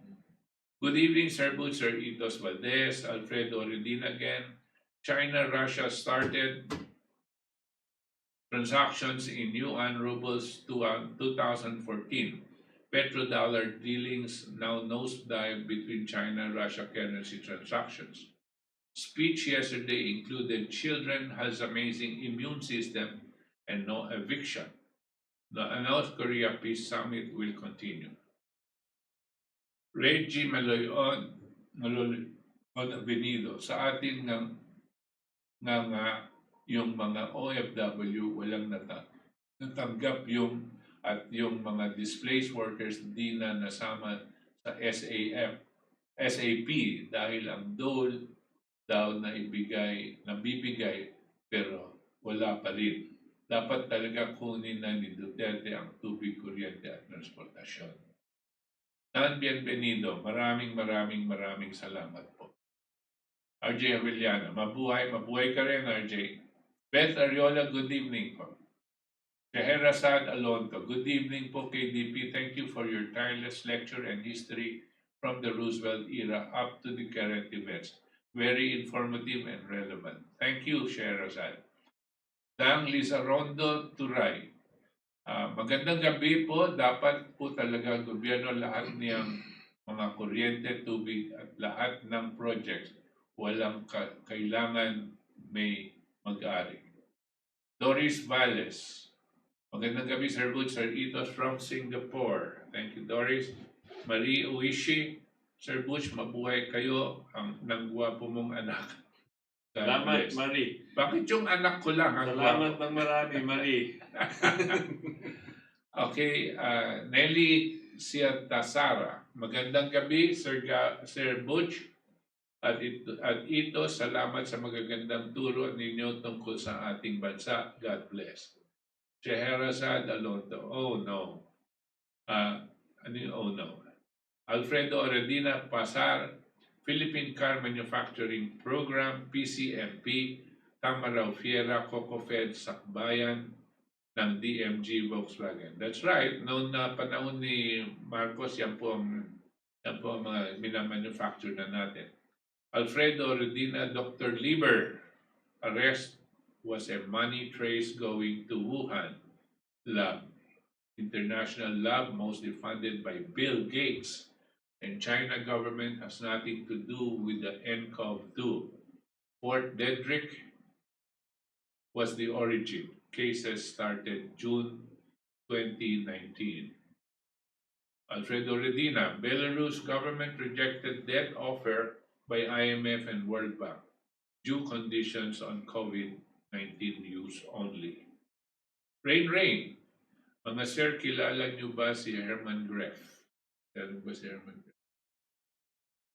Good evening, Sir Butch, Sir Itos Valdes, Alfredo Redin again. China, Russia started transactions in yuan rubles 2014. Petrodollar dealings now nosedive between China and Russia currency transactions. Speech yesterday included children has amazing immune system and no eviction. The North Korea peace summit will continue. Reggie on Avenido. Sa atin nga yung mga OFW walang natanggap yung at yung mga displaced workers di na nasama sa SAP dahil ang dole daw na nabibigay pero wala pa rin. Dapat talaga kunin na ni Duterte ang tubig, kuryente at transportasyon. Dan bienvenido. Maraming salamat po. RJ Avellana, mabuhay ka rin, RJ. Beth Ariola, good evening po. Scheherazade Alonto, good evening po KDP. Thank you for your tireless lecture and history from the Roosevelt era up to the current events. Very informative and relevant. Thank you, Scheherazade. Dang Lisa Rondo Turay. Magandang gabi po. Dapat po talaga gobyerno lahat niyang mga kuryente, tubig at lahat ng projects. Walang kailangan may mag-ari. Doris Valdes. Magandang gabi, Sir Butch. Sir Itos from Singapore. Thank you, Doris. Marie Uishi. Sir Butch, mabuhay kayo ang nangguwapo mong anak. Salamat, Marie. Bakit yung anak ko lang ang Salamat gwapo? ng marami, Marie. Okay, Nelly Siatasara. Magandang gabi, Sir Butch. At ito, salamat sa magagandang turo ninyo tungkol sa ating bansa. God bless. Scheherazade Alonto. Oh no. Ano yung oh no? Alfredo Oredina Pasar, Philippine Car Manufacturing Program, PCMP, Tamaraw Fiera, Cocofed, Sakbayan ng DMG Volkswagen. That's right. Noong panahon ni Marcos, yan po ang mga minamanufacture na natin. Alfredo Oredina, Dr. Lieber, arrest was a money trace going to Wuhan lab, international lab mostly funded by Bill Gates, and China government has nothing to do with the nCoV-2. Fort Detrick was the origin. Cases started June 2019. Alfredo Redina, Belarus government rejected debt offer by IMF and World Bank. Due conditions on COVID-19 use only. Rain. Mga sir, kilala niyo ba si Herman Greff? Kilala ba si Herman Greff?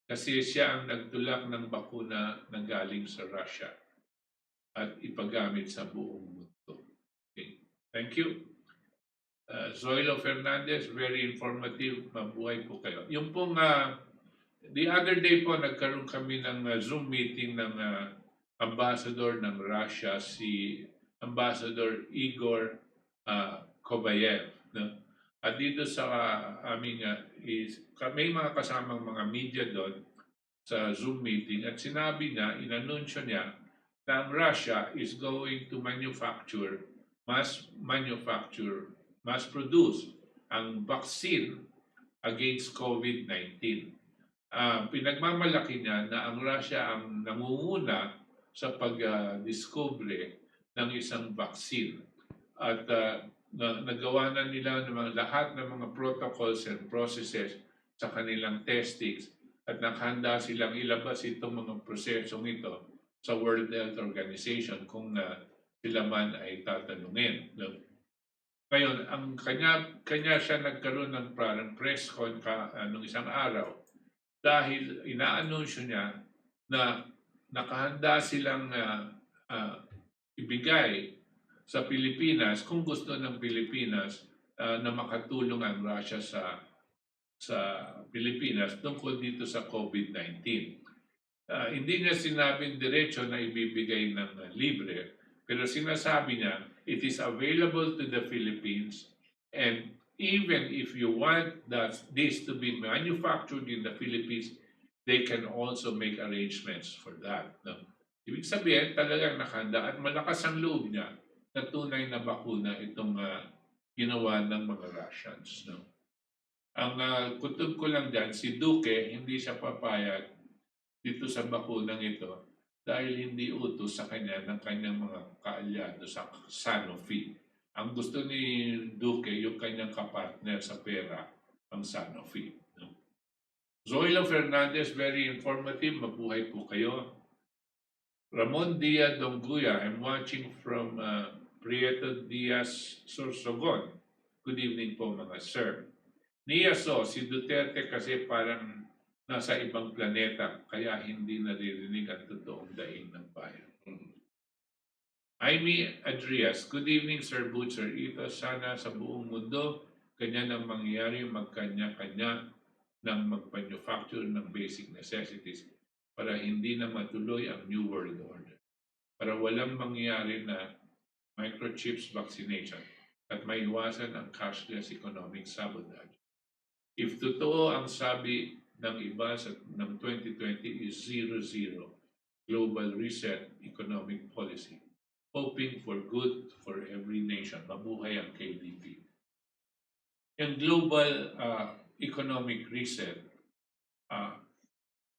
Kasi siya ang nagtulak ng bakuna na galing sa Russia at ipagamit sa buong mundo. Okay. Thank you. Zoilo Fernandez, very informative. Mabuhay po kayo. Yung pong, the other day po, nagkaroon kami ng Zoom meeting ng ambassador ng Russia, si Ambassador Igor Kobayev. No? At dito sa aming may mga kasamang mga media doon sa Zoom meeting at sinabi niya, inanunsyo niya na ang Russia is going to mass produce ang vaccine against COVID-19. Pinagmamalaki niya na ang Russia ang nangunguna sa pag-discover ng isang vaccine. At nagawa na nila ng lahat ng mga protocols and processes sa kanilang testings at nakahanda silang ilabas itong mga prosesong ito sa World Health Organization kung sila man ay tatanungin. Ngayon, ang kanya siya nagkaroon ng parang press con nung isang araw dahil inaanunsyo niya na nakahanda silang ibigay sa Pilipinas kung gusto ng Pilipinas na makatulong ang Russia sa Pilipinas tungkol dito sa COVID-19. Hindi niya sinabing diretso na ibibigay ng libre, pero sinasabi niya, it is available to the Philippines, and even if you want this to be manufactured in the Philippines, they can also make arrangements for that. No? Ibig sabihin, talagang nakahanda at malakas ang loob niya na tunay na bakuna itong ginawa ng mga Russians. No? Ang kutob ko lang dyan, si Duque, hindi siya papayag dito sa bakunang ito dahil hindi utos sa kanya ng kanyang mga kaalyado sa Sanofi. Ang gusto ni Duque, yung kanyang kapartner sa pera, ang Sanofi. No? Zoilo Fernandez, very informative. Mabuhay po kayo. Ramon Dia Donguya, I'm watching from Prieto Diaz, Sorsogon. Good evening po mga sir. Nia So, si Duterte kasi parang nasa ibang planeta kaya hindi naririnig ang totoong daing ng bayan. Amy Adrias, good evening Sir Butch, Sir Ito. Sana sa buong mundo ganyan ang mangyayari, magkanya-kanya ng mag-manufacture ng basic necessities para hindi na matuloy ang New World Order. Para walang mangyayari na microchips vaccination at maiwasan ang cashless economic sabotage. If totoo ang sabi ng iba ng 2020 is 0-0 global reset economic policy, hoping for good for every nation. Mabuhay ang KDP. Yung global economic reset,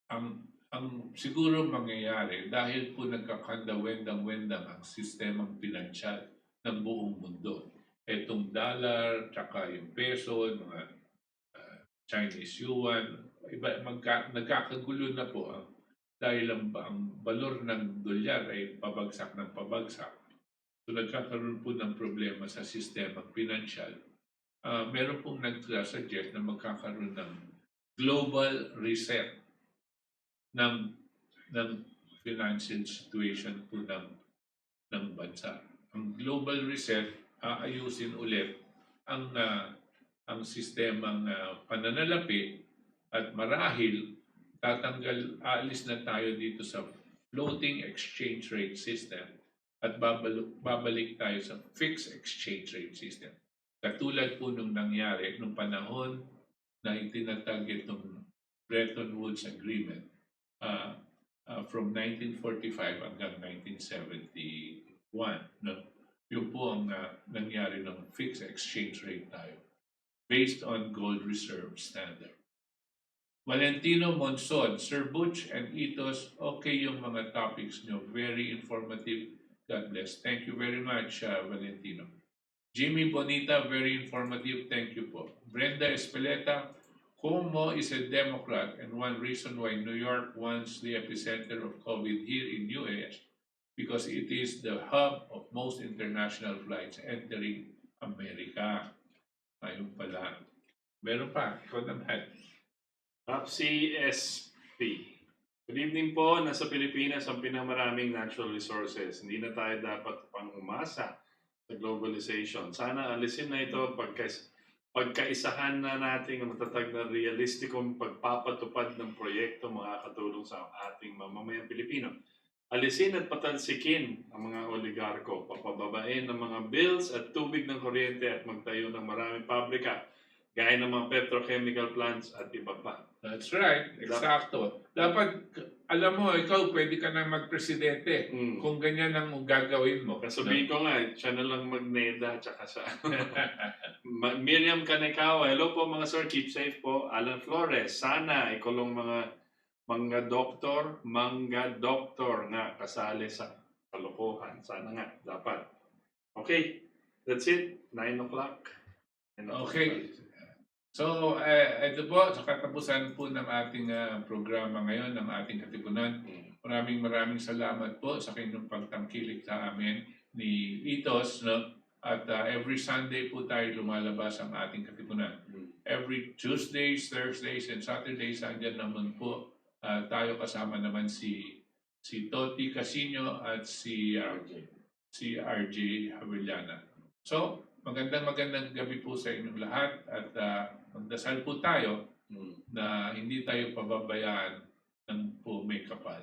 ang siguro mangyayari dahil po nagkakanda-wendang-wendang ang sistemang pinansyal ng buong mundo. Itong dollar, tsaka yung peso, mga Chinese yuan, nagkakagulo na po dahil ang valor ng dolyar ay pabagsak ng pabagsak. So nagkakaroon po ng problema sa sistemang pinansyal. Meron pong nag-suggest na magkakaroon ng global reset ng financial situation po ng bansa. Ang global reset, aayusin ulit ang sistemang pananalapi at marahil aalis na tayo dito sa floating exchange rate system at babalik tayo sa fixed exchange rate system. Katulad po nung nangyari nung panahon na itinatag itong Bretton Woods Agreement from 1945 hanggang 1971. No? Yun po ang nangyari ng fixed exchange rate tayo based on gold reserve standard. Valentino Monsod, Sir Butch and Itos, okay yung mga topics nyo. Very informative. God bless. Thank you very much, Valentino. Jimmy Bonita, very informative. Thank you po. Brenda Espeleta, Cuomo is a Democrat and one reason why New York wants the epicenter of COVID here in US because it is the hub of most international flights entering America. Ayun pala. Meron pa. Ikaw naman. CSP. Good evening po. Nasa Pilipinas ang pinamaraming natural resources. Hindi na tayo dapat pang umasa sa globalization. Sana alisin na ito pagkaisahan na natin ang matatag na realistikong pagpapatupad ng proyekto makakatulong sa ating mamamayang Pilipino. Alisin at patalsikin ang mga oligarko, papababain ng mga bills at tubig ng kuryente at magtayo ng maraming pabrika, gaya ng mga petrochemical plants at iba pa. That's right. Eksakto. Dapat, alam mo, ikaw pwede ka na magpresidente kung ganyan ang gagawin mo. Kasabihin ko nga, siya na lang magneda tsaka sa Miriam Kanekawa. Hello po mga sir, keep safe po. Alan Flores, sana ikulong mga doktor nga kasali sa kalokohan. Sana nga, dapat. Okay, that's it. 9 o'clock. Okay. So, ito po, sa katapusan po ng ating programa ngayon, ng ating Katipunan. Maraming salamat po sa kanyang pagtangkilik sa amin ni Itos. No? At every Sunday po tayo lumalabas ang ating Katipunan. Every Tuesdays, Thursdays, and Saturdays, andyan naman po tayo kasama naman si Toti Casino at si RJ Havillana. So, magandang gabi po sa inyong lahat at magdasal po tayo na hindi tayo pababayaan ng po may kapal.